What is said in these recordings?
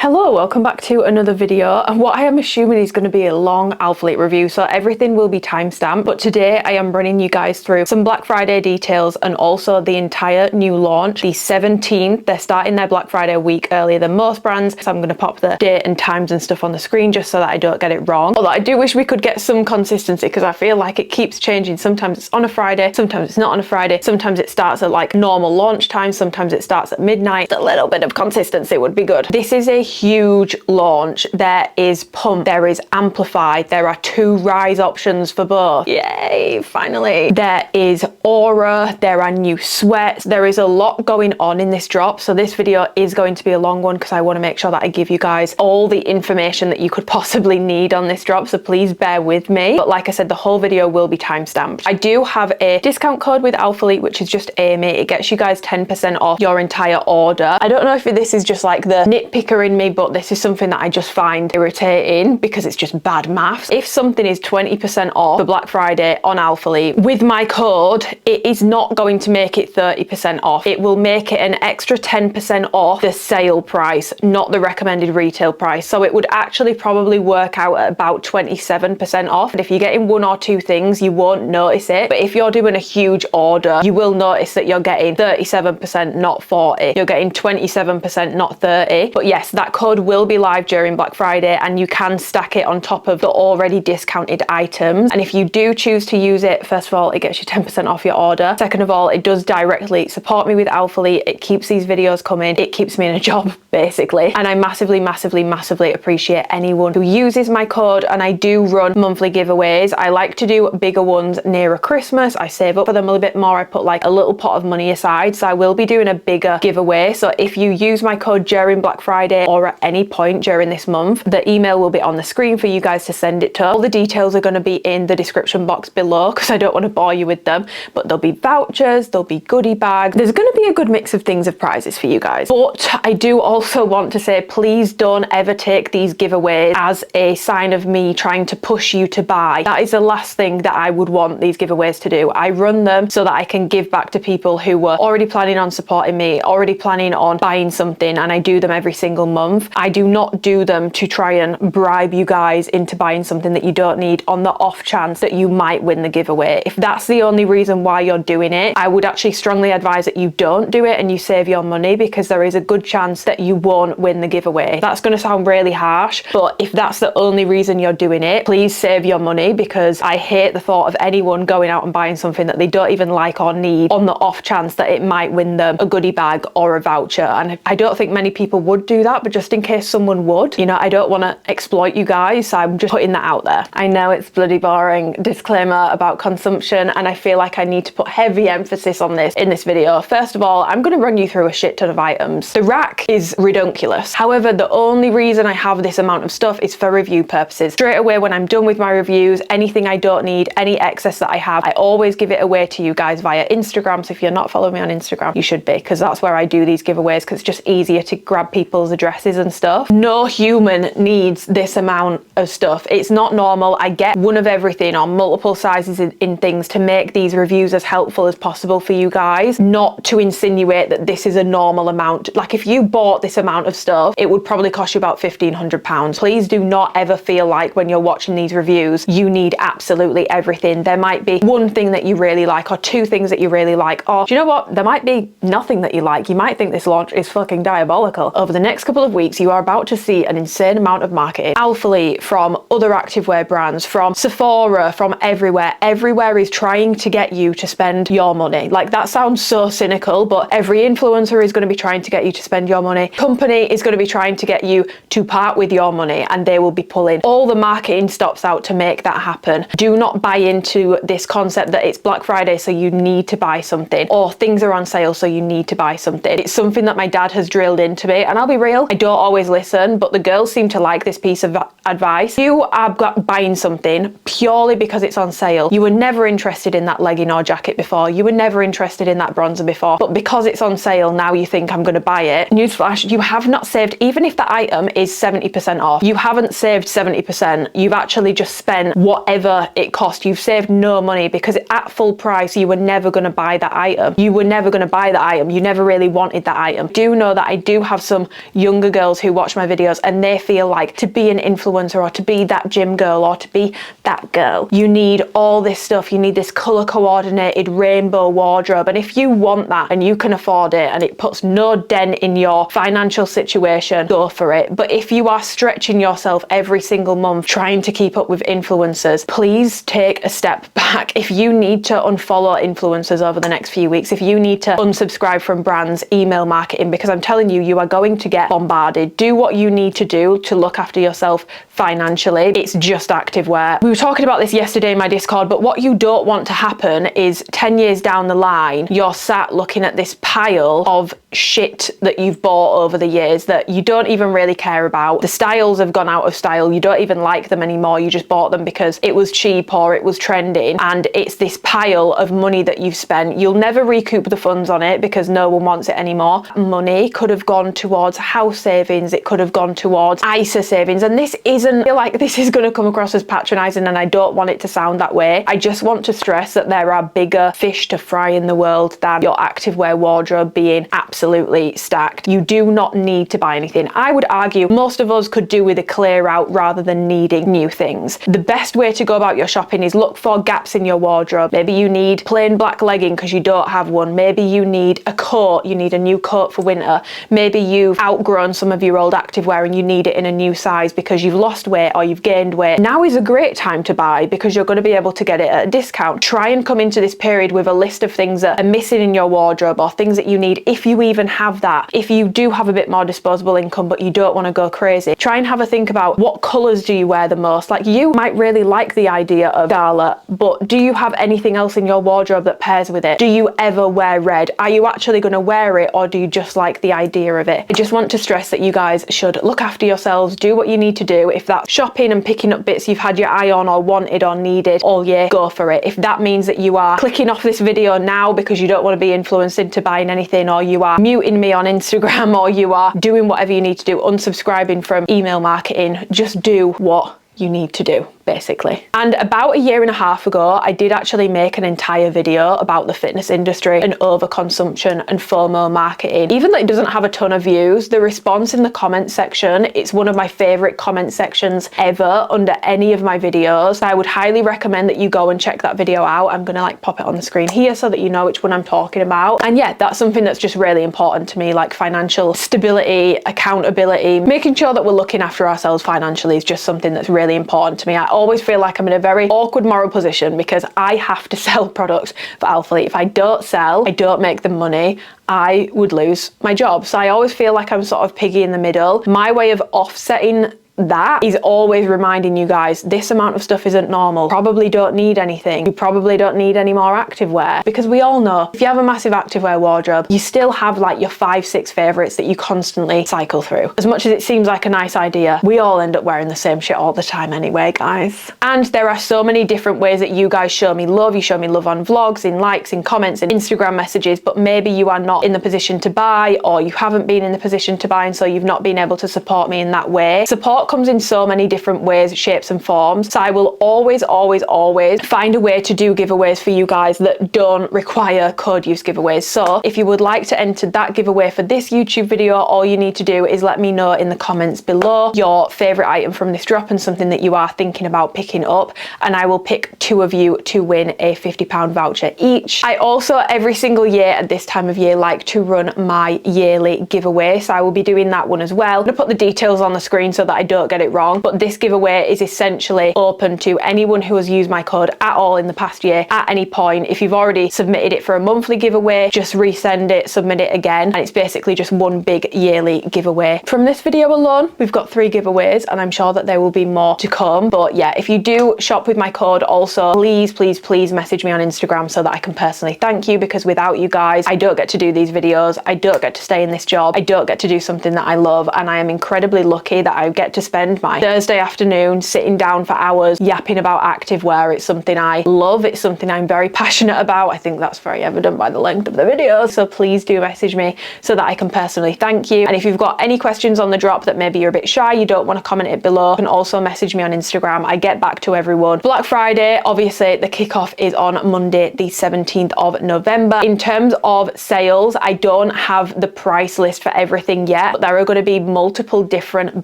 Hello, welcome back to another video, and what I am assuming is going to be a long Alphalete review, so everything will be timestamped. But today I am running you guys through some Black Friday details and also the entire new launch, the 17th. They're starting their Black Friday a week earlier than most brands, so I'm going to pop the date and times and stuff on the screen just so that I don't get it wrong. Although I do wish we could get some consistency because I feel like it keeps changing. Sometimes it's on a Friday, sometimes it's not on a Friday, sometimes it starts at like normal launch time, sometimes it starts at midnight. A little bit of consistency would be good. This is a huge launch. There is pump, there is amplify, there are 2 rise options for both. Yay, finally. There is aura, there are new sweats. There is a lot going on in this drop, so this video is going to be a long one because I want to make sure that I give you guys all the information that you could possibly need on this drop, so please bear with me. But like I said, the whole video will be timestamped. I do have a discount code with Alphalete, which is just Amy. It gets you guys 10% off your entire order. I don't know if this is just like the nitpicker in me, but this is something that I just find irritating because it's just bad maths. If something is 20% off for Black Friday on Alphalete, with my code, it is not going to make it 30% off. It will make it an extra 10% off the sale price, not the recommended retail price. So it would actually probably work out at about 27% off. And if you're getting 1 or 2 things, you won't notice it. But if you're doing a huge order, you will notice that you're getting 37%, not 40. You're getting 27%, not 30. But yes, that code will be live during Black Friday, and you can stack it on top of the already discounted items. And if you do choose to use it, first of all, it gets you 10% off your order. Second of all, it does directly support me with Alphalete. It keeps these videos coming. It keeps me in a job, basically. And I massively, massively, massively appreciate anyone who uses my code. And I do run monthly giveaways. I like to do bigger ones nearer Christmas. I save up for them a little bit more. I put like a little pot of money aside. So I will be doing a bigger giveaway. So if you use my code during Black Friday or at any point during this month, the email will be on the screen for you guys to send it to. All the details are going to be in the description box below because I don't want to bore you with them, but there'll be vouchers, there'll be goodie bags. There's going to be a good mix of things, of prizes for you guys. But I do also want to say, please don't ever take these giveaways as a sign of me trying to push you to buy. That is the last thing that I would want these giveaways to do. I run them so that I can give back to people who were already planning on supporting me, already planning on buying something, and I do them every single month. I do not do them to try and bribe you guys into buying something that you don't need on the off chance that you might win the giveaway. If that's the only reason why you're doing it, I would actually strongly advise that you don't do it and you save your money, because there is a good chance that you won't win the giveaway. That's going to sound really harsh, but if that's the only reason you're doing it, please save your money, because I hate the thought of anyone going out and buying something that they don't even like or need on the off chance that it might win them a goodie bag or a voucher. And I don't think many people would do that, but just in case someone would, you know, I don't want to exploit you guys, so I'm just putting that out there. I know it's bloody boring disclaimer about consumption, and I feel like I need to put heavy emphasis on this in this video. First of all, I'm going to run you through a shit ton of items. The rack is ridiculous. However, the only reason I have this amount of stuff is for review purposes. Straight away when I'm done with my reviews, anything I don't need, any excess that I have, I always give it away to you guys via Instagram. So if you're not following me on Instagram, you should be, because that's where I do these giveaways, because it's just easier to grab people's addresses and stuff. No human needs this amount of stuff. It's not normal. I get one of everything on multiple sizes in things to make these reviews as helpful as possible for you guys, not to insinuate that this is a normal amount. Like if you bought this amount of stuff, it would probably cost you about £1,500. Please do not ever feel like when you're watching these reviews, you need absolutely everything. There might be one thing that you really like, or 2 things that you really like, or do you know what? There might be nothing that you like. You might think this launch is fucking diabolical. Over the next couple of weeks, you are about to see an insane amount of marketing. Alphalete, from other activewear brands, from Sephora, from everywhere. Everywhere is trying to get you to spend your money. Like, that sounds so cynical, but every influencer is going to be trying to get you to spend your money. Company is going to be trying to get you to part with your money, and they will be pulling all the marketing stops out to make that happen. Do not buy into this concept that it's Black Friday, so you need to buy something, or things are on sale, so you need to buy something. It's something that my dad has drilled into me, and I'll be real, I don't always listen, but the girls seem to like this piece of advice. You are buying something purely because it's on sale. You were never interested in that legging or jacket before. You were never interested in that bronzer before, but because it's on sale, now you think I'm going to buy it. Newsflash, you have not saved, even if the item is 70% off, you haven't saved 70%. You've actually just spent whatever it cost. You've saved no money, because at full price, you were never going to buy that item. You were never going to buy that item. You never really wanted that item. Do know that I do have some younger younger girls who watch my videos and they feel like to be an influencer or to be that gym girl or to be that girl, you need all this stuff. You need this color coordinated rainbow wardrobe. And if you want that and you can afford it and it puts no dent in your financial situation, go for it. But if you are stretching yourself every single month trying to keep up with influencers, please take a step back. If you need to unfollow influencers over the next few weeks, if you need to unsubscribe from brands, email marketing, because I'm telling you, you are going to get bombarded. Do what you need to do to look after yourself financially. It's just activewear. We were talking about this yesterday in my Discord, but what you don't want to happen is 10 years down the line, you're sat looking at this pile of shit that you've bought over the years that you don't even really care about. The styles have gone out of style. You don't even like them anymore. You just bought them because it was cheap or it was trending, and it's this pile of money that you've spent. You'll never recoup the funds on it because no one wants it anymore. Money could have gone towards house savings. It could have gone towards ISA savings. And this isn't, I feel like this is going to come across as patronizing, and I don't want it to sound that way. I just want to stress that there are bigger fish to fry in the world than your activewear wardrobe being absolutely stacked. You do not need to buy anything. I would argue most of us could do with a clear out rather than needing new things. The best way to go about your shopping is look for gaps in your wardrobe. Maybe you need plain black legging because you don't have one. Maybe you need a coat. You need a new coat for winter. Maybe you've outgrown some of your old activewear and you need it in a new size because you've lost weight or you've gained weight. Now is a great time to buy because you're going to be able to get it at a discount. Try and come into this period with a list of things that are missing in your wardrobe or things that you need, if you even have that. If you do have a bit more disposable income but you don't want to go crazy, try and have a think about what colours do you wear the most. Like, you might really like the idea of scarlet, but do you have anything else in your wardrobe that pairs with it? Do you ever wear red? Are you actually going to wear it, or do you just like the idea of it? I just want to stress that you guys should look after yourselves, do what you need to do. If that's shopping and picking up bits you've had your eye on or wanted or needed all year, go for it. If that means that you are clicking off this video now because you don't want to be influenced into buying anything, or you are muting me on Instagram, or you are doing whatever you need to do, unsubscribing from email marketing, just do what you need to do, basically. And about 1.5 years ago, I did actually make an entire video about the fitness industry and overconsumption and FOMO marketing. Even though it doesn't have a ton of views, the response in the comment section, it's one of my favorite comment sections ever under any of my videos. So I would highly recommend that you go and check that video out. I'm gonna like pop it on the screen here so that you know which one I'm talking about. And yeah, that's something that's just really important to me, like financial stability, accountability, making sure that we're looking after ourselves financially is just something that's really important to me. I always feel like I'm in a very awkward moral position because I have to sell products for Alphalete. If I don't sell, I don't make the money, I would lose my job. So I always feel like I'm sort of piggy in the middle. My way of offsetting that is always reminding you guys, this amount of stuff isn't normal. Probably don't need anything. You probably don't need any more activewear, because we all know if you have a massive activewear wardrobe, you still have like your 5-6 favorites that you constantly cycle through. As much as it seems like a nice idea, we all end up wearing the same shit all the time anyway, guys. And there are so many different ways that you guys show me love. You show me love on vlogs, in likes, in comments, in Instagram messages, but maybe you are not in the position to buy, or you haven't been in the position to buy, and so you've not been able to support me in that way. Support comes in so many different ways, shapes and forms. So I will always find a way to do giveaways for you guys that don't require code use giveaways. So if you would like to enter that giveaway for this YouTube video, all you need to do is let me know in the comments below your favorite item from this drop and something that you are thinking about picking up, and I will pick 2 of you to win a £50 voucher each. I also every single year at this time of year like to run my yearly giveaway, so I will be doing that one as well. I'm gonna put the details on the screen so that I don't get it wrong, but this giveaway is essentially open to anyone who has used my code at all in the past year at any point. If you've already submitted it for a monthly giveaway, just resend it, submit it again, and it's basically just one big yearly giveaway. From this video alone, we've got 3 giveaways, and I'm sure that there will be more to come. But yeah, if you do shop with my code, also please message me on Instagram so that I can personally thank you, because without you guys, I don't get to do these videos, I don't get to stay in this job, I don't get to do something that I love, and I am incredibly lucky that I get to to spend my Thursday afternoon sitting down for hours yapping about activewear. It's something I love. It's something I'm very passionate about. I think that's very evident by the length of the video. So please do message me so that I can personally thank you. And if you've got any questions on the drop that maybe you're a bit shy, you don't want to comment it below, you can also message me on Instagram. I get back to everyone. Black Friday, obviously the kickoff is on Monday, the 17th of November. In terms of sales, I don't have the price list for everything yet, but there are going to be multiple different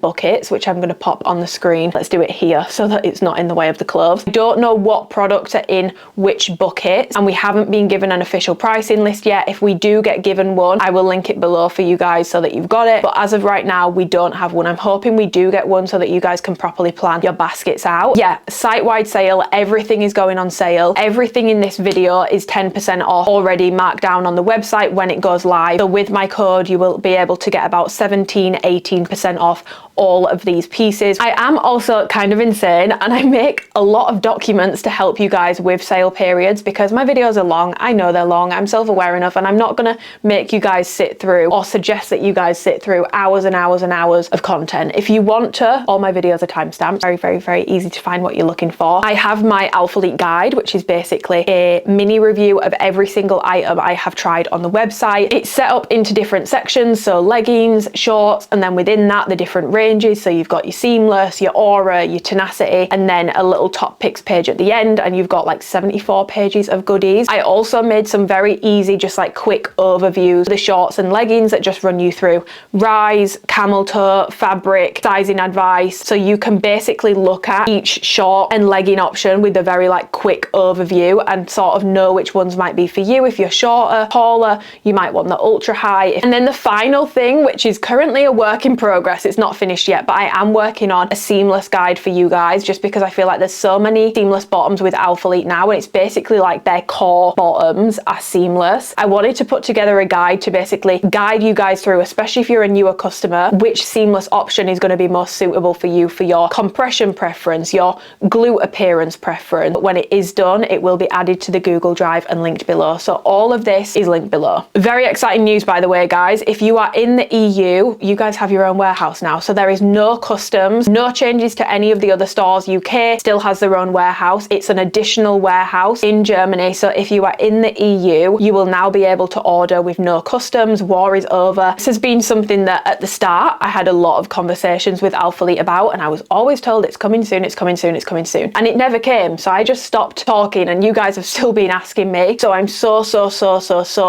buckets, which I'm going to pop on the screen. Let's do it here so that it's not in the way of the clothes. I don't know what products are in which buckets, and we haven't been given an official pricing list yet. If we do get given one, I will link it below for you guys so that you've got it. But as of right now, we don't have one. I'm hoping we do get one so that you guys can properly plan your baskets out. Yeah, site-wide sale, everything is going on sale. Everything in this video is 10% off, already marked down on the website when it goes live. So with my code, you will be able to get about 17-18% off all of these pieces. I am also kind of insane, and I make a lot of documents to help you guys with sale periods because my videos are long. I know they're long. I'm self-aware enough, and I'm not gonna make you guys sit through or suggest that you guys sit through hours and hours and hours of content. If you want to, all my videos are timestamped. Very, very, very easy to find what you're looking for. I have my Alphalete guide, which is basically a mini review of every single item I have tried on the website. It's set up into different sections, so leggings, shorts, and then within that, the different ranges. So you've got your seamless, your aura, your tenacity, and then a little top picks page at the end, and you've got like 74 pages of goodies. I also made some very easy, just like quick overviews, the shorts and leggings that just run you through rise, camel toe, fabric, sizing advice. So you can basically look at each short and legging option with a very like quick overview and sort of know which ones might be for you. If you're shorter, taller, you might want the ultra high. And then the final thing, which is currently a work in progress, it's not finished yet, but I am working on a seamless guide for you guys, just because I feel like there's so many seamless bottoms with Alphalete now, and it's basically like their core bottoms are seamless. I wanted to put together a guide to basically guide you guys through, especially if you're a newer customer, which seamless option is going to be most suitable for you, for your compression preference, your glute appearance preference. But when it is done, it will be added to the Google Drive and linked below. So all of this is linked below. Very exciting news, by the way, guys. If you are in the EU, you guys have your own warehouse now. So there is no customs, no changes to any of the other stores. UK still has their own warehouse. It's an additional warehouse in Germany. So if you are in the EU, you will now be able to order with no customs. War is over. This has been something that at the start, I had a lot of conversations with Alphalete about, and I was always told it's coming soon, it's coming soon, it's coming soon. And it never came. So I just stopped talking, and you guys have still been asking me. So I'm so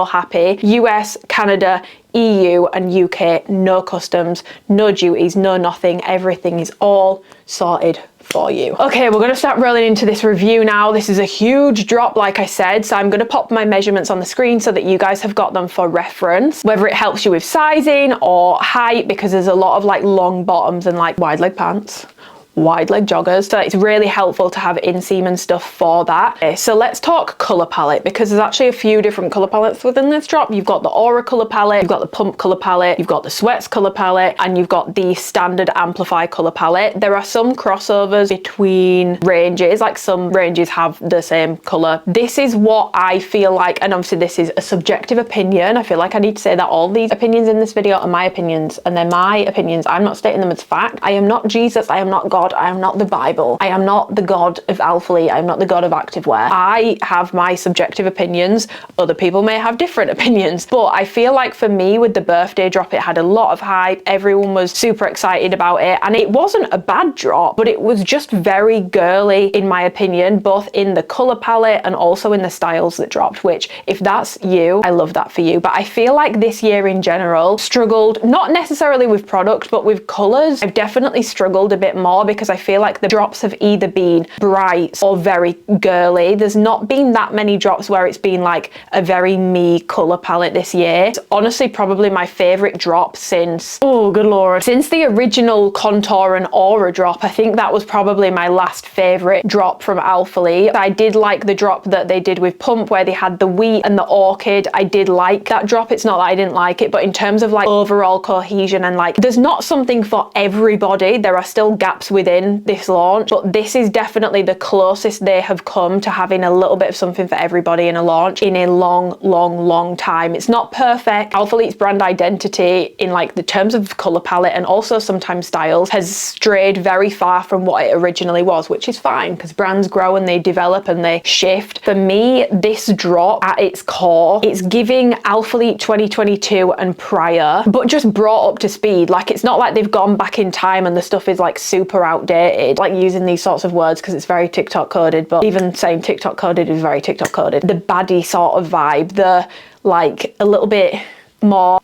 happy. US, Canada, EU and UK, no customs, no duties, no nothing. Everything is all sorted for you. Okay, we're going to start rolling into this review now. This is a huge drop, like I said, so I'm going to pop my measurements on the screen so that you guys have got them for reference, whether it helps you with sizing or height, because there's a lot of like long bottoms and like wide leg pants, wide leg joggers, so it's really helpful to have inseam and stuff for that. Okay, so let's talk color palette, because there's actually a few different color palettes within this drop. You've got the Aura color palette, you've got the Pump color palette, you've got the Sweats color palette, and you've got the standard Amplify color palette. There are some crossovers between ranges, like some ranges have the same color. This is what I feel like, and obviously this is a subjective opinion. I feel like I need to say that all these opinions in this video are my opinions, and they're my opinions. I'm not stating them as fact. I am not Jesus, I am not God, I am not the Bible, I am not the God of Alphalete, I am not the God of activewear. I have my subjective opinions. Other people may have different opinions, but I feel like for me with the birthday drop, it had a lot of hype. Everyone was super excited about it, and it wasn't a bad drop, but it was just very girly in my opinion, both in the color palette and also in the styles that dropped, which if that's you, I love that for you. But I feel like this year in general struggled, not necessarily with product, but with colors. I've definitely struggled a bit more because I feel like the drops have either been bright or very girly. There's not been that many drops where it's been like a very me color palette this year. It's honestly probably my favorite drop since, oh good lord, since the original Contour and Aura drop. I think that was probably my last favorite drop from Alphalete. I did like the drop that they did with Pump where they had the wheat and the orchid. I did like that drop. It's not that I didn't like it, but in terms of like overall cohesion and like there's not something for everybody. There are still gaps within within this launch, but this is definitely the closest they have come to having a little bit of something for everybody in a launch in a long time. It's not perfect. Alphalite's brand identity in like the terms of color palette and also sometimes styles has strayed very far from what it originally was, which is fine because brands grow and they develop and they shift. For me, this drop at its core, it's giving Alphalite 2022 and prior, but just brought up to speed. Like, it's not like they've gone back in time and the stuff is like super outdated, like using these sorts of words because it's very TikTok coded, but even saying TikTok coded is very TikTok coded. The baddie sort of vibe, the like a little bit more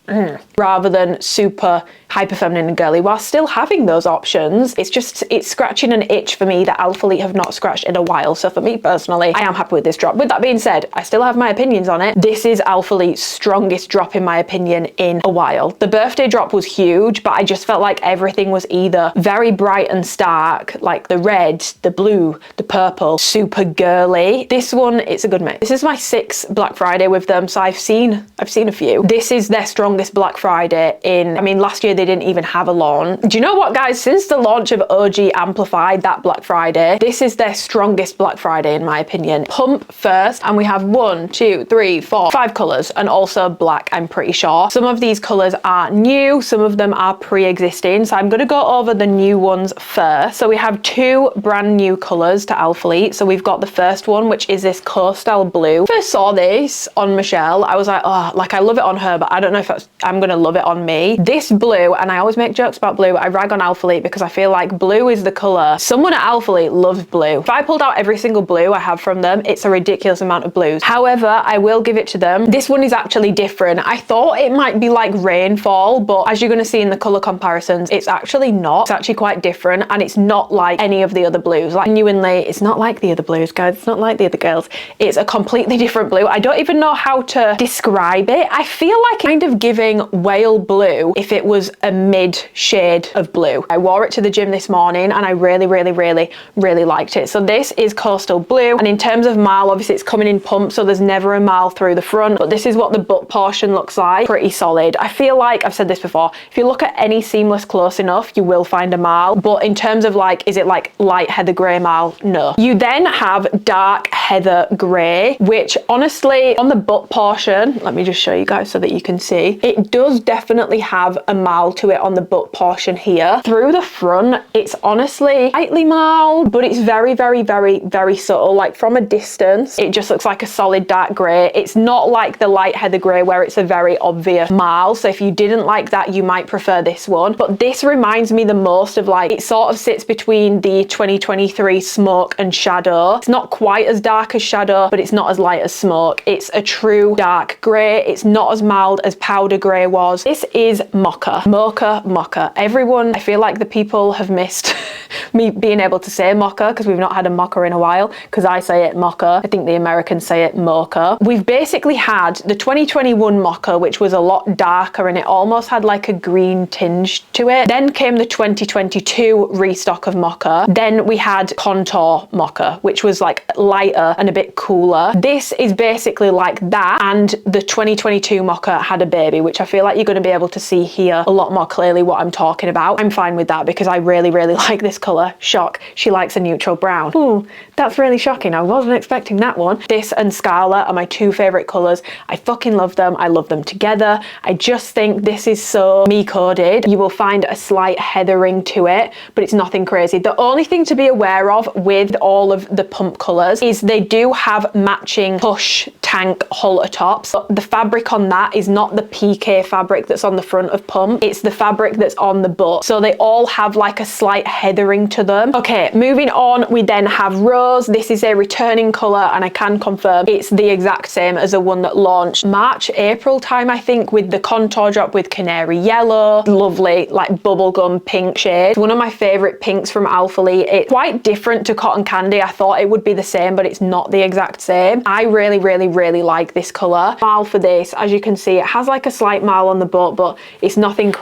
rather than super hyper feminine and girly, while still having those options. It's scratching an itch for me that Alphalete have not scratched in a while. So for me personally, I am happy with this drop. With that being said, I still have my opinions on it. This is Alphalete's strongest drop in my opinion in a while. The birthday drop was huge, but I just felt like everything was either very bright and stark, like the red, the blue, the purple, super girly. This one, it's a good mix. This is my 6th Black Friday with them, so I've seen a few. This is their strongest Black Friday in, I mean, last year they didn't even have a launch. Do you know what, guys? Since the launch of OG Amplify that Black Friday, this is their strongest Black Friday in my opinion. Pump first, and we have 1, 2, 3, 4, 5 colors, and also black, I'm pretty sure. Some of these colors are new, some of them are pre-existing, so I'm going to go over the new ones first. So we have 2 brand new colors to Alphalete. So we've got the first one, which is this coastal blue. First saw this on Michelle, I was like, oh, like I love it on her, but I don't know if I'm gonna love it on me. This blue, and I always make jokes about blue, I rag on Alphalete because I feel like blue is the color. Someone at Alphalete loves blue. If I pulled out every single blue I have from them, it's a ridiculous amount of blues. However, I will give it to them. This one is actually different. I thought it might be like rainfall, but as you're gonna see in the color comparisons, it's actually not. It's actually quite different, and it's not like any of the other blues. Like genuinely, it's not like the other blues, guys. It's not like the other girls. It's a completely different blue. I don't even know how to describe it. I feel like kind of giving whale blue if it was a mid shade of blue. I wore it to the gym this morning and I really liked it. So this is coastal blue, and in terms of mile, obviously it's coming in pump, so there's never a mile through the front, but this is what the butt portion looks like. Pretty solid. I feel like, I've said this before, if you look at any seamless close enough, you will find a mile, but in terms of like, is it like light heather grey mile? No. You then have dark heather grey, which honestly on the butt portion, let me just show you guys so that you can see, it does definitely have a marl to it on the butt portion here. Through the front, it's honestly slightly marled, but it's very subtle. Like from a distance, it just looks like a solid dark grey. It's not like the light heather grey where it's a very obvious marl. So if you didn't like that, you might prefer this one. But this reminds me the most of like, it sort of sits between the 2023 Smoke and Shadow. It's not quite as dark as Shadow, but it's not as light as Smoke. It's a true dark grey. It's not as mild as powder grey was. This is mocha. Everyone, I feel like the people have missed me being able to say mocha because we've not had a mocha in a while, because I say it mocha. I think the Americans say it mocha. We've basically had the 2021 mocha, which was a lot darker and it almost had like a green tinge to it. Then came the 2022 restock of mocha. Then we had contour mocha, which was like lighter and a bit cooler. This is basically like that, and the 2022 mocha had a baby, which I feel like you're going to be able to see here a lot more clearly what I'm talking about. I'm fine with that because I really like this color. Shock, she likes a neutral brown. Ooh, that's really shocking. I wasn't expecting that one. This and Scarlet are my 2 favorite colors. I fucking love them. I love them together. I just think this is so me coded. You will find a slight heathering to it, but it's nothing crazy. The only thing to be aware of with all of the pump colors is they do have matching push tank halter tops, but the fabric on that is not the PK fabric that's on the front of pump. It's the fabric that's on the butt. So they all have like a slight heathering to them. Okay, moving on, we then have Rose. This is a returning color, and I can confirm it's the exact same as the one that launched March, April time, I think, with the contour drop with canary yellow. Lovely, like bubblegum pink shade. One of my favorite pinks from Alphalete. It's quite different to Cotton Candy. I thought it would be the same, but it's not the exact same. I really really like this colour. Mile for this, as you can see, it has like a slight mile on the butt, but it's nothing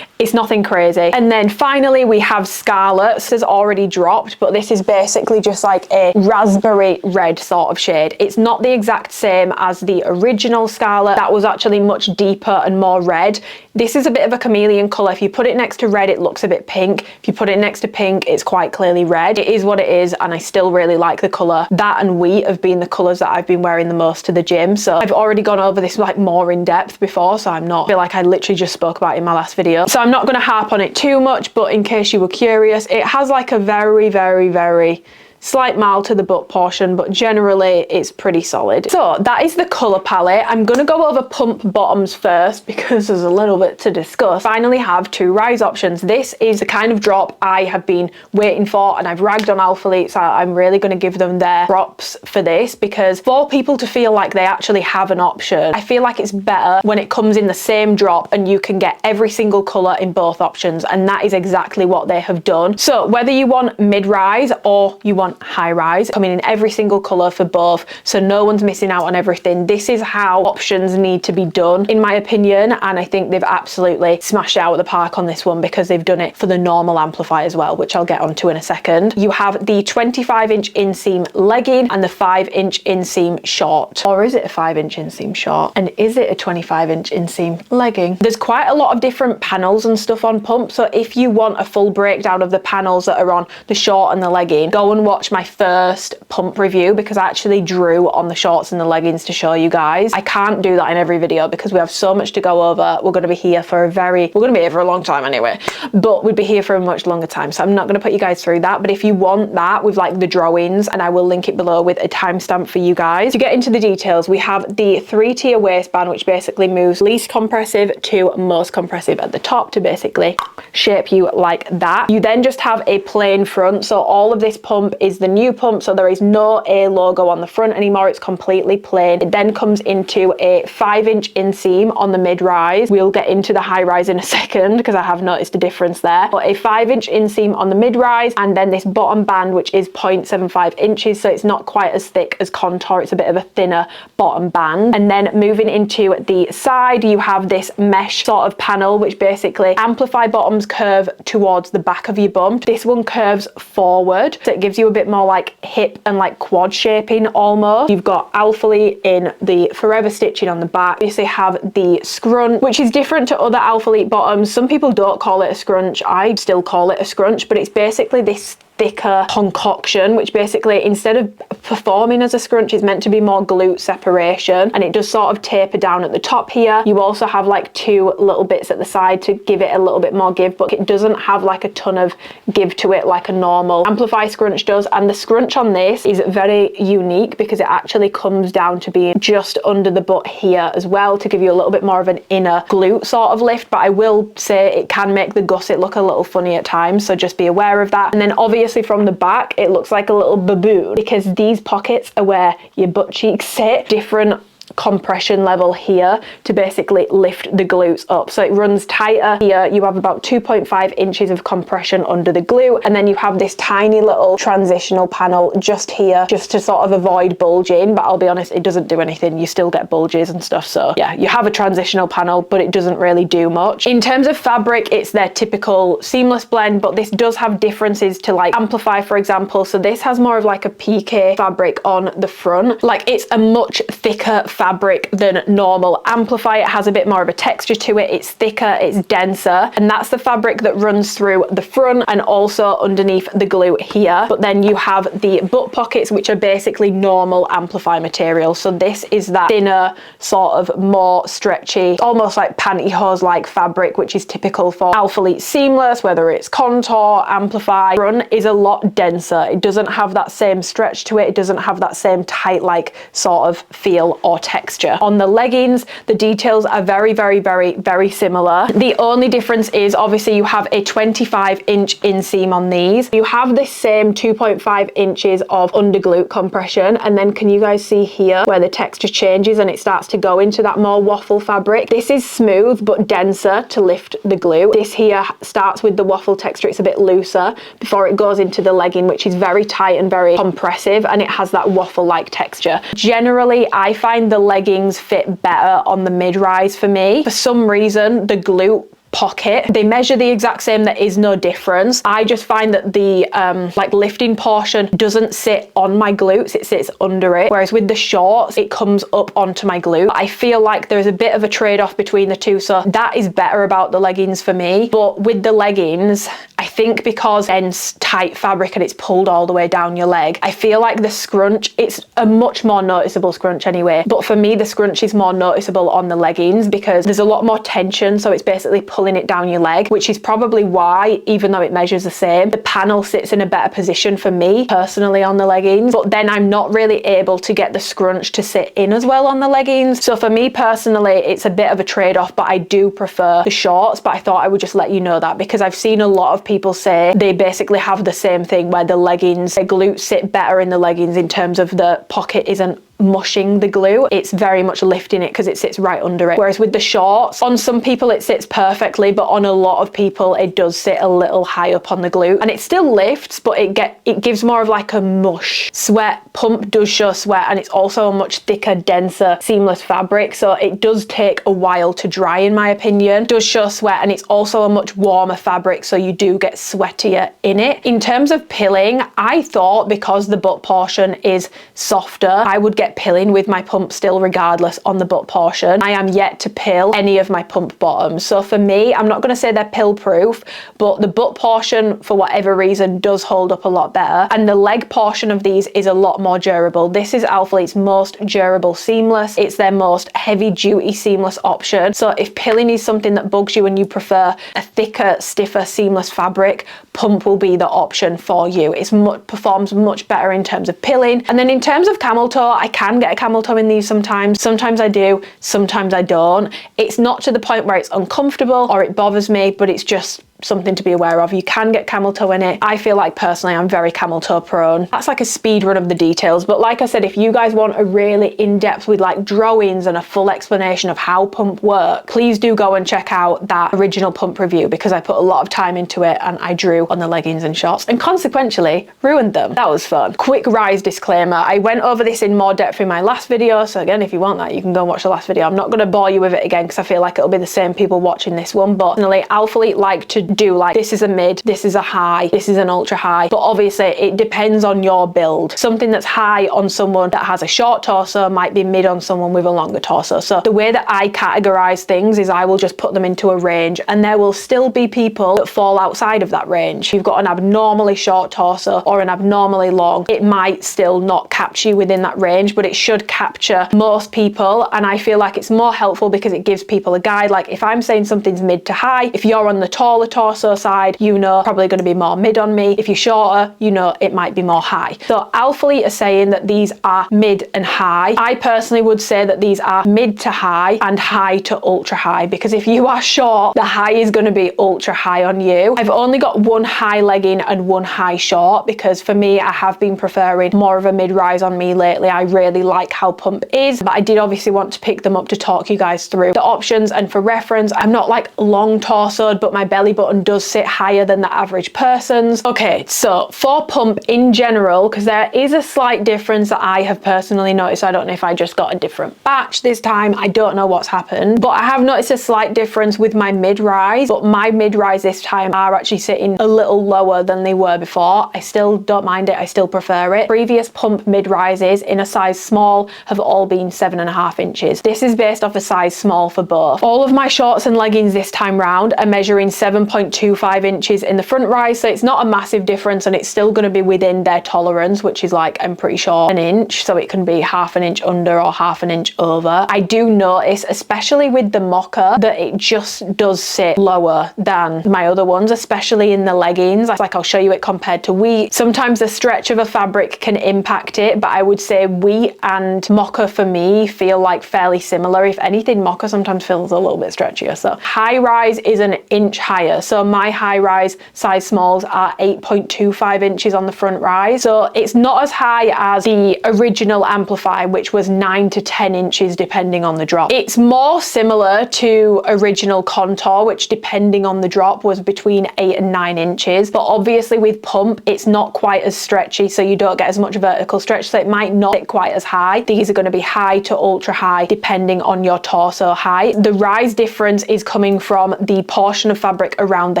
it's nothing crazy. And then finally we have Scarlet. This has already dropped, but this is basically just like a raspberry red sort of shade. It's not the exact same as the original Scarlet. That was actually much deeper and more red. This is a bit of a chameleon colour. If you put it next to red, it looks a bit pink. If you put it next to pink, it's quite clearly red. It is what it is, and I still really like the colour. That and wheat have been the colours that I've been wearing the most to the gym. So I've already gone over this like more in depth before, so I feel like I literally just spoke about it in my last video. So I'm not going to harp on it too much, but in case you were curious, it has like a very, very, very slight mile to the butt portion, but generally it's pretty solid. So that is the colour palette. I'm going to go over pump bottoms first because there's a little bit to discuss. Finally have two rise options. This is the kind of drop I have been waiting for, and I've ragged on Alphalete, so I'm really going to give them their props for this, because for people to feel like they actually have an option, I feel like it's better when it comes in the same drop and you can get every single colour in both options, and that is exactly what they have done. So whether you want mid-rise or you want high rise, coming in every single colour for both, so no one's missing out on everything. This is how options need to be done, in my opinion, and I think they've absolutely smashed it out of the park on this one, because they've done it for the normal Amplify as well, which I'll get onto in a second. You have the 25-inch inseam legging and the 5-inch inseam short. Or is it a 5-inch inseam short? And is it a 25-inch inseam legging? There's quite a lot of different panels and stuff on pump, so if you want a full breakdown of the panels that are on the short and the legging, go and watch my first pump review, because I actually drew on the shorts and the leggings to show you guys. I can't do that in every video because we have so much to go over. We're going to be here for a long time anyway, but we'd be here for a much longer time, so I'm not going to put you guys through that. But if you want that with like the drawings, and I will link it below with a timestamp for you guys. To get into the details, we have the 3-tier waistband, which basically moves least compressive to most compressive at the top to basically shape you like that. You then just have a plain front, so all of this pump is the new pump, so there is no A logo on the front anymore. It's completely plain. It then comes into a 5-inch inseam on the mid-rise. We'll get into the high rise in a second because I have noticed a difference there, but a 5-inch inseam on the mid-rise, and then this bottom band, which is 0.75 inches, so it's not quite as thick as Contour. It's a bit of a thinner bottom band. And then moving into the side, you have this mesh sort of panel, which basically Amplify bottoms curve towards the back of your bum. This one curves forward, so it gives you a bit more like hip and like quad shaping almost. You've got Alphalete in the forever stitching on the back. You obviously have the scrunch, which is different to other Alphalete bottoms. Some people don't call it a scrunch. I still call it a scrunch, but it's basically this thicker concoction, which basically, instead of performing as a scrunch, is meant to be more glute separation, and it does sort of taper down at the top here. You also have like two little bits at the side to give it a little bit more give, but it doesn't have like a ton of give to it like a normal Amplify scrunch does. And the scrunch on this is very unique because it actually comes down to being just under the butt here as well, to give you a little bit more of an inner glute sort of lift. But I will say it can make the gusset look a little funny at times, so just be aware of that. And then obviously from the back, it looks like a little baboon because these pockets are where your butt cheeks sit. Different compression level here to basically lift the glutes up, so it runs tighter here. You have about 2.5 inches of compression under the glute, and then you have this tiny little transitional panel just here, just to sort of avoid bulging. But I'll be honest, it doesn't do anything. You still get bulges and stuff, so yeah, you have a transitional panel, but it doesn't really do much. In terms of fabric, it's their typical seamless blend, but this does have differences to like Amplify, for example. So this has more of like a PK fabric on the front. Like, it's a much thicker fabric than normal Amplify. It has a bit more of a texture to it. It's thicker, it's denser, and that's the fabric that runs through the front and also underneath the glute here. But then you have the butt pockets, which are basically normal Amplify material. So this is that thinner, sort of more stretchy, almost like pantyhose like fabric, which is typical for Alphalete seamless, whether it's Contour, Amplify. Front is a lot denser. It doesn't have that same stretch to it. It doesn't have that same tight like sort of feel or texture. On the leggings, the details are very similar. The only difference is obviously you have a 25-inch inseam on these. You have the same 2.5 inches of under glute compression, and then can you guys see here where the texture changes and it starts to go into that more waffle fabric? This is smooth but denser to lift the glute. This here starts with the waffle texture, it's a bit looser before it goes into the legging, which is very tight and very compressive, and it has that waffle-like texture. Generally, I find the leggings fit better on the mid-rise for me. For some reason, the glute pocket, they measure the exact same, there is no difference. I just find that the like lifting portion doesn't sit on my glutes, it sits under it, whereas with the shorts it comes up onto my glute. I feel like there's a bit of a trade-off between the two, so that is better about the leggings for me. But with the leggings, I think because it's tight fabric and it's pulled all the way down your leg, I feel like the scrunch, it's a much more noticeable scrunch anyway, but for me the scrunch is more noticeable on the leggings because there's a lot more tension, so it's basically pulling it down your leg, which is probably why, even though it measures the same, the panel sits in a better position for me personally on the leggings. But then I'm not really able to get the scrunch to sit in as well on the leggings. So for me personally, it's a bit of a trade-off, but I do prefer the shorts. But I thought I would just let you know that because I've seen a lot of people say they basically have the same thing where the leggings, their glutes sit better in the leggings in terms of the pocket isn't mushing the glute, it's very much lifting it because it sits right under it. Whereas with the shorts, on some people it sits perfectly, but on a lot of people it does sit a little high up on the glute, and it still lifts, but it gives more of like a mush. Sweat, pump does show sweat, and it's also a much thicker, denser, seamless fabric, so it does take a while to dry in my opinion. It does show sweat, and it's also a much warmer fabric, so you do get sweatier in it. In terms of pilling, I thought because the butt portion is softer, I would get pilling with my pump still regardless on the butt portion. I am yet to pill any of my pump bottoms, so for me, I'm not going to say they're pill proof, but the butt portion for whatever reason does hold up a lot better, and the leg portion of these is a lot more durable. This is Alphalite's most durable seamless. It's their most heavy duty seamless option, so if pilling is something that bugs you and you prefer a thicker, stiffer seamless fabric, pump will be the option for you. It performs much better in terms of pilling. And then in terms of camel toe, I can get a camel toe in these sometimes. Sometimes I do, sometimes I don't. It's not to the point where it's uncomfortable or it bothers me, but it's just something to be aware of. You can get camel toe in it. I feel like personally I'm very camel toe prone. That's like a speed run of the details, but like I said, if you guys want a really in-depth with like drawings and a full explanation of how pump work, please do go and check out that original pump review because I put a lot of time into it and I drew on the leggings and shorts and consequently ruined them. That was fun. Quick rise disclaimer, I went over this in more depth in my last video, so again, if you want that, you can go and watch the last video. I'm not going to bore you with it again because I feel like it'll be the same people watching this one, but personally, Alphalete like to do like this is a mid, this is a high, this is an ultra high, but obviously it depends on your build. Something that's high on someone that has a short torso might be mid on someone with a longer torso. So the way that I categorize things is I will just put them into a range, and there will still be people that fall outside of that range. If you've got an abnormally short torso or an abnormally long, it might still not capture you within that range, but it should capture most people, and I feel like it's more helpful because it gives people a guide. Like if I'm saying something's mid to high, if you're on the taller torso side, you know probably going to be more mid on me. If you're shorter, you know it might be more high. So Alphalete are saying that these are mid and high. I personally would say that these are mid to high and high to ultra high, because if you are short, the high is going to be ultra high on you. I've only got one high legging and one high short because for me, I have been preferring more of a mid-rise on me lately. I really like how pump is, but I did obviously want to pick them up to talk you guys through the options. And for reference, I'm not like long torsoed, but my belly button does sit higher than the average person's. Okay, so for pump in general, because there is a slight difference that I have personally noticed. I don't know if I just got a different batch this time. I don't know what's happened, but I have noticed a slight difference with my mid-rise, but my mid-rise this time are actually sitting a little lower than they were before. I still don't mind it. I still prefer it. Previous pump mid-rises in a size small have all been 7.5 inches. This is based off a size small for both. All of my shorts and leggings this time round are measuring 7.5 1.25 inches in the front rise, so it's not a massive difference, and it's still going to be within their tolerance, which is like, I'm pretty sure, an inch, so it can be half an inch under or half an inch over. I do notice, especially with the mocha, that it just does sit lower than my other ones, especially in the leggings. Like, I'll show you it compared to wheat. Sometimes the stretch of a fabric can impact it, but I would say wheat and mocha for me feel like fairly similar. If anything, mocha sometimes feels a little bit stretchier. So high rise is an inch higher. So my high rise size smalls are 8.25 inches on the front rise. So it's not as high as the original Amplify, which was 9 to 10 inches depending on the drop. It's more similar to original Contour, which depending on the drop was between 8 and 9 inches. But obviously with pump, it's not quite as stretchy, so you don't get as much vertical stretch, so it might not sit quite as high. These are going to be high to ultra high depending on your torso height. The rise difference is coming from the portion of fabric around the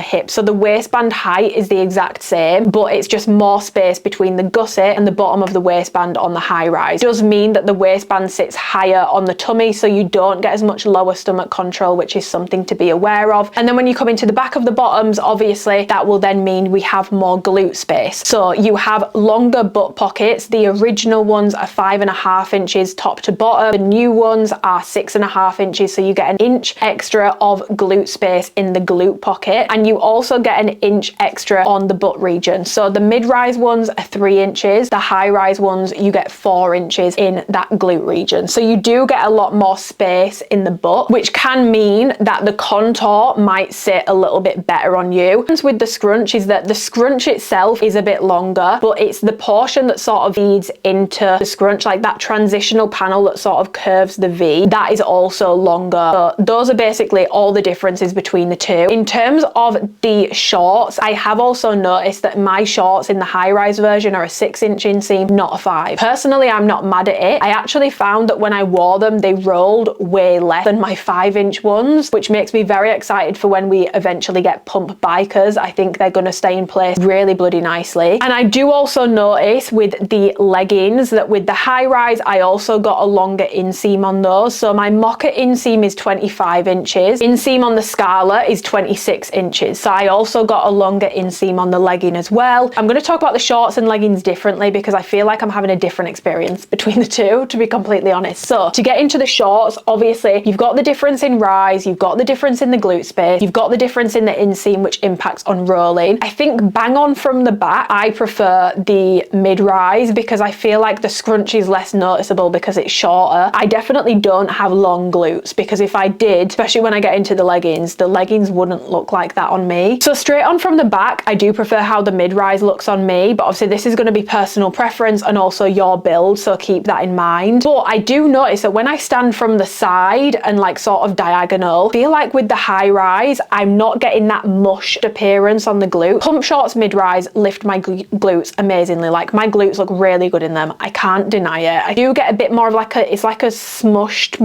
hip. So the waistband height is the exact same, but it's just more space between the gusset and the bottom of the waistband on the high rise. It does mean that the waistband sits higher on the tummy, so you don't get as much lower stomach control, which is something to be aware of. And then when you come into the back of the bottoms, obviously that will then mean we have more glute space. So you have longer butt pockets. The original ones are 5.5 inches top to bottom. The new ones are 6.5 inches, so you get an inch extra of glute space in the glute pocket, and you also get an inch extra on the butt region. So the mid-rise ones are 3 inches, the high-rise ones you get 4 inches in that glute region. So you do get a lot more space in the butt, which can mean that the contour might sit a little bit better on you. And with the scrunch is that the scrunch itself is a bit longer, but it's the portion that sort of feeds into the scrunch, like that transitional panel that sort of curves the V, that is also longer. So those are basically all the differences between the two. In terms of the shorts, I have also noticed that my shorts in the high-rise version are a 6-inch inseam, not a 5. Personally, I'm not mad at it. I actually found that when I wore them, they rolled way less than my 5-inch ones, which makes me very excited for when we eventually get pump bikers. I think they're going to stay in place really bloody nicely. And I do also notice with the leggings that with the high rise, I also got a longer inseam on those. So my mocha inseam is 25 inches. Inseam on the Scarlet is 26 inches. So I also got a longer inseam on the legging as well. I'm going to talk about the shorts and leggings differently because I feel like I'm having a different experience between the two, to be completely honest. So to get into the shorts, obviously you've got the difference in rise, you've got the difference in the glute space, you've got the difference in the inseam, which impacts on rolling. I think bang on from the back, I prefer the mid-rise because I feel like the scrunch is less noticeable because it's shorter. I definitely don't have long glutes because if I did, especially when I get into the leggings wouldn't look like that on me. So straight on from the back, I do prefer how the mid-rise looks on me, but obviously this is going to be personal preference and also your build, so keep that in mind. But I do notice that when I stand from the side and like sort of diagonal, I feel like with the high rise, I'm not getting that mushed appearance on the glute. Pump shorts mid-rise lift my glutes amazingly. Like my glutes look really good in them. I can't deny it. I do get a bit more of like it's like a mushed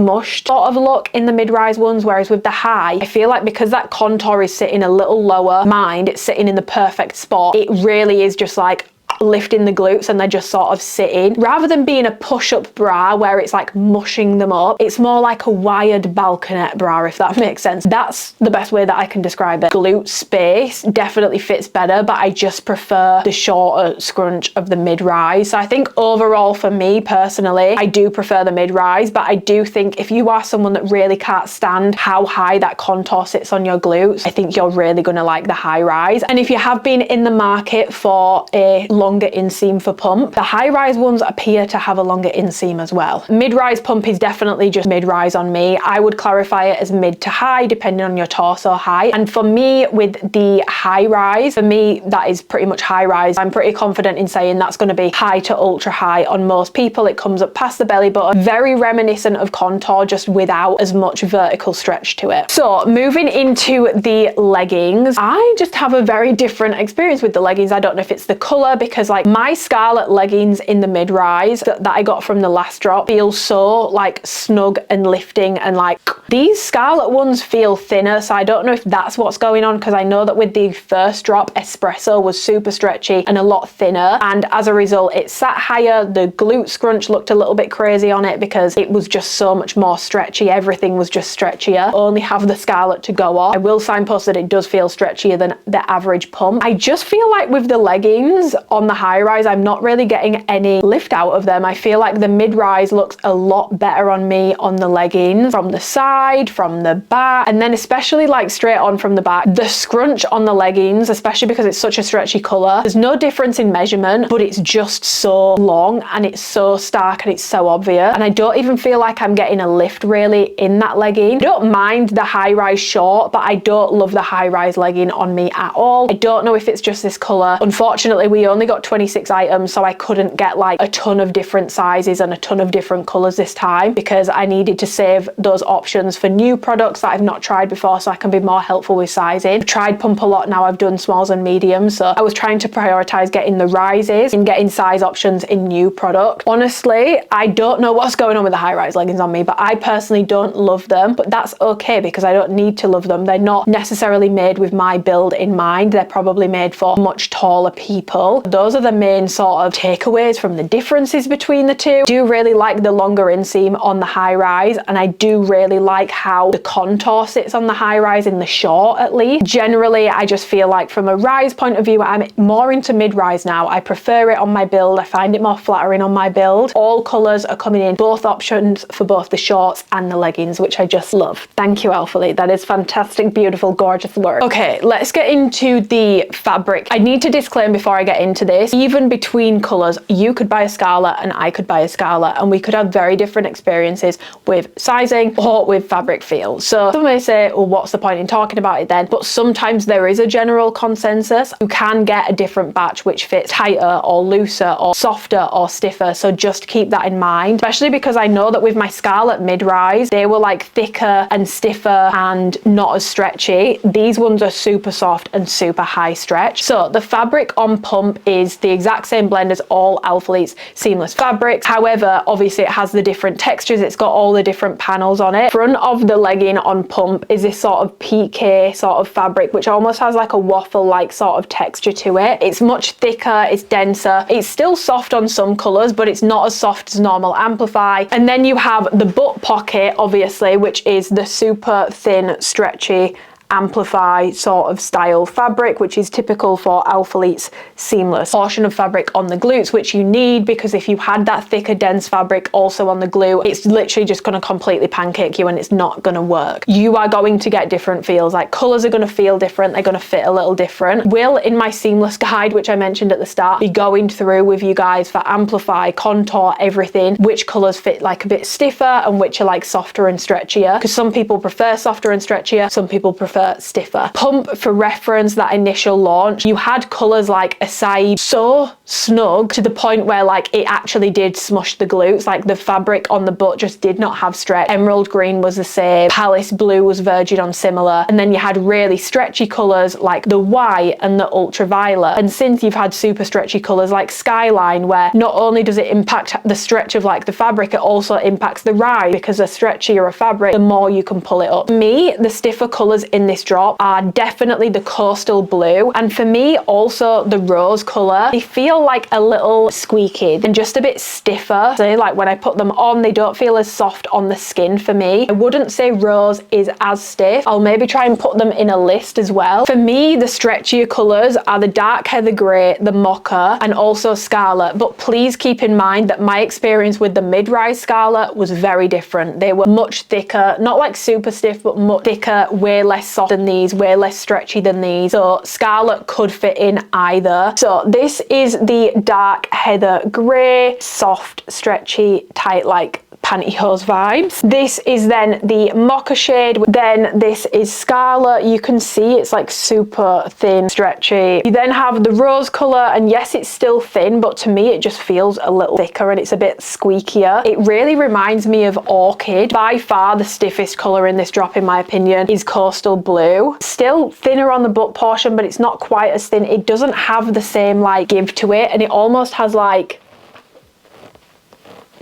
sort of look in the mid-rise ones, whereas with the high, I feel like because that contour is sitting a little lower, it's sitting in the perfect spot. It really is just like lifting the glutes and they're just sort of sitting. Rather than being a push-up bra where it's like mushing them up, it's more like a wired balconette bra, if that makes sense. That's the best way that I can describe it. Glute space definitely fits better, but I just prefer the shorter scrunch of the mid-rise. So I think overall for me personally, I do prefer the mid-rise, but I do think if you are someone that really can't stand how high that contour sits on your glutes, I think you're really gonna like the high rise. And if you have been in the market for a longer inseam for pump, the high rise ones appear to have a longer inseam as well. Mid-rise pump is definitely just mid-rise on me. I would clarify it as mid to high depending on your torso height. And for me with the high rise, for me that is pretty much high rise. I'm pretty confident in saying that's going to be high to ultra high on most people. It comes up past the belly button, very reminiscent of contour, just without as much vertical stretch to it. So moving into the leggings, I just have a very different experience with the leggings. I don't know if it's the color because because like my Scarlet leggings in the mid-rise that I got from the last drop feel so like snug and lifting, and like these Scarlet ones feel thinner. So I don't know if that's what's going on, because I know that with the first drop Espresso was super stretchy and a lot thinner, and as a result it sat higher. The glute scrunch looked a little bit crazy on it because it was just so much more stretchy. Everything was just stretchier. Only have the Scarlet to go off. I will signpost that it does feel stretchier than the average pump. I just feel like with the leggings on the high rise I'm not really getting any lift out of them. I feel like the mid-rise looks a lot better on me on the leggings, from the side, from the back, and then especially like straight on from the back. The scrunch on the leggings, especially because it's such a stretchy colour, there's no difference in measurement, but it's just so long and it's so stark and it's so obvious, and I don't even feel like I'm getting a lift really in that legging. I don't mind the high rise short, but I don't love the high rise legging on me at all. I don't know if it's just this colour. Unfortunately we only got 26 items, so I couldn't get like a ton of different sizes and a ton of different colours this time, because I needed to save those options for new products that I've not tried before, so I can be more helpful with sizing. I've tried pump a lot now, I've done smalls and mediums, so I was trying to prioritise getting the rises and getting size options in new product. Honestly, I don't know what's going on with the high rise leggings on me, but I personally don't love them, but that's okay because I don't need to love them. They're not necessarily made with my build in mind. They're probably made for much taller people. Those are the main sort of takeaways from the differences between the two. I do really like the longer inseam on the high rise, and I do really like how the contour sits on the high rise in the short at least. Generally I just feel like from a rise point of view I'm more into mid-rise now. I prefer it on my build. I find it more flattering on my build. All colours are coming in, both options for both the shorts and the leggings, which I just love. Thank you Alphalete, that is fantastic, beautiful, gorgeous work. Okay, let's get into the fabric. I need to disclaim before I get into this, even between colours you could buy a Scarlet and I could buy a Scarlet, and we could have very different experiences with sizing or with fabric feel. So some may say, well, what's the point in talking about it then? But sometimes there is a general consensus. You can get a different batch which fits tighter or looser or softer or stiffer, so just keep that in mind, especially because I know that with my Scarlet mid-rise they were like thicker and stiffer and not as stretchy. These ones are super soft and super high stretch. So the fabric on pump is the exact same blend as all Alphalete's seamless fabrics. However, obviously it has the different textures. It's got all the different panels on it. Front of the legging on pump is this sort of PK sort of fabric which almost has like a waffle like sort of texture to it. It's much thicker, it's denser, it's still soft on some colours, but it's not as soft as normal Amplify. And then you have the butt pocket obviously, which is the super thin stretchy Amplify sort of style fabric, which is typical for Alphalete's seamless. Portion of fabric on the glutes, which you need, because if you had that thicker dense fabric also on the glute, it's literally just going to completely pancake you and it's not going to work. You are going to get different feels, like colours are going to feel different, they're going to fit a little different. Will, in my seamless guide, which I mentioned at the start, be going through with you guys for Amplify, contour, everything, which colours fit like a bit stiffer and which are like softer and stretchier, because some people prefer softer and stretchier, some people prefer stiffer. Pump, for reference, that initial launch, you had colours like acai so snug to the point where like it actually did smush the glutes. Like the fabric on the butt just did not have stretch. Emerald green was the same, Palace blue was verging on similar, and then you had really stretchy colours like the white and the ultraviolet. And since you've had super stretchy colours like Skyline, where not only does it impact the stretch of like the fabric, it also impacts the rise, because the stretchier a fabric, the more you can pull it up. For me, the stiffer colours in this drop are definitely the coastal blue, and for me also the rose colour. They feel like a little squeaky and just a bit stiffer, so like when I put them on they don't feel as soft on the skin for me. I wouldn't say rose is as stiff. I'll maybe try and put them in a list as well. For me, the stretchier colours are the dark heather grey, the mocha, and also Scarlet. But please keep in mind that my experience with the mid-rise Scarlet was very different. They were much thicker, not like super stiff, but much thicker, way less soft than these, way less stretchy than these. So Scarlet could fit in either. So this is the dark heather grey, soft, stretchy, tight like pantyhose vibes. This is then the mocha shade. Then this is Scarlet. You can see it's like super thin, stretchy. You then have the rose color, and yes, it's still thin, but to me it just feels a little thicker and it's a bit squeakier. It really reminds me of Orchid. By far the stiffest color in this drop, in my opinion, is Coastal Blue. Still thinner on the butt portion, but it's not quite as thin. It doesn't have the same like give to it, and it almost has like,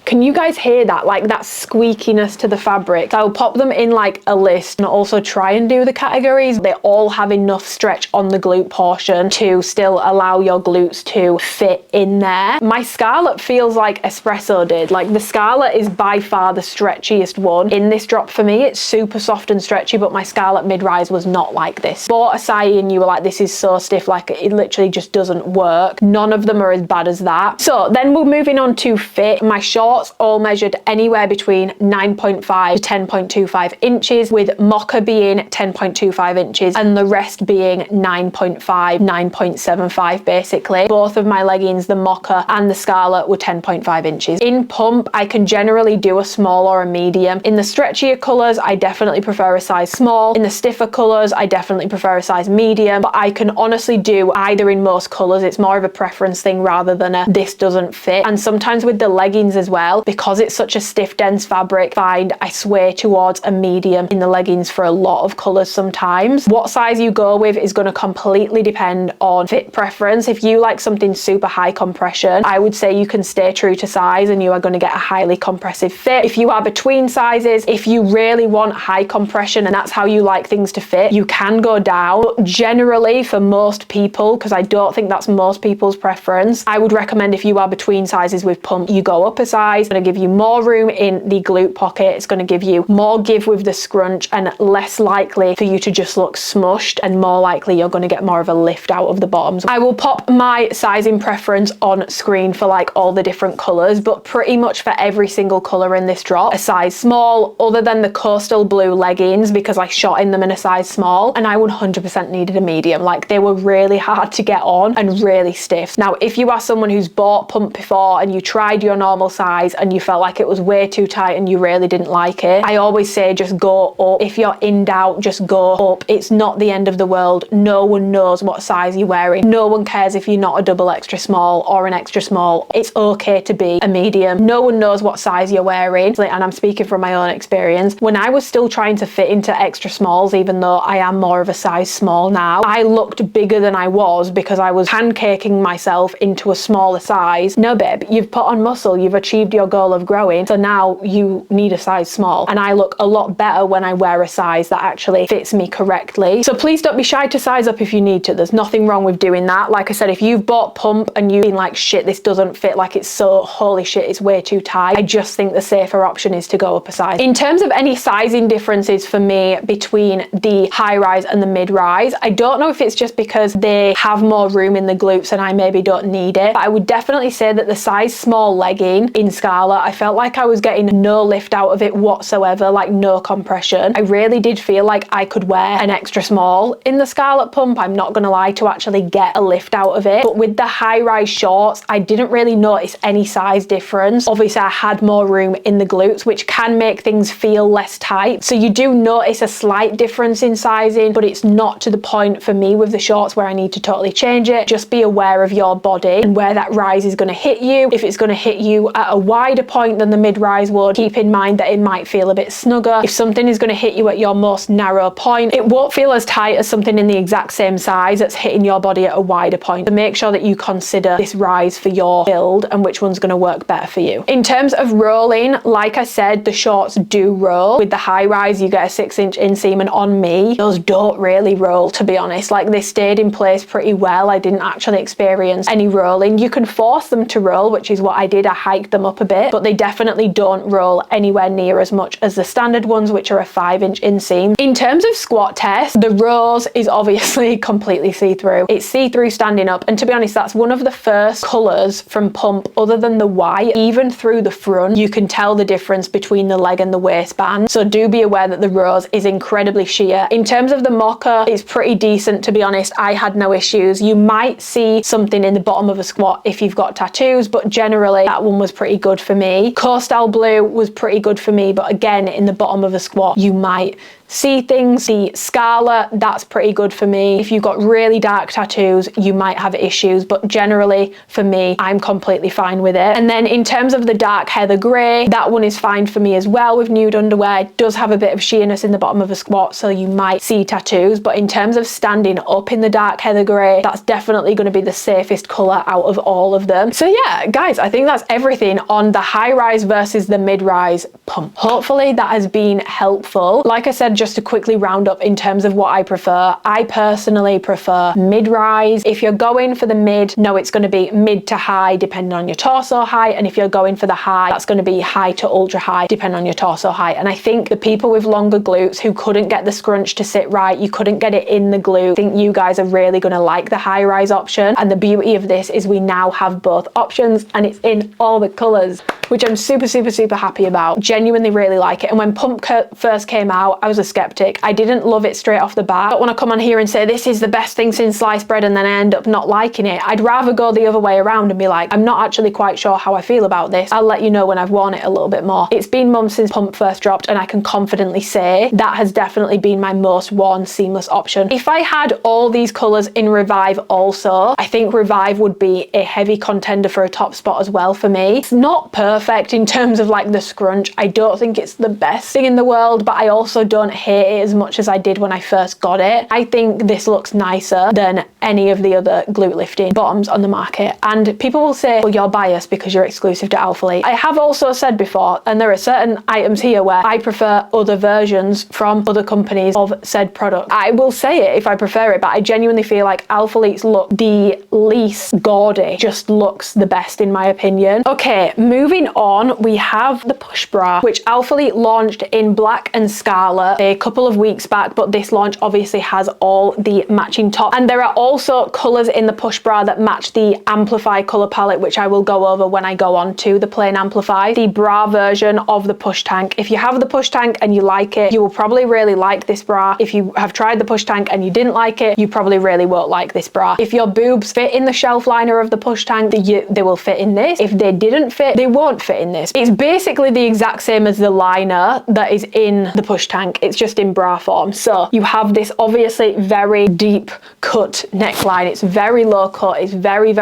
can you guys hear that? Like that squeakiness to the fabric. So I'll pop them in like a list and also try and do the categories. They all have enough stretch on the glute portion to still allow your glutes to fit in there. My Scarlet feels like Espresso did. Like the Scarlet is by far the stretchiest one in this drop for me. It's super soft and stretchy, but my Scarlet mid-rise was not like this. Bought Acai and you were like, this is so stiff, like it literally just doesn't work. None of them are as bad as that. So then we're moving on to fit. My shorts all measured anywhere between 9.5 to 10.25 inches, with mocha being 10.25 inches and the rest being 9.5, 9.75 basically. Both of my leggings, the mocha and the Scarlet, were 10.5 inches. In pump, I can generally do a small or a medium. In the stretchier colors, I definitely prefer a size small. In the stiffer colors, I definitely prefer a size medium, but I can honestly do either in most colors. It's more of a preference thing rather than a this doesn't fit. And sometimes with the leggings as well, because it's such a stiff, dense fabric, I sway towards a medium in the leggings for a lot of colors sometimes. What size you go with is going to completely depend on fit preference. If you like something super high compression, I would say you can stay true to size and you are going to get a highly compressive fit. If you are between sizes, if you really want high compression and that's how you like things to fit, you can go down. But generally for most people, because I don't think that's most people's preference, I would recommend if you are between sizes with pump, you go up a size. It's going to give you more room in the glute pocket. It's going to give you more give with the scrunch and less likely for you to just look smushed, and more likely you're going to get more of a lift out of the bottoms. I will pop my sizing preference on screen for like all the different colors, but pretty much for every single color in this drop, a size small, other than the Coastal Blue leggings because I shot in them in a size small, and I 100% needed a medium. Like they were really hard to get on and really stiff. Now if you are someone who's bought pump before and you tried your normal size and you felt like it was way too tight and you really didn't like it, I always say just go up. If you're in doubt, just go up. It's not the end of the world. No one knows what size you're wearing. No one cares if you're not a double extra small or an extra small. It's okay to be a medium. No one knows what size you're wearing, and I'm speaking from my own experience. When I was still trying to fit into extra smalls, even though I am more of a size small now, I looked bigger than I was because I was pancaking myself into a smaller size. No babe, you've put on muscle, you've achieved your goal of growing, so now you need a size small, and I look a lot better when I wear a size that actually fits me correctly. So please don't be shy to size up if you need to. There's nothing wrong with doing that. Like I said, if you've bought pump and you've been like, shit, this doesn't fit, like it's so holy shit, it's way too tight, I just think the safer option is to go up a size. In terms of any sizing differences for me between the high rise and the mid rise, I don't know if it's just because they have more room in the glutes and I maybe don't need it, but I would definitely say that the size small legging in Scarlet, I felt like I was getting no lift out of it whatsoever, like no compression. I really did feel like I could wear an extra small in the Scarlet pump, I'm not gonna lie, to actually get a lift out of it. But with the high rise shorts, I didn't really notice any size difference. Obviously I had more room in the glutes, which can make things feel less tight, so you do notice a slight difference in sizing, but it's not to the point for me with the shorts where I need to totally change it. Just be aware of your body and where that rise is going to hit you. If it's going to hit you at a wider point than the mid rise would, keep in mind that it might feel a bit snugger. If something is going to hit you at your most narrow point, it won't feel as tight as something in the exact same size that's hitting your body at a wider point. So make sure that you consider this rise for your build and which one's going to work better for you. In terms of rolling, like I said, the shorts do roll. With the high rise, you get a 6-inch inseam, and on me, those don't really roll, to be honest. Like they stayed in place pretty well. I didn't actually experience any rolling. You can force them to roll, which is what I did. I hiked them up a bit, but they definitely don't roll anywhere near as much as the standard ones, which are a 5-inch inseam. In terms of squat test, the rose is obviously completely see-through. It's see-through standing up, and to be honest, that's one of the first colors from pump other than the white. Even through the front, you can tell the difference between the leg and the waistband, so do be aware that the rose is incredibly sheer. In terms of the mocha, it's pretty decent, to be honest. I had no issues. You might see something in the bottom of a squat if you've got tattoos, but generally that one was pretty good for me. Coastal blue was pretty good for me, but again, in the bottom of a squat, you might see things. The scarlet, that's pretty good for me. If you've got really dark tattoos, you might have issues, but generally for me, I'm completely fine with it. And then in terms of the dark heather grey, that one is fine for me as well with nude underwear. It does have a bit of sheerness in the bottom of a squat, so you might see tattoos, but in terms of standing up in the dark heather grey, that's definitely going to be the safest colour out of all of them. So yeah, guys, I think that's everything on the high rise versus the mid rise pump. Hopefully that has been helpful. Like I said, just to quickly round up in terms of what I prefer, I personally prefer mid-rise. If you're going for the mid, no, it's going to be mid to high depending on your torso height, and if you're going for the high, that's going to be high to ultra high depending on your torso height. And I think the people with longer glutes who couldn't get the scrunch to sit right, you couldn't get it in the glute, I think you guys are really going to like the high rise option. And the beauty of this is we now have both options, and it's in all the colors, which I'm super happy about. Genuinely really like it. And when pump first came out, I was a skeptic. I didn't love it straight off the bat. I don't want to come on here and say this is the best thing since sliced bread and then I end up not liking it. I'd rather go the other way around and be like, I'm not actually quite sure how I feel about this. I'll let you know when I've worn it a little bit more. It's been months since pump first dropped, and I can confidently say that has definitely been my most worn seamless option. If I had all these colors in Revive also, I think Revive would be a heavy contender for a top spot as well for me. It's not perfect in terms of like the scrunch. I don't think it's the best thing in the world, but I also don't hate it as much as I did when I first got it. I think this looks nicer than any of the other glute lifting bottoms on the market. And people will say, well, you're biased because you're exclusive to Alphalete. I have also said before, and there are certain items here where I prefer other versions from other companies of said product. I will say it if I prefer it, but I genuinely feel like Alphalete's look the least gaudy, just looks the best in my opinion. Okay, moving on, we have the push bra, which Alphalete launched in black and scarlet a couple of weeks back, but this launch obviously has all the matching top. And there are also colors in the push bra that match the Amplify color palette, which I will go over when I go on to the plain Amplify. The bra version of the push tank. If you have the push tank and you like it, you will probably really like this bra. If you have tried the push tank and you didn't like it, you probably really won't like this bra. If your boobs fit in the shelf liner of the push tank, they will fit in this. If they didn't fit, they won't fit in this. It's basically the exact same as the liner that is in the push tank. It's just in bra form. So you have this obviously very deep cut neckline. It's very low cut. It's very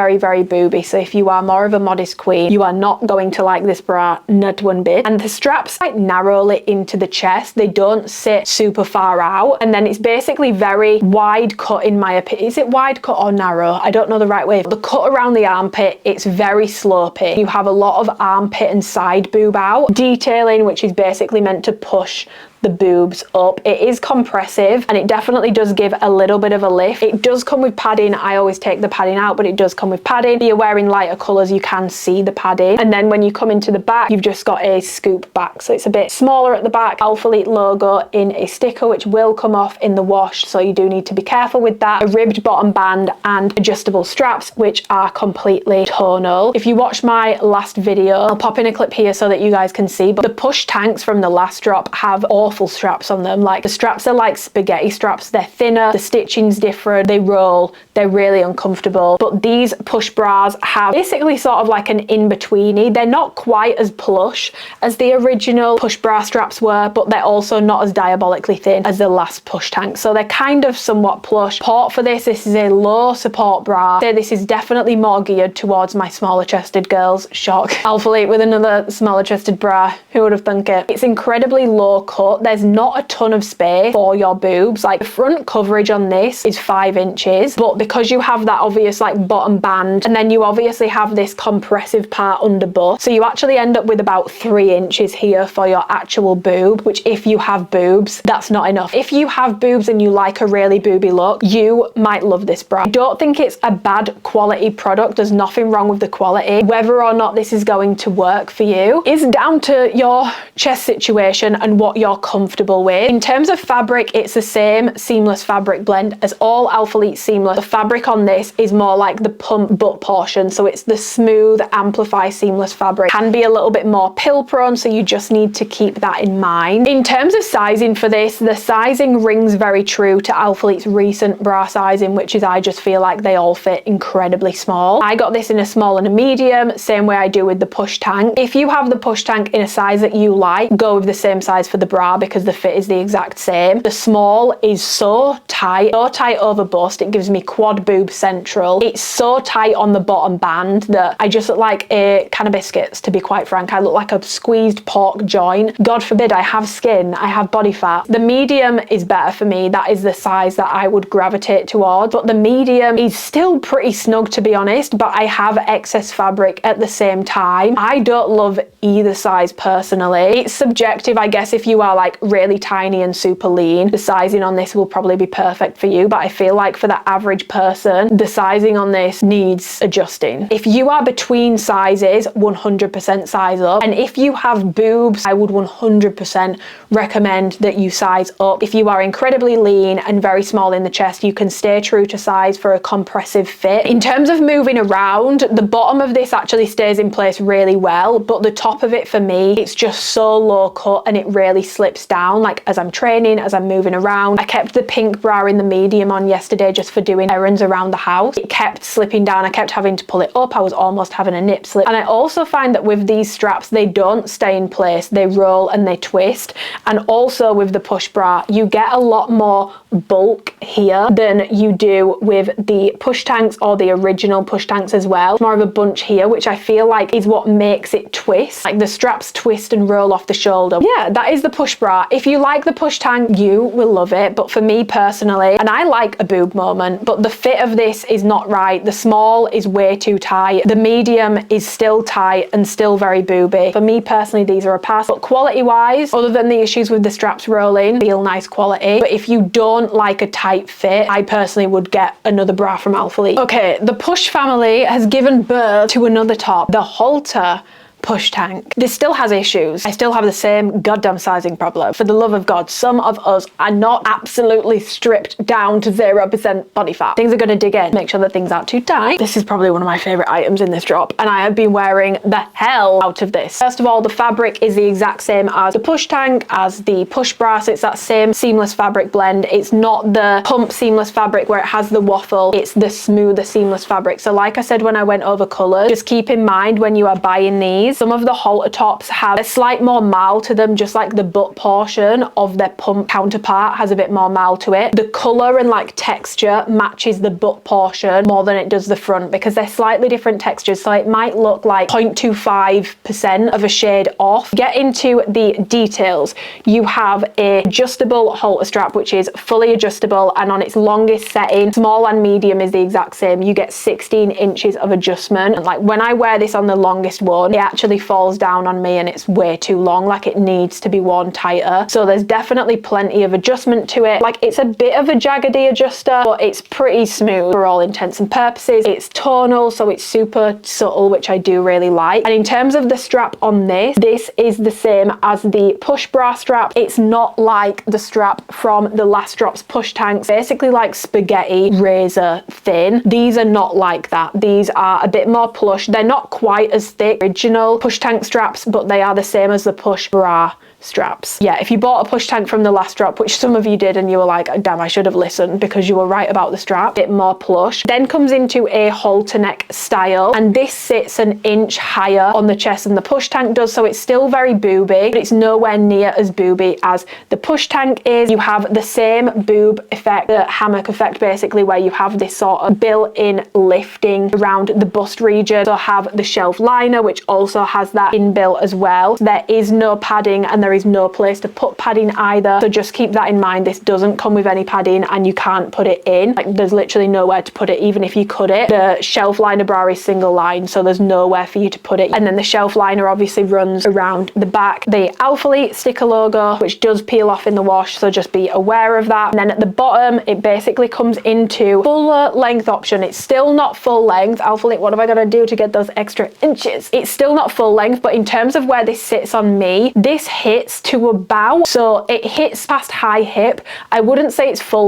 booby. So if you are more of a modest queen, you are not going to like this bra, not one bit. And the straps quite narrowly into the chest. They don't sit super far out. And then it's basically very wide cut in my opinion. Is it wide cut or narrow? I don't know the right way. The cut around the armpit, it's very slopey. You have a lot of armpit and side boob out. Detailing, which is basically meant to push the boobs up. It is compressive and it definitely does give a little bit of a lift. It does come with padding. I always take the padding out, but it does come with padding. If you're wearing lighter colors, you can see the padding. And then when you come into the back, you've just got a scoop back. So it's a bit smaller at the back. Alphalete logo in a sticker, which will come off in the wash. So you do need to be careful with that. A ribbed bottom band and adjustable straps, which are completely tonal. If you watch my last video, I'll pop in a clip here so that you guys can see, but the push tanks from the last drop have awful straps on them. Like the straps are like spaghetti straps. They're thinner, the stitching's different, they roll, they're really uncomfortable. But these push bras have basically sort of like an in-betweeny. They're not quite as plush as the original push bra straps were, but they're also not as diabolically thin as the last push tank. So they're kind of somewhat plush. Support for this is a low support bra. So this is definitely more geared towards my smaller chested girls. Shock. Alphalete with another smaller chested bra. Who would have thunk it? It's incredibly low cut. There's not a ton of space for your boobs. Like the front coverage on this is 5 inches, but because you have that obvious like bottom band, and then you obviously have this compressive part under both, so you actually end up with about 3 inches here for your actual boob, which if you have boobs, that's not enough. If you have boobs and you like a really booby look, you might love this bra. I don't think it's a bad quality product. There's nothing wrong with the quality. Whether or not this is going to work for you is down to your chest situation and what you're comfortable with. In terms of fabric, it's the same seamless fabric blend as all Alphalete seamless. The fabric on this is more like the pump butt portion, so it's the smooth Amplify seamless fabric. Can be a little bit more pill prone, so you just need to keep that in mind. In terms of sizing for this, the sizing rings very true to Alphalete's recent bra sizing, which is I just feel like they all fit incredibly small. I got this in a small and a medium, same way I do with the push tank. If you have the push tank in a size that you like, go with the same size for the bra because the fit is the exact same. The small is so tight over bust, it gives me quad boob central. It's so tight on the bottom band that I just look like a can of biscuits, to be quite frank. I look like a squeezed pork joint. God forbid, I have skin, I have body fat. The medium is better for me. That is the size that I would gravitate towards, but the medium is still pretty snug, to be honest, but I have excess fabric at the same time. I don't love either size personally. It's subjective, I guess. If you are like really tiny and super lean, the sizing on this will probably be perfect for you, but I feel like for the average person, the sizing on this needs adjusting. If you are between sizes, 100% size up, and if you have boobs, I would 100% recommend that you size up. If you are incredibly lean and very small in the chest, you can stay true to size for a compressive fit. In terms of moving around, the bottom of this actually stays in place really well, but the top of it for me, it's just so low cut and it really slips down, like as I'm training, as I'm moving around. I kept the pink bra in the medium on yesterday just for doing errands around the house. It kept slipping down. I kept having to pull it up. I was almost having a nip slip. And I also find that with these straps, they don't stay in place. They roll and they twist. And also with the push bra, you get a lot more bulk here than you do with the push tanks or the original push tanks as well. More of a bunch here, which I feel like is what makes it twist. Like the straps twist and roll off the shoulder. Yeah, that is the push bra. If you like the push tank, you will love it. But for me personally, and I like a boob moment, but the fit of this is not right. The small is way too tight. The medium is still tight and still very booby. For me personally, these are a pass. But quality wise, other than the issues with the straps rolling, feel nice quality. But if you don't like a tight fit, I personally would get another bra from Alphalete. Okay, the Push family has given birth to another top, the Halter push tank. This still has issues. I still have the same goddamn sizing problem. For the love of God, some of us are not absolutely stripped down to 0% body fat. Things are going to dig in. Make sure that things aren't too tight. This is probably one of my favorite items in this drop, and I have been wearing the hell out of this. First of all, the fabric is the exact same as the push tank, as the push bra, so it's that same seamless fabric blend. It's not the pump seamless fabric where it has the waffle. It's the smoother seamless fabric. So like I said when I went over colors, just keep in mind when you are buying these, some of the halter tops have a slight more marl to them, just like the butt portion of their pump counterpart has a bit more marl to it. The color and like texture matches the butt portion more than it does the front because they're slightly different textures, so it might look like 0.25% of a shade off. Get into the details. You have a adjustable halter strap which is fully adjustable, and on its longest setting, small and medium is the exact same. You get 16 inches of adjustment, and like when I wear this on the longest one, it actually falls down on me and it's way too long. Like it needs to be worn tighter. So there's definitely plenty of adjustment to it. Like it's a bit of a jaggedy adjuster, but it's pretty smooth for all intents and purposes. It's tonal, so it's super subtle, which I do really like. And in terms of the strap on this is the same as the push bra strap. It's not like the strap from the last drop's push tanks, basically like spaghetti razor thin. These are not like that. These are a bit more plush. They're not quite as thick original push tank straps, but they are the same as the push bra straps. Yeah, if you bought a push tank from the last drop, which some of you did, and you were like, damn, I should have listened, because you were right about the strap, a bit more plush. Then comes into a halter neck style, and this sits an inch higher on the chest than the push tank does, so it's still very booby, but it's nowhere near as booby as the push tank is. You have the same boob effect, the hammock effect basically, where you have this sort of built-in lifting around the bust region. So have the shelf liner, which also has that inbuilt as well. There is no padding and there is no place to put padding either, so just keep that in mind. This doesn't come with any padding and you can't put it in. Like there's literally nowhere to put it. Even if you could it, the shelf liner bra is single line, so there's nowhere for you to put it. And then the shelf liner obviously runs around the back. The Alphalete sticker logo, which does peel off in the wash, so just be aware of that. And then at the bottom, it basically comes into fuller length option. It's still not full length. Alphalete, what have I got to do to get those extra inches? It's still not not full length, but in terms of where this sits on me, this hits to about, so it hits past high hip. I wouldn't say it's full.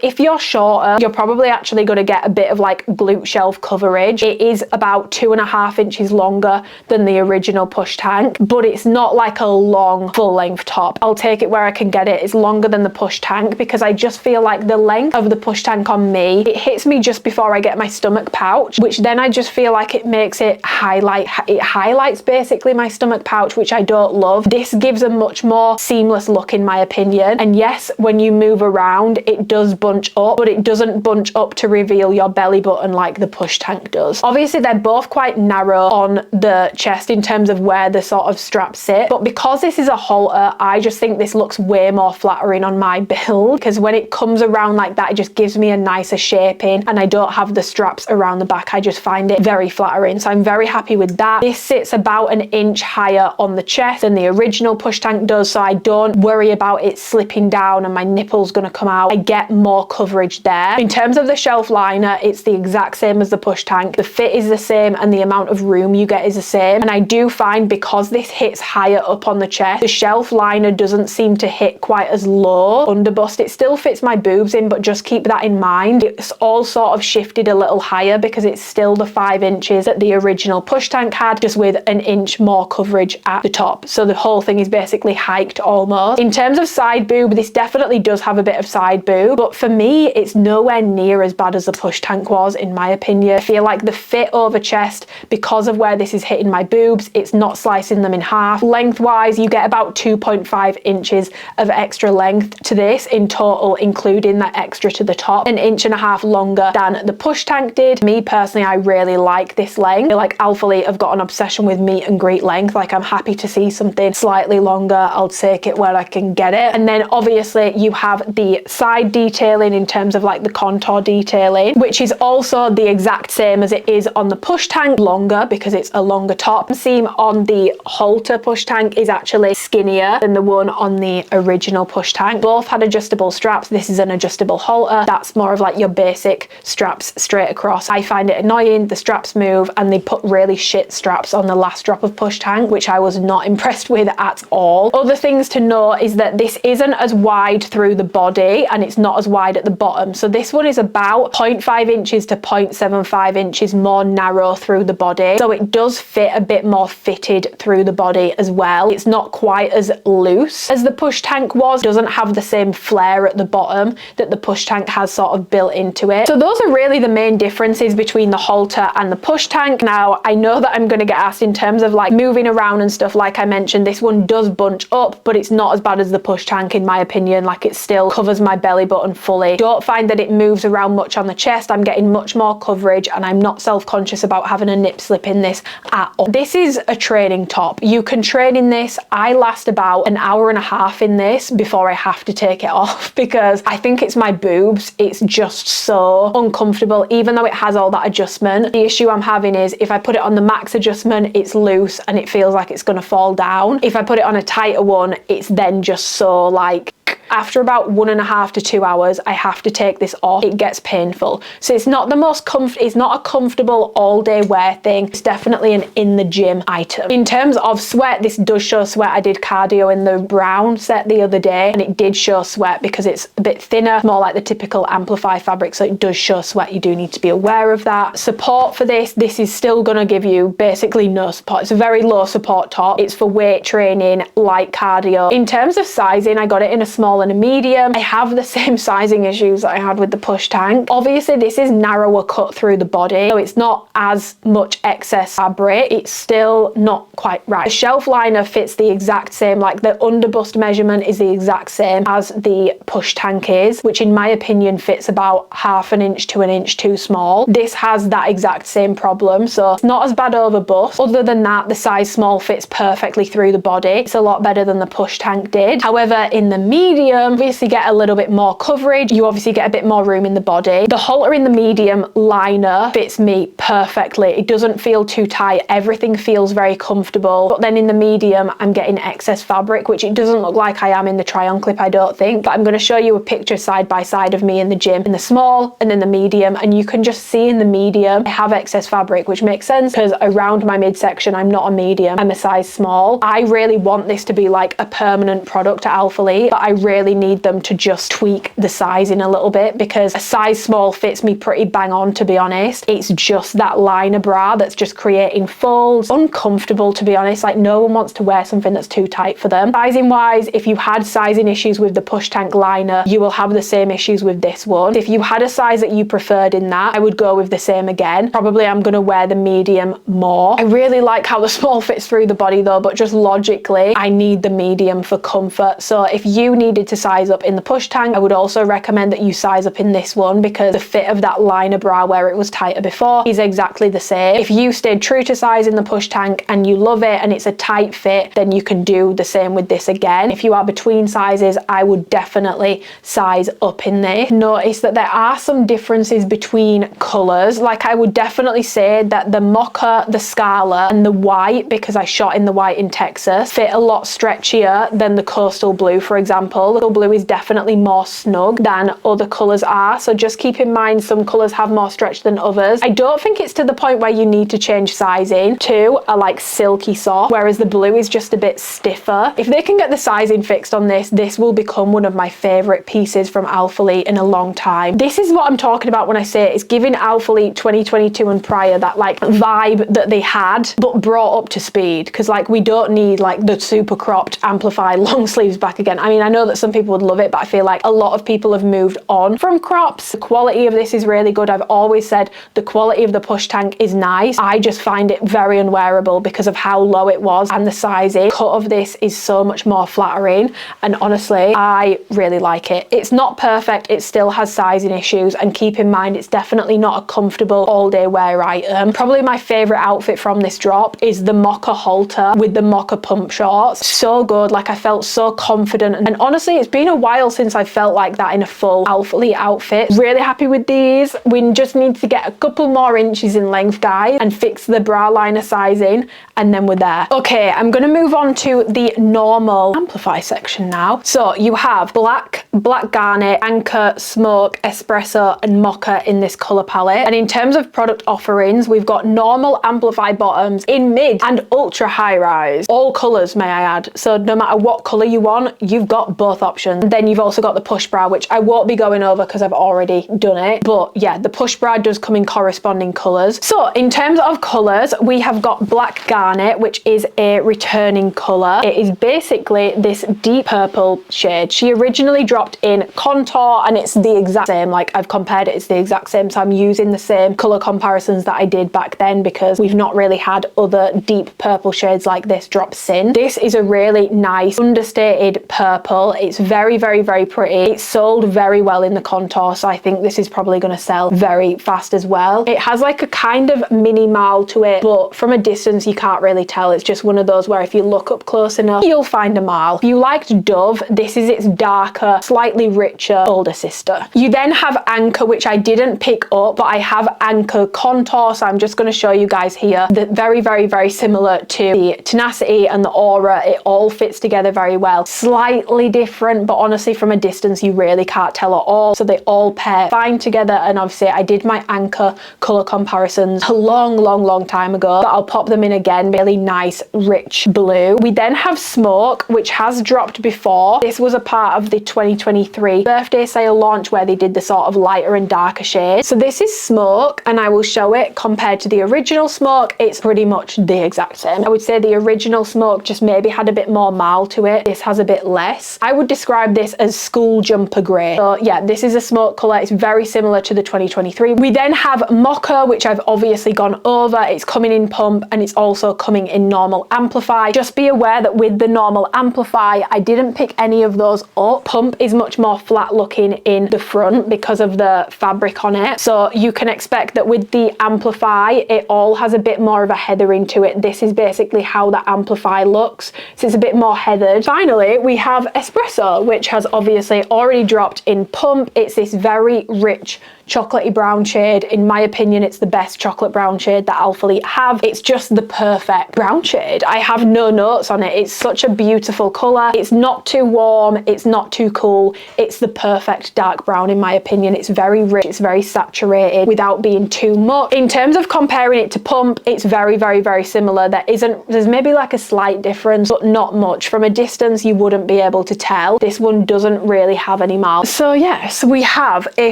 If you're shorter, you're probably actually going to get a bit of like glute shelf coverage. It is about 2.5 inches longer than the original push tank, but it's not like a long full length top. I'll take it where I can get it. It's longer than the push tank because I just feel like the length of the push tank on me, it hits me just before I get my stomach pouch, which then I just feel like it makes it highlights basically my stomach pouch, which I don't love. This gives a much more seamless look in my opinion. And yes, when you move around, it does bunch up, but it doesn't bunch up to reveal your belly button like the push tank does. Obviously, they're both quite narrow on the chest in terms of where the sort of straps sit, but because this is a halter, I just think this looks way more flattering on my build, because when it comes around like that, it just gives me a nicer shaping, and I don't have the straps around the back. I just find it very flattering, so I'm very happy with that. This sits about an inch higher on the chest than the original push tank does, so I don't worry about it slipping down and my nipple's gonna come out. I get more coverage there. In terms of the shelf liner, it's the exact same as the push tank. The fit is the same and the amount of room you get is the same, and I do find because this hits higher up on the chest, the shelf liner doesn't seem to hit quite as low under bust. It still fits my boobs in, but just keep that in mind. It's all sort of shifted a little higher because it's still the 5 inches that the original push tank had, just with an inch more coverage at the top. So the whole thing is basically hiked almost. In terms of side boob, this definitely does have a bit of side boob, but for me, it's nowhere near as bad as the push tank was, in my opinion. I feel like the fit over chest, because of where this is hitting my boobs, it's not slicing them in half. Lengthwise, you get about 2.5 inches of extra length to this in total, including that extra to the top, 1.5 inches longer than the push tank did. Me personally, I really like this length. I feel like Alphalete have got an obsession with meet and greet length. Like, I'm happy to see something slightly longer. I'll take it where I can get it. And then obviously you have the side detailing in terms of like the contour detailing, which is also the exact same as it is on the push tank, longer because it's a longer top. Seam on the halter push tank is actually skinnier than the one on the original push tank. Both had adjustable straps. This is an adjustable halter. That's more of like your basic straps straight across. I find it annoying, the straps move, and they put really shit straps on the last drop of push tank, which I was not impressed with at all. Other things to note is that this isn't as wide through the body and it's not as wide at the bottom. So this one is about 0.5 inches to 0.75 inches more narrow through the body. So it does fit a bit more fitted through the body as well. It's not quite as loose as the push tank was. It doesn't have the same flare at the bottom that the push tank has sort of built into it. So those are really the main differences between the halter and the push tank. Now, I know that I'm going to get asked in terms of like moving around and stuff. Like I mentioned, this one does bunch up, but it's not as bad as the push tank in my opinion. Like, it still covers my belly button fully. Don't find that it moves around much on the chest. I'm getting much more coverage and I'm not self-conscious about having a nip slip in this at all. This is a training top. You can train in this. I last about 1.5 hours in this before I have to take it off because I think it's my boobs. It's just so uncomfortable, even though it has all that adjustment. The issue I'm having is if I put it on the max adjustment, it's loose and it feels like it's going to fall down. If I put it on a tighter one, it's then just so like, after about 1.5 to 2 hours, I have to take this off. It gets painful. So it's not the most it's not a comfortable all day wear thing. It's definitely an in the gym item. In terms of sweat, this does show sweat. I did cardio in the brown set the other day and it did show sweat because it's a bit thinner, more like the typical Amplify fabric. So it does show sweat. You do need to be aware of that. Support for this is still gonna give you basically no support. It's a very low support top. It's for weight training, light cardio. In terms of sizing, I got it in a small and a medium. I have the same sizing issues that I had with the push tank. Obviously, this is narrower cut through the body, so it's not as much excess fabric. It's still not quite right. The shelf liner fits the exact same, like the underbust measurement is the exact same as the push tank is, which in my opinion fits about 0.5 inch to 1 inch too small. This has that exact same problem, so it's not as bad over bust. Other than that, the size small fits perfectly through the body. It's a lot better than the push tank did. However, in the medium medium, obviously get a little bit more coverage. You obviously get a bit more room in the body. The halter in the medium liner fits me perfectly. It doesn't feel too tight. Everything feels very comfortable. But then in the medium, I'm getting excess fabric, which it doesn't look like I am in the try on clip, I don't think. But I'm going to show you a picture side by side of me in the gym in the small and then the medium, and you can just see in the medium I have excess fabric, which makes sense because around my midsection I'm not a medium, I'm a size small. I really want this to be like a permanent product at Alphalete, but I really need them to just tweak the sizing a little bit because a size small fits me pretty bang on, to be honest. It's just that liner bra that's just creating folds. Uncomfortable, to be honest. Like, no one wants to wear something that's too tight for them. Sizing wise, if you had sizing issues with the push tank liner, you will have the same issues with this one. If you had a size that you preferred in that, I would go with the same again. Probably I'm going to wear the medium more. I really like how the small fits through the body though, but just logically I need the medium for comfort. So if you needed to size up in the push tank, I would also recommend that you size up in this one because the fit of that liner bra where it was tighter before is exactly the same. If you stayed true to size in the push tank and you love it and it's a tight fit, then you can do the same with this again. If you are between sizes, I would definitely size up in this. Notice that there are some differences between colours. Like, I would definitely say that the mocha, the scarlet and the white, because I shot in the white in Texas, fit a lot stretchier than the coastal blue, for example. The coastal blue is definitely more snug than other colours are, so just keep in mind some colours have more stretch than others. I don't think it's to the point where you need to change sizing to a like silky soft, whereas the blue is just a bit stiffer. If they can get the sizing fixed on this, this will become one of my favourite pieces from Alphalete in a long time. This is what I'm talking about when I say it's giving Alphalete 2022 and prior that like vibe that they had, but brought up to speed, because like we don't need like the super cropped amplify long sleeves back again. I mean, I know that some people would love it, but I feel like a lot of people have moved on from crops. The quality of this is really good. I've always said the quality of the push tank is nice. I just find it very unwearable because of how low it was, and the sizing cut of this is so much more flattering, and honestly I really like it. It's not perfect, it still has sizing issues, and keep in mind it's definitely not a comfortable all day wear item. Probably my favorite outfit from this drop is the mocha halter with the mocha pump shorts. So good, like I felt so confident, and honestly it's been a while since I felt like that in a full Alphalete outfit. Really happy with these. We just need to get a couple more inches in length, guys, and fix the bra liner sizing, and then we're there. Okay, I'm gonna move on to the normal amplify section now. So you have black, black garnet, anchor, smoke, espresso and mocha in this color palette. And in terms of product offerings, we've got normal amplify bottoms in mid and ultra high rise, all colors may I add, so no matter what color you want, you've got both options. Then you've also got the push bra, which I won't be going over because I've already done it, but yeah, the push bra does come in corresponding colors. So in terms of colors, we have got black garnet, which is a returning color. It is basically this deep purple shade. She originally dropped in contour and it's the exact same, like I've compared it, it's the exact same, so I'm using the same color comparisons that I did back then because we've not really had other deep purple shades like this drop since. This is a really nice understated purple. It's very, very, very pretty. It's sold very well in the contour, so I think this is probably going to sell very fast as well. It has like a kind of mini mile to it, but from a distance you can't really tell. It's just one of those where if you look up close enough, you'll find a mile. If you liked Dove, this is its darker, slightly richer older sister. You then have Anchor, which I didn't pick up, but I have Anchor contour, so I'm just going to show you guys here. That very, very, very similar to the Tenacity and the Aura. It all fits together very well. Slightly different, but honestly from a distance you really can't tell at all, so they all pair fine together. And obviously I did my Anchor color comparisons a long time ago, but I'll pop them in again. Really nice rich blue. We then have Smoke, which has dropped before. This was a part of the 2023 birthday sale launch where they did the sort of lighter and darker shades. So this is Smoke, and I will show it compared to the original Smoke. It's pretty much the exact same. I would say the original Smoke just maybe had a bit more mild to it. This has a bit less. I would describe this as school jumper grey. So yeah, this is a Smoke color. It's very similar to the 2023. We then have Mocha, which I've obviously gone over. It's coming in pump and it's also coming in normal amplify. Just be aware that with the normal amplify, I didn't pick any of those up. Pump is much more flat looking in the front because of the fabric on it. So you can expect that with the amplify, it all has a bit more of a heathering to it. This is basically how the amplify looks. So it's a bit more heathered. Finally, we have Espresso also, which has obviously already dropped in pump. It's this very rich chocolatey brown shade. In my opinion, it's the best chocolate brown shade that Alphalete have. It's just the perfect brown shade. I have no notes on it. It's such a beautiful color. It's not too warm, it's not too cool. It's the perfect dark brown in my opinion. It's very rich, it's very saturated without being too much. In terms of comparing it to pump, it's very, very, very similar. There's maybe like a slight difference, but not much. From a distance, you wouldn't be able to tell. This one doesn't really have any marks. So yes, we have a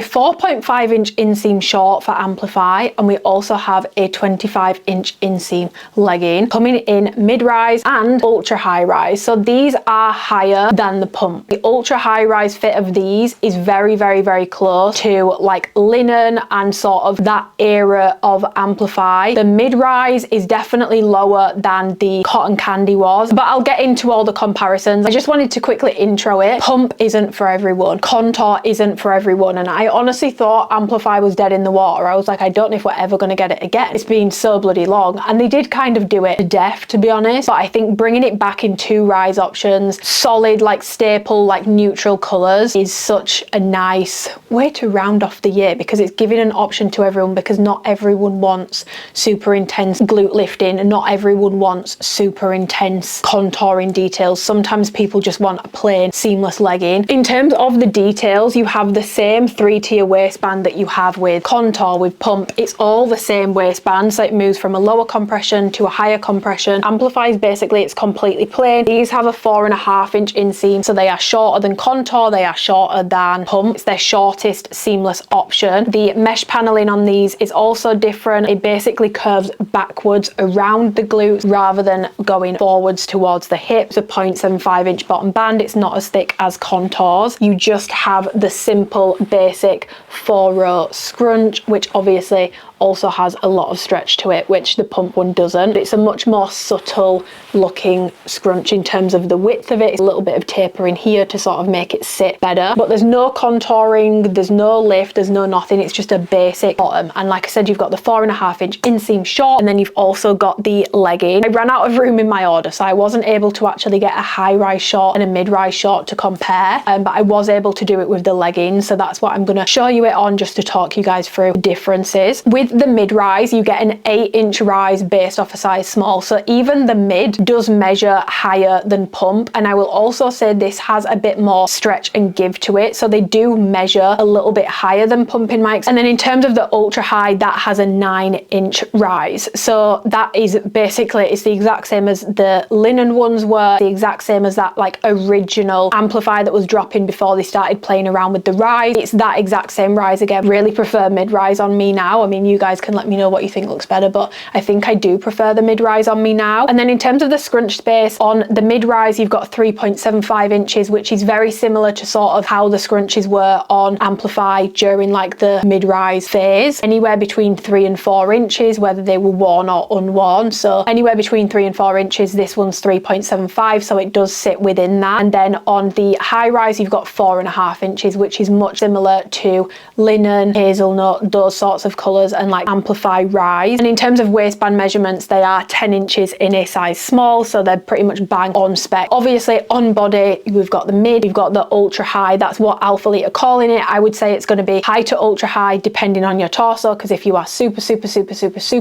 4.5-inch inseam short for Amplify, and we also have a 25-inch inseam legging coming in mid-rise and ultra high rise. So these are higher than the pump. The ultra high rise fit of these is very, very, very close to like linen and sort of that era of Amplify. The mid-rise is definitely lower than the cotton candy was, but I'll get into all the comparisons. I just wanted to quickly intro it. Pump isn't for everyone. Contour isn't for everyone, and I honestly thought Amplify was dead in the water. I was like, I don't know if we're ever going to get it again. It's been so bloody long, and they did kind of do it to death, to be honest, but I think bringing it back in 2 rise options, solid like staple like neutral colors, is such a nice way to round off the year, because it's giving an option to everyone, because not everyone wants super intense glute lifting and not everyone wants super intense contouring details. Sometimes people just want a plain seamless legging. In terms of the details, you have the same 3-tier waistband that you have with Contour, with Pump. It's all the same waistband, so it moves from a lower compression to a higher compression. Amplifies basically, it's completely plain. These have a 4.5-inch inseam, so they are shorter than Contour, they are shorter than Pump. It's their shortest seamless option. The mesh paneling on these is also different. It basically curves backwards around the glutes rather than going forwards towards the hips. A 0.75-inch bottom band. It's not as thick as Contour's. You just have the simple basic 4-row scrunch, which obviously also has a lot of stretch to it, which the Pump one doesn't. It's a much more subtle looking scrunch in terms of the width of it. It's a little bit of tapering here to sort of make it sit better, but there's no contouring, there's no lift, there's no nothing. It's just a basic bottom. And like I said, you've got the 4.5-inch inseam short, and then you've also got the legging. I ran out of room in my order, so I wasn't able to actually get a high-rise short and a mid-rise short to compare, but I was able to do it with the leggings, so that's what I'm going to show you it on, just to talk you guys through the differences. With the mid-rise, you get an 8-inch rise based off a size small, so even the mid does measure higher than Pump. And I will also say this has a bit more stretch and give to it, so they do measure a little bit higher than Pump in my experience. And then in terms of the ultra high, that has a 9-inch rise, so that is basically, it's the exact same as the linen ones were, the exact same as that like original Amplify that was dropping before they started playing around with the rise. It's that exact same rise again. Really prefer mid-rise on me now. I mean, you guys can let me know what you think looks better, but I think I do prefer the mid-rise on me now. And then in terms of the scrunch space, on the mid-rise you've got 3.75 inches, which is very similar to sort of how the scrunches were on Amplify during like the mid-rise phase. Anywhere between 3 and 4 inches, whether they were worn or unworn. So anywhere between 3 and 4 inches, this one's 3.75, so it does sit within that. And then on the high-rise you've got 4.5 inches, which is much similar to linen, hazelnut, those sorts of colours, and like Amplify rise. And in terms of waistband measurements, they are 10 inches in a size small, so they're pretty much bang on spec. Obviously on body we've got the mid, we've got the ultra high. That's what Alphalete are calling it. I would say it's going to be high to ultra high depending on your torso, because if you are super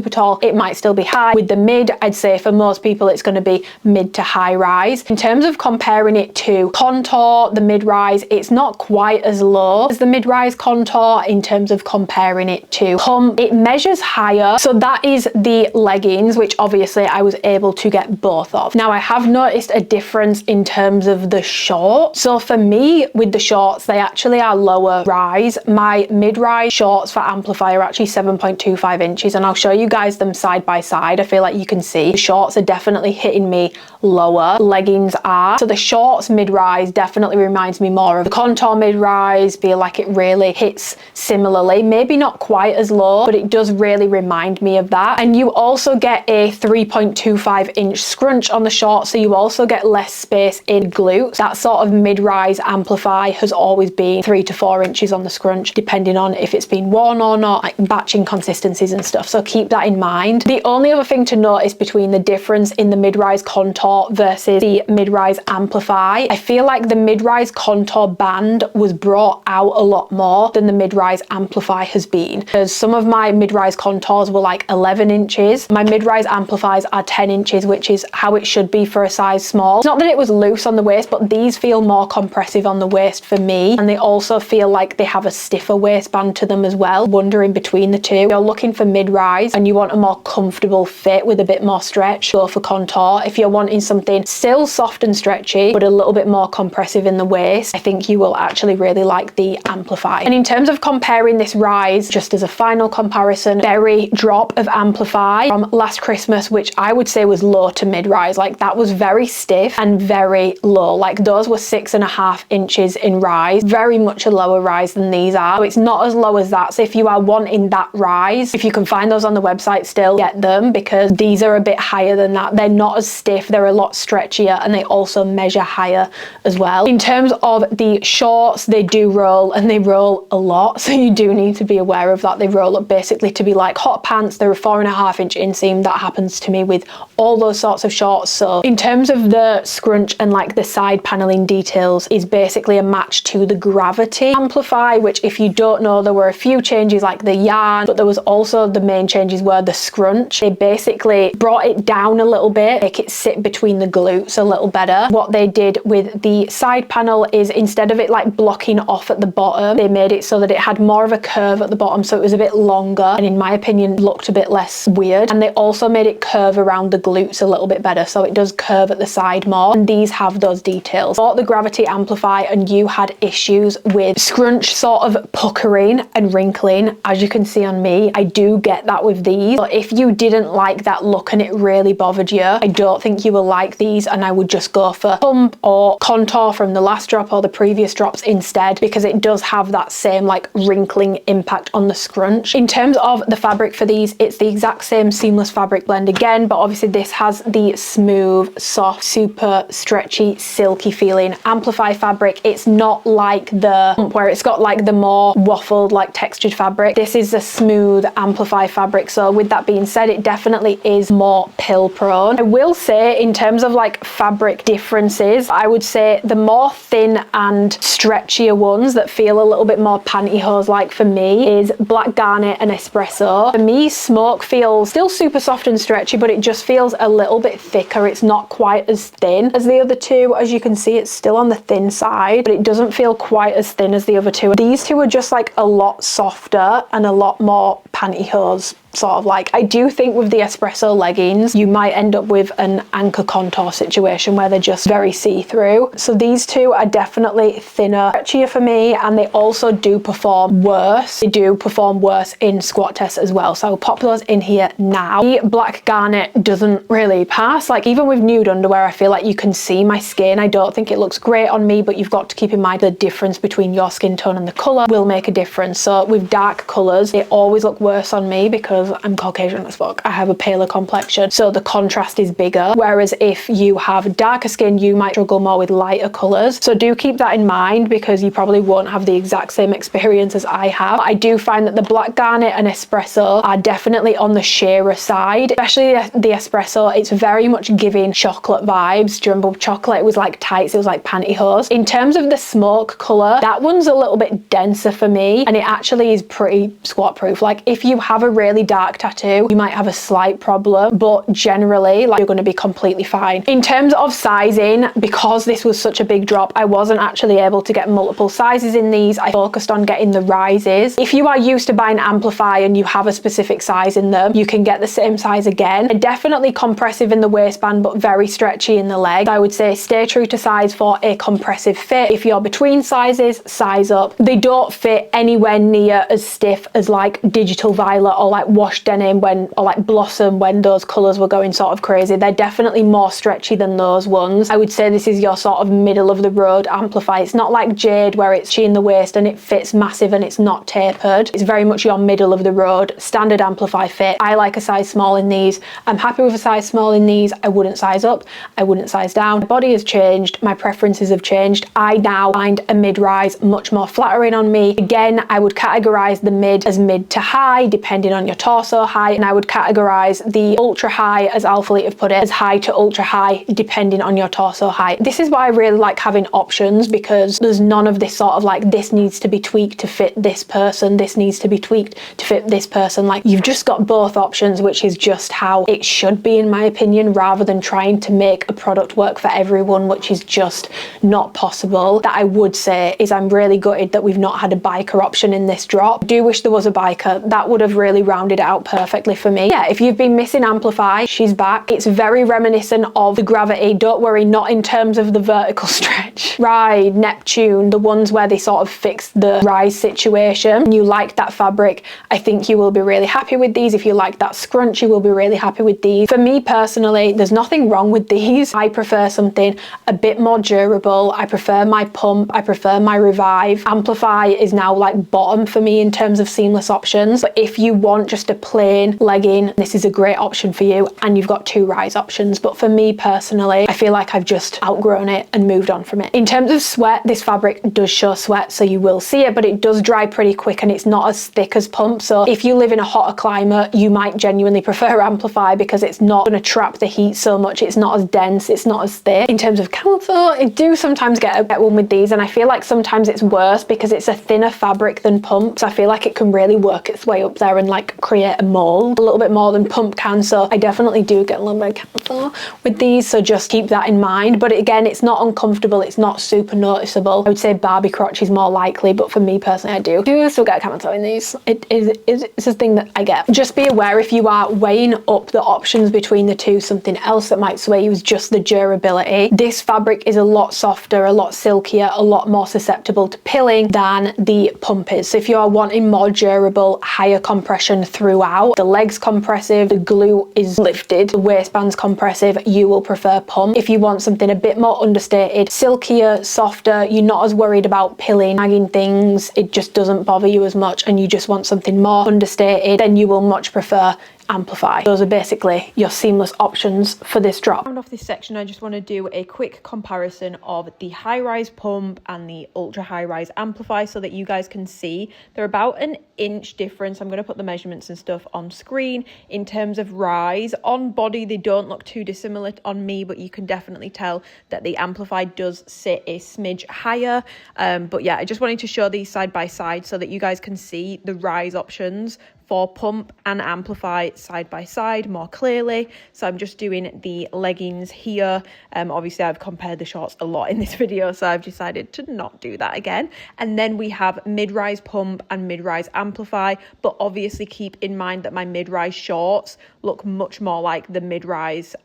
tall, it might still be high. With the mid, I'd say for most people it's going to be mid to high rise. In terms of comparing it to Contour, the mid rise, it's not quite as low as the mid rise Contour in terms of comparing it to Pump. It measures higher, so that is the leggings, which obviously I was able to get both of. Now I have noticed a difference in terms of the shorts. So for me, with the shorts, they actually are lower rise. My mid-rise shorts for Amplify are actually 7.25 inches, and I'll show you guys them side by side. I feel like you can see the shorts are definitely hitting me lower, leggings are. So the shorts mid-rise definitely reminds me more of the Contour mid-rise. Feel like it really hits similarly, maybe not quite as low, but it it does really remind me of that. And you also get a 3.25 inch scrunch on the short, so you also get less space in glutes. That sort of mid-rise Amplify has always been 3 to 4 inches on the scrunch, depending on if it's been worn or not, like batching consistencies and stuff, so keep that in mind. The only other thing to notice between the difference in the mid-rise contour versus the mid-rise Amplify, I feel like the mid-rise contour band was brought out a lot more than the mid-rise Amplify has been, because some of my mid-rise contours were like 11 inches. My mid-rise Amplifies are 10 inches, which is how it should be for a size small. It's not that it was loose on the waist, but these feel more compressive on the waist for me, and they also feel like they have a stiffer waistband to them as well. Wondering between the two, if you're looking for mid-rise and you want a more comfortable fit with a bit more stretch, go for contour. If you're wanting something still soft and stretchy but a little bit more compressive in the waist, I think you will actually really like the Amplify. And in terms of comparing this rise, just as a final comparison, very drop of Amplify from last Christmas, which I would say was low to mid-rise. Like that was very stiff and very low. Like those were 6.5 inches in rise, very much a lower rise than these are. So it's not as low as that. So if you are wanting that rise, if you can find those on the website, still get them, because these are a bit higher than that. They're not as stiff, they're a lot stretchier, and they also measure higher as well. In terms of the shorts, they do roll, and they roll a lot, so you do need to be aware of that. They roll up basically to be like hot pants. They're a 4.5 inch inseam. That happens to me with all those sorts of shorts. So in terms of the scrunch and like the side paneling details, is basically a match to the Gravity Amplify, which if you don't know, there were a few changes like the yarn, but there was also the main changes were the scrunch. They basically brought it down a little bit, make it sit between the glutes a little better. What they did with the side panel is, instead of it like blocking off at the bottom, they made it so that it had more of a curve at the bottom, so it was a bit longer and in my opinion looked a bit less weird. And they also made it curve around the glutes a little bit better, so it does curve at the side more, and these have those details. Bought the Gravity Amplify and you had issues with scrunch sort of puckering and wrinkling, as you can see on me. I do get that with these, but if you didn't like that look and it really bothered you, I don't think you will like these, and I would just go for pump or contour from the last drop or the previous drops instead, because it does have that same like wrinkling impact on the scrunch. In terms of the fabric for these, it's the exact same seamless fabric blend again, but obviously this has the smooth, soft, super stretchy, silky feeling Amplify fabric. It's not like the pump where it's got like the more waffled, like textured fabric. This is a smooth Amplify fabric, so with that being said, it definitely is more pill prone. I will say, in terms of like fabric differences, I would say the more thin and stretchier ones that feel a little bit more pantyhose like for me is Black Garnet and Espresso. For me, Smoke feels still super soft and stretchy, but it just feels a little bit thicker. It's not quite as thin as the other two. As you can see, it's still on the thin side, but it doesn't feel quite as thin as the other two. These two are just like a lot softer and a lot more pantyhose sort of like. I do think with the Espresso leggings, you might end up with an anchor contour situation where they're just very see-through. So these two are definitely thinner, stretchier for me, and they also do perform worse. They do perform worse in squat tests as well. So I'll pop those in here now. The Black Garnet doesn't really pass. Like even with nude underwear, I feel like you can see my skin. I don't think it looks great on me, but you've got to keep in mind the difference between your skin tone and the color will make a difference. So with dark colors, they always look worse on me because I'm Caucasian as fuck. I have a paler complexion, so the contrast is bigger. Whereas if you have darker skin, you might struggle more with lighter colors. So do keep that in mind, because you probably won't have the exact same experience as I have. I do find that the Black Garnet and Espresso are definitely on the sheerer side, especially the Espresso. It's very much giving chocolate vibes. Do you remember chocolate? It was like tights, it was like pantyhose. In terms of the Smoke color, that one's a little bit denser for me, and it actually is pretty squat proof. Like if you have a really dark tattoo, you might have a slight problem, but generally like you're going to be completely fine. In terms of sizing, because this was such a big drop, I wasn't actually able to get multiple sizes in these. I focused on getting the rises. If you are used to buying Amplify and you have a specific size in them, you can get the same size again. They're definitely compressive in the waistband, but very stretchy in the leg. I would say stay true to size for a compressive fit. If you're between sizes, size up. They don't fit anywhere near as stiff as like Digital Violet or like wash denim or like blossom, when those colours were going sort of crazy. They're definitely more stretchy than those ones. I would say this is your sort of middle of the road amplify. It's not like Jade where it's in the waist and it fits massive and it's not tapered. It's very much your middle of the road standard amplify fit. I like a size small in these. I'm happy with a size small in these. I wouldn't size up, I wouldn't size down. My body has changed, my preferences have changed. I now find a mid-rise much more flattering on me. Again, I would categorize the mid as mid to high depending on your torso height, and I would categorize the ultra high, as Alphalete have put it, as high to ultra high depending on your torso height. This is why I really like having options, because there's none of this sort of like, this needs to be tweaked to fit this person, this needs to be tweaked to fit this person. Like, you've just got both options, which is just how it should be in my opinion, rather than trying to make a product work for everyone, which is just not possible. That I would say is I'm really gutted that we've not had a biker option in this drop. I do wish there was a biker. That would have really rounded it out perfectly for me. Yeah, if you've been missing amplify, she's back. It's very reminiscent of the Gravity. Don't worry, not in terms of the vertical stretch. Ride, Neptune, the ones where they sort of fix the rise situation. And you like that fabric, I think you will be really happy with these. If you like that scrunch, you will be really happy with these. For me personally, there's nothing wrong with these. I prefer something a bit more durable. I prefer my pump, I prefer my Revive. Amplify is now like bottom for me in terms of seamless options. But if you want just a plain legging, this is a great option for you, and you've got two rise options. But for me personally, I feel like I've just outgrown it and moved on from it. In terms of sweat, this fabric does show sweat, so you will see it, but it does dry pretty quick and it's not as thick as pump. So if you live in a hotter climate, you might genuinely prefer amplify because it's not going to trap the heat so much. It's not as dense, it's not as thick. In terms of camel toe, I do sometimes get one with these, and I feel like sometimes it's worse because it's a thinner fabric than pump. So I feel like it can really work its way up there and like create a mold a little bit more than pump can. So I definitely do get a little bit of camel toe with these, so just keep that in mind. But again, it's not uncomfortable, it's not super noticeable. I would say Barbie crotch is more likely, but for me personally, I do still get camel toe in these. It's a thing that I get. Just be aware if you are weighing up the options between the two, something else that might sway you is just the durability. This fabric is a lot softer, a lot silkier, a lot more susceptible to pilling than the pump is. So if you are wanting more durable, higher compression throughout, the leg's compressive, the glute is lifted, the waistband's compressive, you will prefer pump. If you want something a bit more understated, silkier, softer, you're not as worried about pilling, nagging things, it just doesn't bother you as much, and you just want something more understated, then you will much prefer amplify. Those are basically your seamless options for this drop. Round off this section, I just want to do a quick comparison of the high rise pump and the ultra high rise amplify so that you guys can see they're about an inch difference. I'm going to put the measurements and stuff on screen. In terms of rise on body, they don't look too dissimilar on me, but you can definitely tell that the amplify does sit a smidge higher. But yeah, I just wanted to show these side by side so that you guys can see the rise options for pump and amplify side by side more clearly. So I'm just doing the leggings here. Obviously I've compared the shorts a lot in this video, so I've decided to not do that again. And then we have mid-rise pump and mid-rise amplify, but obviously keep in mind that my mid-rise shorts look much more like the mid-rise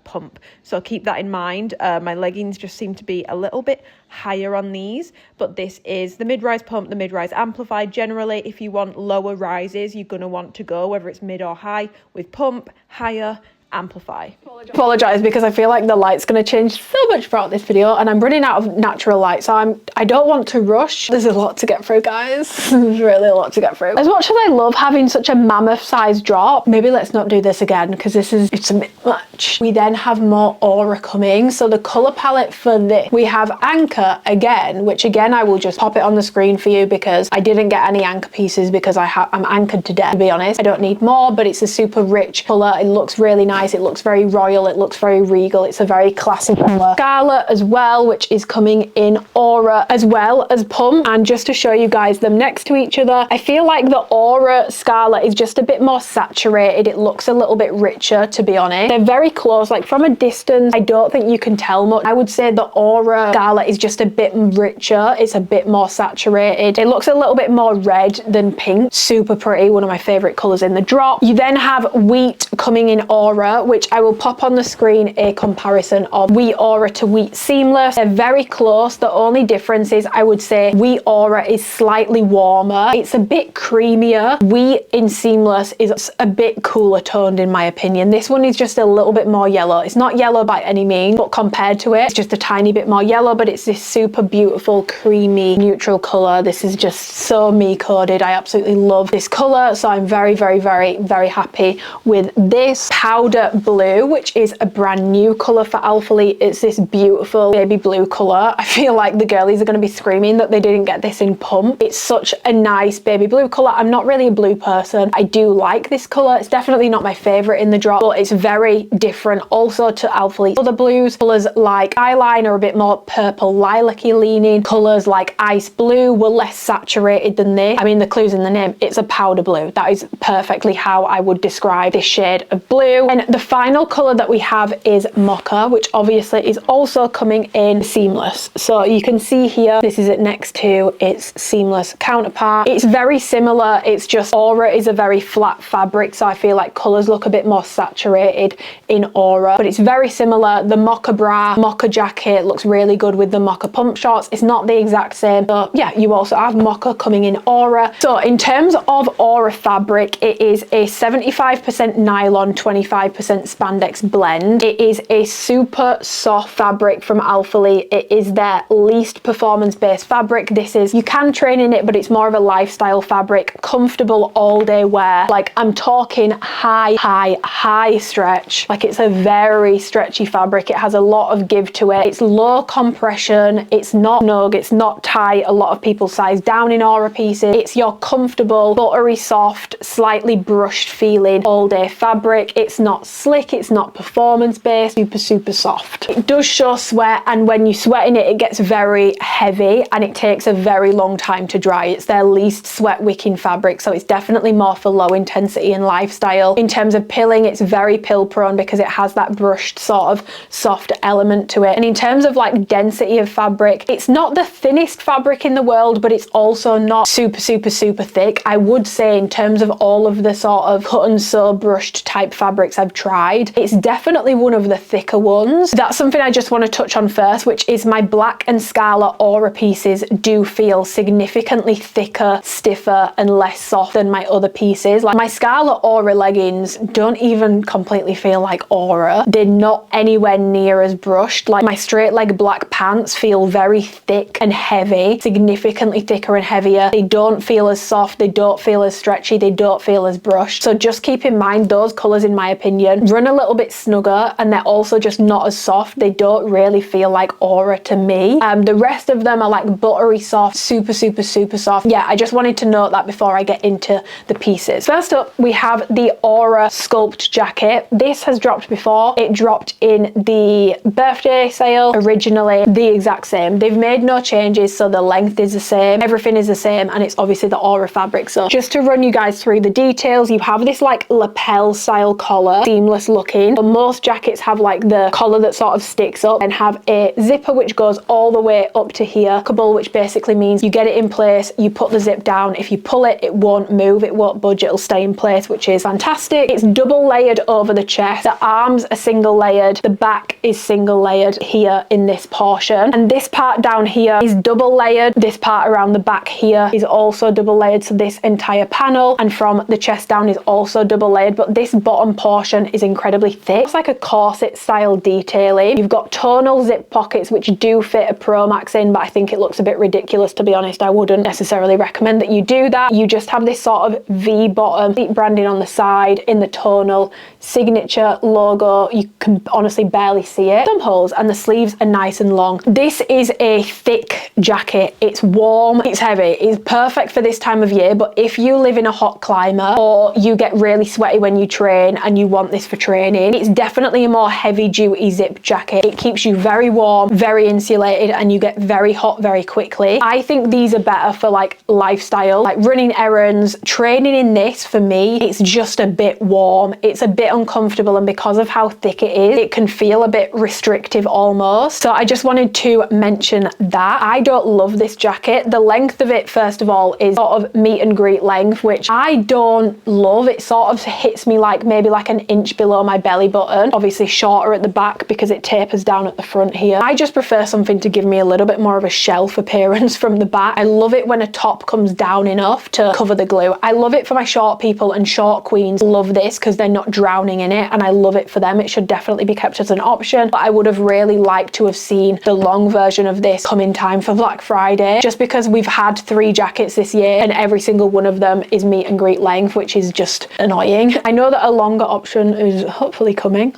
pump. So keep that in mind. My leggings just seem to be a little bit higher on these, but this is the mid-rise pump, the mid-rise amplify. Generally, if you want lower rises, you're going to want to go, whether it's mid or high, with pump, higher, amplify. Apologize because I feel like the light's going to change so much throughout this video and I'm running out of natural light, so I don't want to rush. There's a lot to get through, guys. There's really a lot to get through. As much as I love having such a mammoth size drop, maybe let's not do this again because it's a bit much. We then have more aura coming. So the color palette for this, we have Anchor again, which again I will just pop it on the screen for you because I didn't get any anchor pieces because I'm anchored to death, to be honest. I don't need more, but it's a super rich color. It looks really nice. It looks very royal, it looks very regal, it's a very classic color. Scarlet as well, which is coming in aura as well as pump. And just to show you guys them next to each other, I feel like the aura scarlet is just a bit more saturated. It looks a little bit richer, to be honest. They're very close, like from a distance I don't think you can tell much. I would say the aura scarlet is just a bit richer, it's a bit more saturated. It looks a little bit more red than pink. Super pretty, one of my favorite colors in the drop. You then have Wheat coming in aura Aura, which I will pop on the screen a comparison of Wheat Aura to Wheat Seamless. They're very close. The only difference is I would say Wheat Aura is slightly warmer. It's a bit creamier. Wheat in Seamless is a bit cooler toned in my opinion. This one is just a little bit more yellow. It's not yellow by any means, but compared to it, it's just a tiny bit more yellow, but it's this super beautiful, creamy, neutral color. This is just so me coded. I absolutely love this color. So I'm very, very, very, very happy with this. Powder Blue, which is a brand new color for Alphalete. It's this beautiful baby blue color. I feel like the girlies are going to be screaming that they didn't get this in pump. It's such a nice baby blue color. I'm not really a blue person. I do like this color. It's definitely not my favorite in the drop, but it's very different also to Alphalete other blues. Colors like Eyeline are a bit more purple lilac-y leaning. Colors like Ice Blue were less saturated than this. I mean, the clue's in the name. It's a powder blue. That is perfectly how I would describe this shade of blue. And the final color that we have is Mocha, which obviously is also coming in Seamless. So you can see here, this is it next to its Seamless counterpart. It's very similar. It's just Aura is a very flat fabric, so I feel like colors look a bit more saturated in Aura, but it's very similar. The Mocha bra, Mocha jacket looks really good with the Mocha pump shorts. It's not the exact same, but yeah, you also have Mocha coming in Aura. So in terms of Aura fabric, it is a 75% nylon, 25% spandex blend. It is a super soft fabric from Alphalete. It is their least performance-based fabric. This is, you can train in it, but it's more of a lifestyle fabric, comfortable all day wear. Like I'm talking high stretch. Like it's a very stretchy fabric. It has a lot of give to it. It's low compression. It's not snug. It's not tight. A lot of people size down in Aura pieces. It's your comfortable, buttery soft, slightly brushed feeling all day fabric. It's not slick. It's not performance based. Super soft. It does show sweat, and when you sweat in it, it gets very heavy and it takes a very long time to dry. It's their least sweat wicking fabric, so it's definitely more for low intensity and lifestyle. In terms of pilling, it's very pill prone because it has that brushed sort of soft element to it. And in terms of like density of fabric, it's not the thinnest fabric in the world, but it's also not super thick. I would say in terms of all of the sort of cut and sew brushed type fabrics I've tried, it's definitely one of the thicker ones. That's something I just want to touch on first, which is my black and scarlet Aura pieces do feel significantly thicker, stiffer and less soft than my other pieces. Like my scarlet Aura leggings don't even completely feel like Aura. They're not anywhere near as brushed. Like my straight leg black pants feel very thick and heavy, significantly thicker and heavier. They don't feel as soft, they don't feel as stretchy, they don't feel as brushed. So just keep in mind those colors, in my opinion, run a little bit snugger, and they're also just not as soft. They don't really feel like Aura to me. The rest of them are like buttery soft, super soft. Yeah, I just wanted to note that before I get into the pieces. First up, we have the Aura Sculpt jacket. This has dropped before. It dropped in the birthday sale originally, the exact same. They've made no changes, so the length is the same, everything is the same, and it's obviously the Aura fabric. So just to run you guys through the details, you have this like lapel style collar, seamless looking. But most jackets have like the collar that sort of sticks up and have a zipper which goes all the way up to here, which basically means you get it in place, you put the zip down. If you pull it, it won't move, it won't budge, it'll stay in place, which is fantastic. It's double layered over the chest. The arms are single layered, the back is single layered here in this portion, and this part down here is double layered. This part around the back here is also double layered, so this entire panel and from the chest down is also double layered, but this bottom portion is incredibly thick. It's like a corset style detailing. You've got tonal zip pockets which do fit a Pro Max in, but I think it looks a bit ridiculous, to be honest. I wouldn't necessarily recommend that you do that. You just have this sort of V bottom, deep branding on the side in the tonal signature logo. You can honestly barely see it. Some holes, and the sleeves are nice and long. This is a thick jacket. It's warm, it's heavy, it's perfect for this time of year, but if you live in a hot climate or you get really sweaty when you train and you want this for training, it's definitely a more heavy duty zip jacket. It keeps you very warm, very insulated, and you get very hot very quickly. I think these are better for like lifestyle, like running errands. Training in this, for me, it's just a bit warm, it's a bit uncomfortable, and because of how thick it is, it can feel a bit restrictive almost. So I just wanted to mention that. I don't love this jacket. The length of it, first of all, is sort of meet and greet length, which I don't love. It sort of hits me like maybe like 1.5 inch below my belly button, obviously shorter at the back because it tapers down at the front here. I just prefer something to give me a little bit more of a shelf appearance from the back. I love it when a top comes down enough to cover the glue. I love it for my short people, and short queens love this because they're not drowning in it, and I love it for them. It should definitely be kept as an option, but I would have really liked to have seen the long version of this come in time for Black Friday, just because we've had 3 jackets this year and every single one of them is meet and greet length, which is just annoying. I know that a longer option is hopefully coming.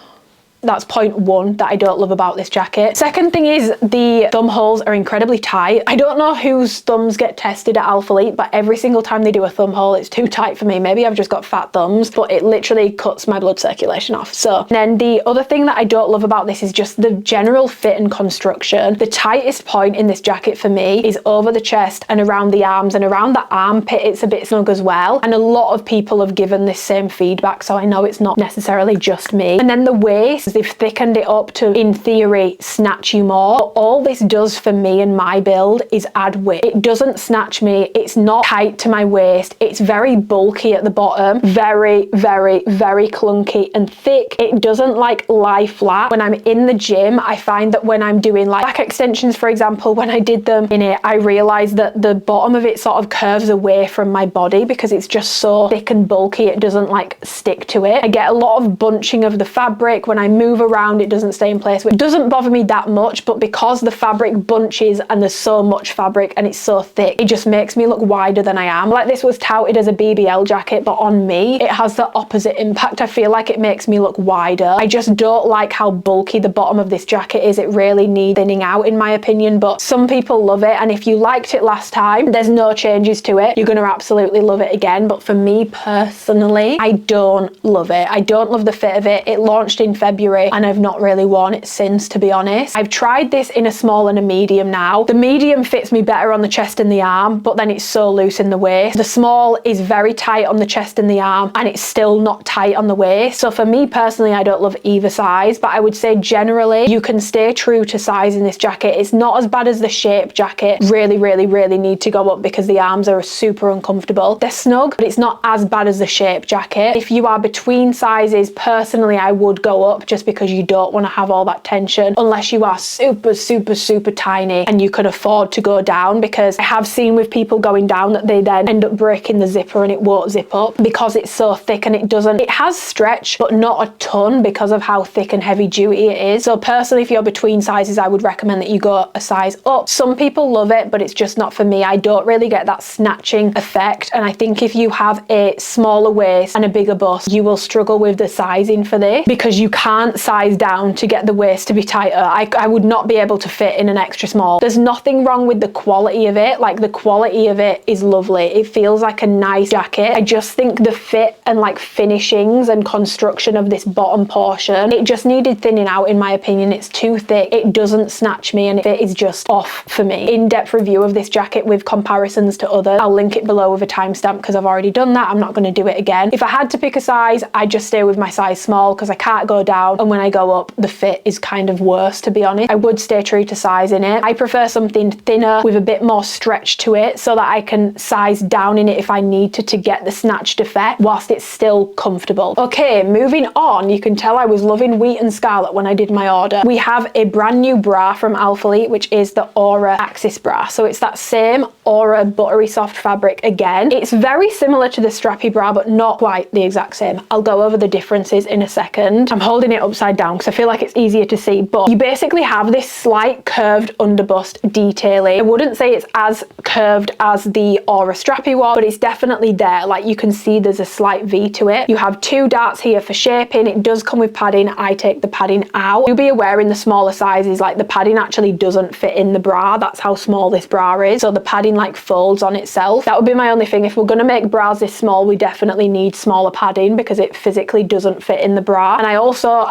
That's point 1 that I don't love about this jacket. Second thing is the thumb holes are incredibly tight. I don't know whose thumbs get tested at Alphalete, but every single time they do a thumb hole, it's too tight for me. Maybe I've just got fat thumbs, but it literally cuts my blood circulation off. So then the other thing that I don't love about this is just the general fit and construction. The tightest point in this jacket for me is over the chest and around the arms, and around the armpit it's a bit snug as well. And a lot of people have given this same feedback, so I know it's not necessarily just me. And then the waist, they've thickened it up to, in theory, snatch you more. But all this does for me and my build is add width. It doesn't snatch me. It's not tight to my waist. It's very bulky at the bottom. Very, very, very clunky and thick. It doesn't like lie flat. When I'm in the gym, I find that when I'm doing like back extensions, for example, when I did them in it, I realized that the bottom of it sort of curves away from my body because it's just so thick and bulky. It doesn't like stick to it. I get a lot of bunching of the fabric when I move around. It doesn't stay in place, which doesn't bother me that much, but because the fabric bunches and there's so much fabric and it's so thick, it just makes me look wider than I am. Like, this was touted as a BBL jacket, but on me it has the opposite impact. I feel like it makes me look wider. I just don't like how bulky the bottom of this jacket is. It really needs thinning out in my opinion, but some people love it, and if you liked it last time, there's no changes to it. You're gonna absolutely love it again. But for me personally, I don't love it. I don't love the fit of it. It launched in February and I've not really worn it since, to be honest. I've tried this in a small and a medium now. The medium fits me better on the chest and the arm, but then it's so loose in the waist. The small is very tight on the chest and the arm, and it's still not tight on the waist. So for me personally, I don't love either size, but I would say generally you can stay true to size in this jacket. It's not as bad as the shape jacket. Really, really, really need to go up because the arms are super uncomfortable. They're snug, but it's not as bad as the shape jacket. If you are between sizes, personally, I would go up just because you don't want to have all that tension unless you are super, super, super tiny and you can afford to go down, because I have seen with people going down that they then end up breaking the zipper and it won't zip up because it's so thick, and it has stretch, but not a ton because of how thick and heavy duty it is. So personally, if you're between sizes, I would recommend that you go a size up. Some people love it, but it's just not for me. I don't really get that snatching effect, and I think if you have a smaller waist and a bigger bust, you will struggle with the sizing for this because you can't size down to get the waist to be tighter. I would not be able to fit in an extra small. There's nothing wrong with the quality of it. Like, the quality of it is lovely. It feels like a nice jacket. I just think the fit and like finishings and construction of this bottom portion, it just needed thinning out in my opinion. It's too thick. It doesn't snatch me, and it is just off for me. In-depth review of this jacket with comparisons to others, I'll link it below with a timestamp because I've already done that. I'm not going to do it again. If I had to pick a size, I'd just stay with my size small because I can't go down, and when I go up, the fit is kind of worse, to be honest. I would stay true to size in it. I prefer something thinner with a bit more stretch to it so that I can size down in it if I need to get the snatched effect whilst it's still comfortable. Okay, moving on. You can tell I was loving wheat and scarlet when I did my order. We have a brand new bra from Alphalete, which is the Aura Axis bra. So it's that same Aura buttery soft fabric again. It's very similar to the strappy bra, but not quite the exact same. I'll go over the differences in a second. I'm holding it upside down because I feel like it's easier to see, but you basically have this slight curved underbust detailing. I wouldn't say it's as curved as the Aura strappy one, but it's definitely there. Like, you can see there's a slight V to it. You have 2 darts here for shaping. It does come with padding. I take the padding out. You'll be aware in the smaller sizes, like, the padding actually doesn't fit in the bra. That's how small this bra is. So the padding like folds on itself. That would be my only thing. If we're going to make bras this small, we definitely need smaller padding because it physically doesn't fit in the bra. And I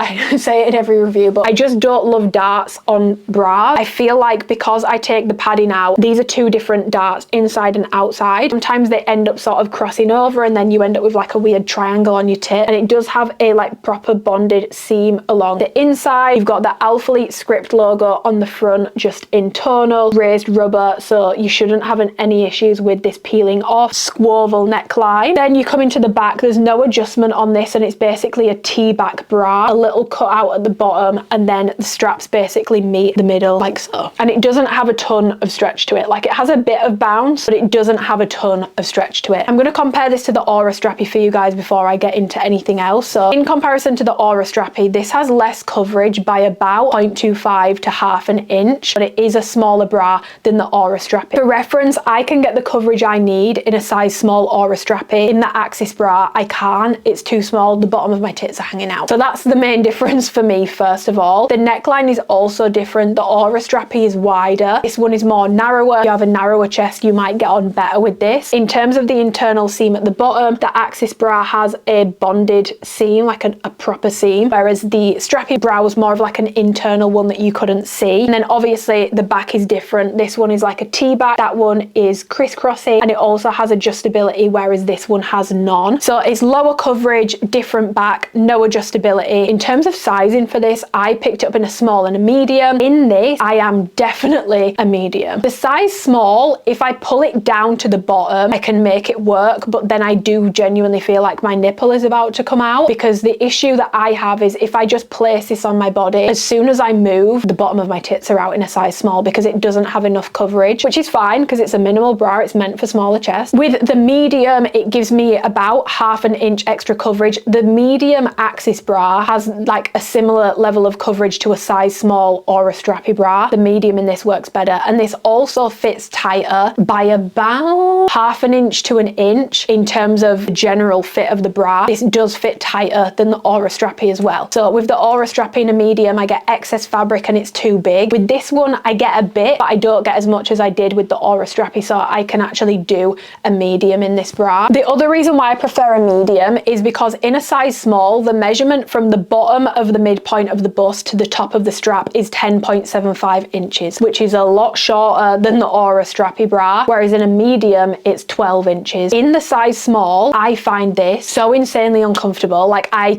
I say it in every review, but I just don't love darts on bras. I feel like because I take the padding out, these are two different darts, inside and outside. Sometimes they end up sort of crossing over and then you end up with like a weird triangle on your tit. And it does have a like proper bonded seam along the inside. You've got the Alphalite script logo on the front, just in tonal, raised rubber, so you shouldn't have any issues with this peeling off. Squoval neckline. Then you come into the back, there's no adjustment on this and it's basically a T-back bra, a little cut out at the bottom, and then the straps basically meet the middle like so. And it doesn't have a ton of stretch to it. Like, it has a bit of bounce, but it doesn't have a ton of stretch to it. I'm going to compare this to the Aura Strappy for you guys before I get into anything else. So in comparison to the Aura Strappy, this has less coverage by about 0.25 to half an inch, but it is a smaller bra than the Aura Strappy. For reference, I can get the coverage I need in a size small Aura Strappy. In the Axis bra, I can't. It's too small. The bottom of my tits are hanging out. So that's the main difference for me, first of all. The neckline is also different. The Aura Strappy is wider. This one is more narrower. If you have a narrower chest, you might get on better with this. In terms of the internal seam at the bottom, the Axis bra has a bonded seam, like a proper seam, whereas the Strappy bra was more of like an internal one that you couldn't see. And then obviously the back is different. This one is like a T-back. That one is crisscrossy, and it also has adjustability, whereas this one has none. So it's lower coverage, different back, no adjustability. In terms of sizing for this, I picked it up in a small and a medium. In this, I am definitely a medium. The size small, if I pull it down to the bottom, I can make it work, but then I do genuinely feel like my nipple is about to come out, because the issue that I have is if I just place this on my body, as soon as I move, the bottom of my tits are out in a size small because it doesn't have enough coverage, which is fine because it's a minimal bra, it's meant for smaller chests. With the medium, it gives me about half an inch extra coverage. The medium Axis bra has like a similar level of coverage to a size small or a strappy bra. The medium in this works better, and this also fits tighter by about half an inch to an inch in terms of the general fit of the bra. This does fit tighter than the Aura Strappy as well. So with the Aura Strappy in a medium, I get excess fabric and it's too big. With this one, I get a bit, but I don't get as much as I did with the Aura Strappy, so I can actually do a medium in this bra. The other reason why I prefer a medium is because in a size small, the measurement from the bottom of the midpoint of the bust to the top of the strap is 10.75 inches, which is a lot shorter than the Aura Strappy bra, whereas in a medium, it's 12 inches. In the size small, I find this so insanely uncomfortable. Like, I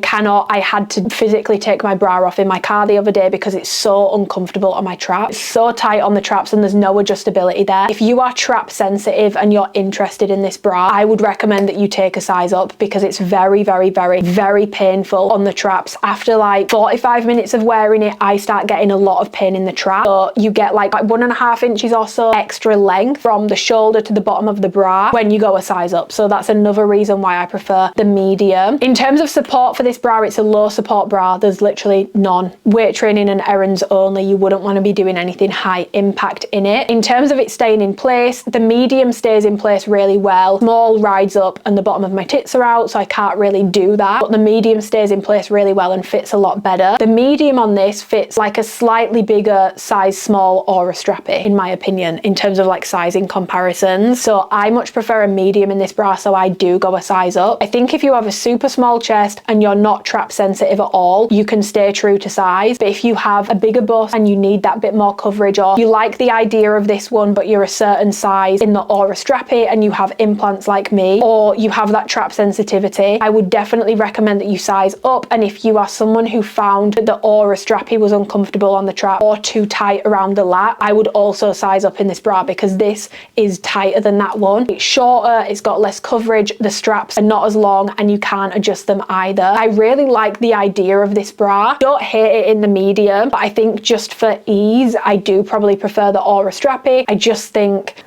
had to physically take my bra off in my car the other day because it's so uncomfortable on my trap. It's so tight on the traps and there's no adjustability there. If you are trap sensitive and you're interested in this bra, I would recommend that you take a size up, because it's very, very, very, very painful on the traps. After like 45 minutes of wearing it, I start getting a lot of pain in the trap. So you get like 1.5 inches or so extra length from the shoulder to the bottom of the bra when you go a size up. So that's another reason why I prefer the medium. In terms of support for this bra, it's a low support bra. There's literally none. Weight training and errands only. You wouldn't want to be doing anything high impact in it. In terms of it staying in place, the medium stays in place really well. Small rides up and the bottom of my tits are out, so I can't really do that. But the medium stays in place really well and fits a lot better. The medium on this fits like a slightly bigger size small or a strappy, in my opinion, in terms of like sizing comparisons. So I much prefer a medium in this bra, so I do go a size up. I think if you have a super small chest and you're not trap sensitive at all, you can stay true to size. But if you have a bigger bust and you need that bit more coverage, or you like the idea of this one but you're a certain size in the Aura Strappy and you have implants like me, or you have that trap sensitivity, I would definitely recommend that you size up. And if you are someone who found that the Aura Strappy was uncomfortable on the trap or too tight around the lat, I would also size up in this bra, because this is tighter than that one. It's shorter, it's got less coverage, the straps are not as long, and you can't adjust them either. I really like the idea of this bra. Don't hate it in the medium, but I think just for ease, I do probably prefer the Aura Strappy. I just think,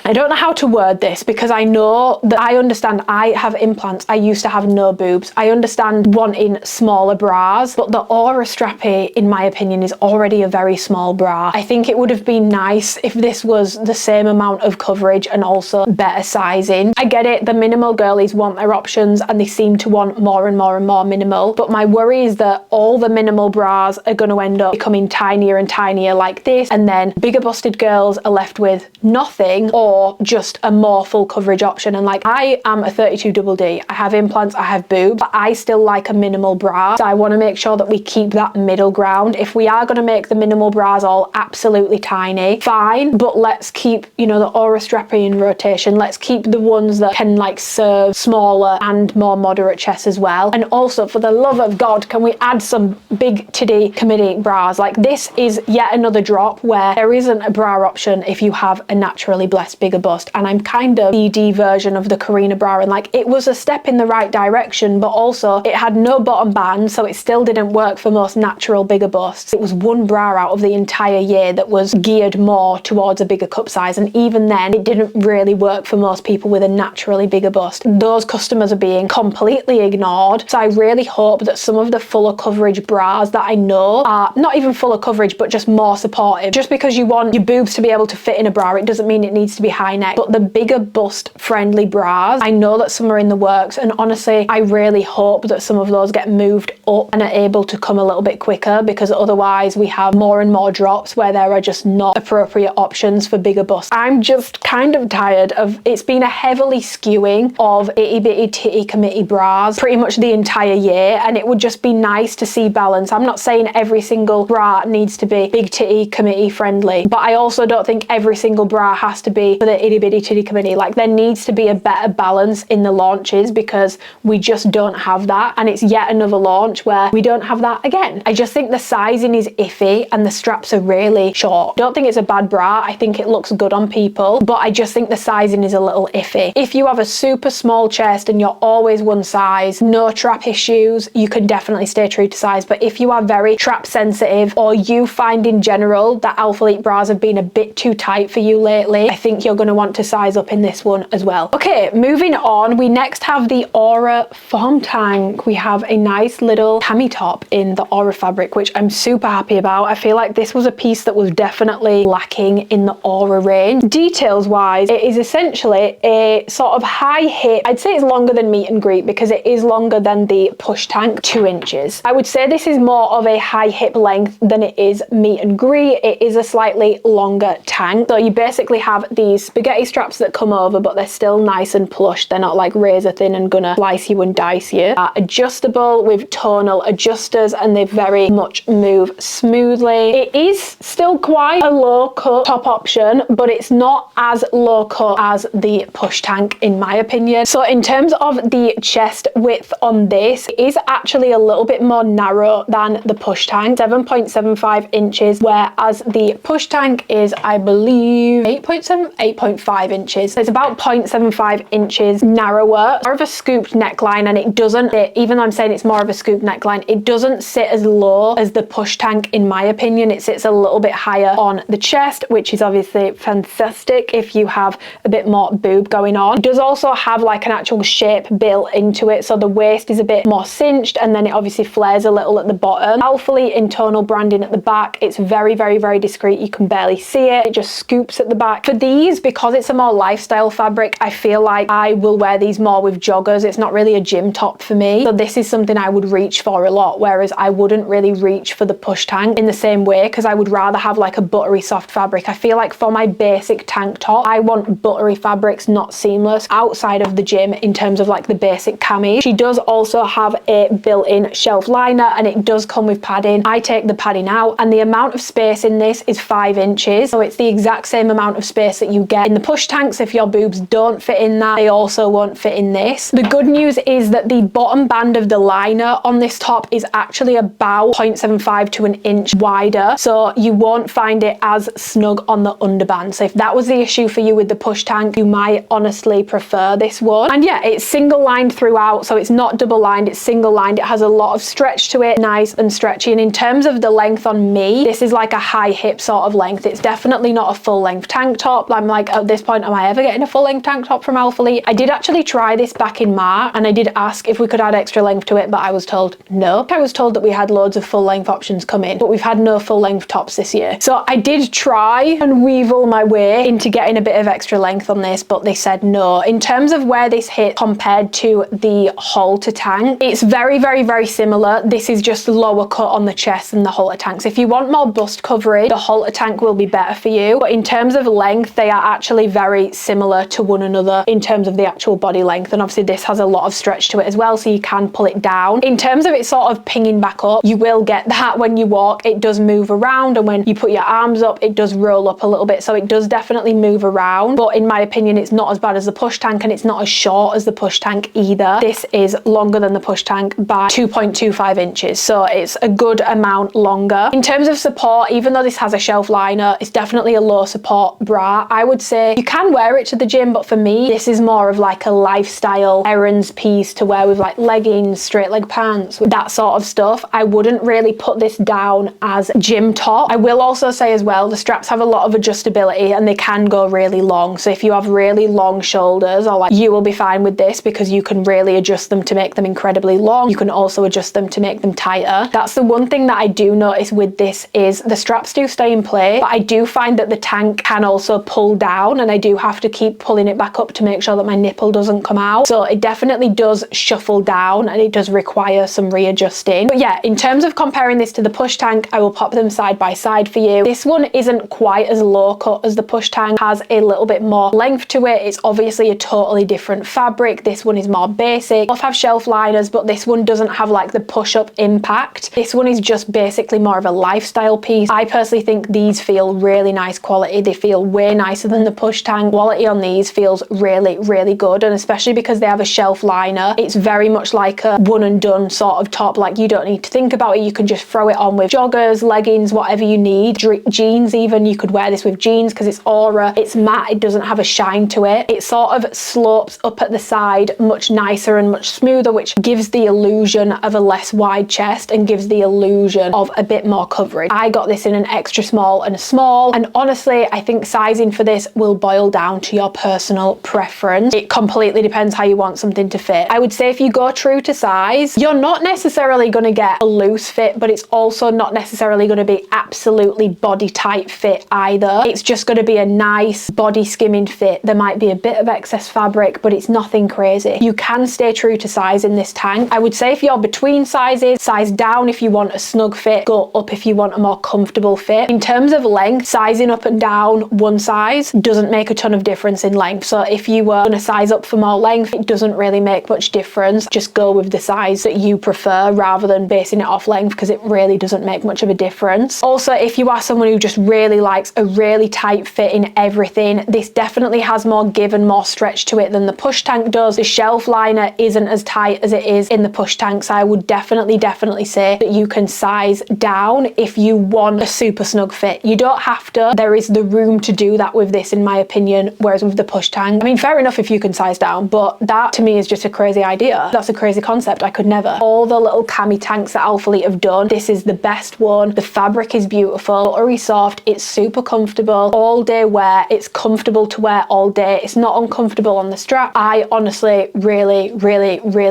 I don't know how to word this, because I know that I understand I have implants. I used to have no boobs. I understand wanting smaller bras, but the Aura Strappy, in my opinion, is already a very small bra. I think it would have been nice if this was the same amount of coverage and also better sizing. I get it, the minimal girlies want their options and they seem to want more and more and more minimal, but my worry is that all the minimal bras are going to end up becoming tinier and tinier like this, and then bigger busted girls are left with nothing, or for just a more full coverage option. And like, I am a 32 double D, I have implants, I have boobs, but I still like a minimal bra. So I want to make sure that we keep that middle ground. If we are going to make the minimal bras all absolutely tiny, fine, but let's keep, you know, the aura strappy in rotation. Let's keep the ones that can like serve smaller and more moderate chests as well. And also, for the love of God, can we add some big titty committee bras? Like, this is yet another drop where there isn't a bra option if you have a naturally blessed bigger bust. And I'm kind of BD version of the Karina bra, and like, it was a step in the right direction, but also it had no bottom band, so it still didn't work for most natural bigger busts. It was one bra out of the entire year that was geared more towards a bigger cup size, and even then it didn't really work for most people with a naturally bigger bust. Those customers are being completely ignored. So I really hope that some of the fuller coverage bras that I know are not even fuller coverage, but just more supportive. Just because you want your boobs to be able to fit in a bra, it doesn't mean it needs to be high neck. But the bigger bust friendly bras, I know that some are in the works, and honestly, I really hope that some of those get moved up and are able to come a little bit quicker, because otherwise we have more and more drops where there are just not appropriate options for bigger busts. I'm just kind of tired of it's been a heavily skewing of itty bitty titty committee bras pretty much the entire year, and it would just be nice to see balance. I'm not saying every single bra needs to be big titty committee friendly, but I also don't think every single bra has to be for the itty bitty titty committee. Like, there needs to be a better balance in the launches, because we just don't have that, and it's yet another launch where we don't have that again. I just think the sizing is iffy and the straps are really short. Don't think it's a bad bra, I think it looks good on people, but I just think the sizing is a little iffy. If you have a super small chest and you're always one size, no trap issues, you can definitely stay true to size. But if you are very trap sensitive, or you find in general that Alphalete bras have been a bit too tight for you lately, I think you're going to want to size up in this one as well. Okay, moving on, we next have the Aura foam tank. We have a nice little cami top in the Aura fabric, which I'm super happy about. I feel like this was a piece that was definitely lacking in the Aura range. Details wise, it is essentially a sort of high hip. I'd say it's longer than meet and greet because it is longer than the push tank, 2 inches. I would say this is more of a high hip length than it is meet and greet. It is a slightly longer tank. So you basically have these spaghetti straps that come over, but they're still nice and plush. They're not like razor thin and gonna slice you and dice you. Adjustable with tonal adjusters, and they very much move smoothly. It is still quite a low cut top option, but it's not as low cut as the push tank in my opinion. So in terms of the chest width on this, it is actually a little bit more narrow than the push tank, 7.75 inches, whereas the push tank is, I believe, 8.5 inches. So it's about 0.75 inches narrower, more of a scooped neckline, and it doesn't, even though I'm saying it's more of a scooped neckline, it doesn't sit as low as the push tank in my opinion. It sits a little bit higher on the chest, which is obviously fantastic if you have a bit more boob going on. It does also have like an actual shape built into it, so the waist is a bit more cinched, and then it obviously flares a little at the bottom. Alphalete internal branding at the back. It's very, very, very discreet. You can barely see it. It just scoops at the back. For these, because it's a more lifestyle fabric, I feel like I will wear these more with joggers. It's not really a gym top for me, so this is something I would reach for a lot, whereas I wouldn't really reach for the push tank in the same way, because I would rather have like a buttery soft fabric. I feel like for my basic tank top, I want buttery fabrics, not seamless, outside of the gym in terms of like the basic cami. She does also have a built-in shelf liner, and it does come with padding. I take the padding out, and the amount of space in this is 5 inches, so it's the exact same amount of space that you get in the push tanks. If your boobs don't fit in that, they also won't fit in this. The good news is that the bottom band of the liner on this top is actually about 0.75 to an inch wider, so you won't find it as snug on the underband. So if that was the issue for you with the push tank, you might honestly prefer this one. And yeah, it's single lined throughout, so it's not double lined, it's single lined. It has a lot of stretch to it, nice and stretchy. And in terms of the length on me, this is like a high hip sort of length. It's definitely not a full length tank top. I'm like, at this point, am I ever getting a full length tank top from Alphalete? I did actually try this back in March, and I did ask if we could add extra length to it, but I was told no. I was told that we had loads of full length options coming, but we've had no full length tops this year. So I did try and weasel my way into getting a bit of extra length on this, but they said no. In terms of where this hits compared to the halter tank, it's very, very, very similar. This is just lower cut on the chest than the halter tank. So if you want more bust coverage, the halter tank will be better for you. But in terms of length, they are actually very similar to one another in terms of the actual body length, and obviously this has a lot of stretch to it as well, so you can pull it down. In terms of it sort of pinging back up, you will get that when you walk. It does move around, and when you put your arms up, it does roll up a little bit, so it does definitely move around. But in my opinion, it's not as bad as the push tank, and it's not as short as the push tank either. This is longer than the push tank by 2.25 inches, so it's a good amount longer. In terms of support, even though this has a shelf liner, it's definitely a low support bra. I would say you can wear it to the gym, but for me, this is more of like a lifestyle errands piece to wear with like leggings, straight leg pants, that sort of stuff. I wouldn't really put this down as gym top. I will also say as well, the straps have a lot of adjustability and they can go really long. So if you have really long shoulders, or like, you will be fine with this because you can really adjust them to make them incredibly long. You can also adjust them to make them tighter. That's the one thing that I do notice with this, is the straps do stay in place, but I do find that the tank can also pull down, and I do have to keep pulling it back up to make sure that my nipple doesn't come out. So it definitely does shuffle down, and it does require some readjusting. But yeah, in terms of comparing this to the push tank, I will pop them side by side for you. This one isn't quite as low cut as the push tank, has a little bit more length to it. It's obviously a totally different fabric. This one is more basic. Both have shelf liners, but this one doesn't have like the push-up impact. This one is just basically more of a lifestyle piece. I personally think these feel really nice quality. They feel way nicer than the push tank. Quality on these feels really, really good, and especially because they have a shelf liner, it's very much like a one and done sort of top. Like, you don't need to think about it. You can just throw it on with joggers, leggings, whatever you need. Jeans even, you could wear this with jeans because it's aura, it's matte, it doesn't have a shine to it. It sort of slopes up at the side much nicer and much smoother, which gives the illusion of a less wide chest and gives the illusion of a bit more coverage. I got this in an extra small and a small, and honestly, I think sizing for this will boil down to your personal preference. It completely depends how you want something to fit. I would say if you go true to size, you're not necessarily going to get a loose fit, but it's also not necessarily going to be absolutely body tight fit either. It's just going to be a nice body skimming fit. There might be a bit of excess fabric, but it's nothing crazy. You can stay true to size in this tank. I would say if you're between sizes, size down if you want a snug fit, go up if you want a more comfortable fit. In terms of length, sizing up and down one size doesn't make a ton of difference in length. So if you were going to size up for more length, it doesn't really make much difference. Just go with the size that you prefer rather than basing it off length, because it really doesn't make much of a difference. Also, if you are someone who just really likes a really tight fit in everything, this definitely has more give and more stretch to it than the push tank does. The shelf liner isn't as tight as it is in the push tank, so I would definitely say that you can size down if you want a super snug fit. You don't have to. There is the room to do that with this, in my opinion, whereas with the push tank, I mean, fair enough if you can size down, but that to me is just a crazy idea. That's a crazy concept. I could never. All the little cami tanks that Alphalete have done, this is the best one. The fabric is beautiful, buttery soft, it's super comfortable, all day wear. It's comfortable to wear all day. It's not uncomfortable on the strap. I honestly really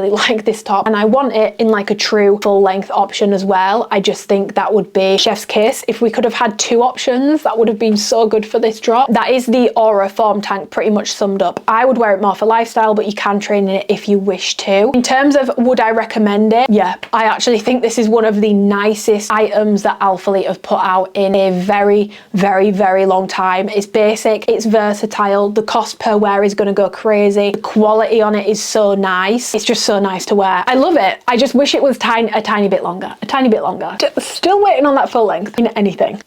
like this top, and I want it in like a true full length option as well. I just think that would be chef's kiss. If we could have had two options, that would have been so good for this drop. That is the Aura form tank pretty much summed up. I would wear it more for lifestyle, but you can train in it if you wish to. In terms of would I recommend it? Yeah, I actually think this is one of the nicest items that Alphalete have put out in a very long time. It's basic, it's versatile, the cost per wear is going to go crazy, the quality on it is so nice. It's just so nice to wear. I love it. I just wish it was a tiny bit longer. Still waiting on that full length in anything.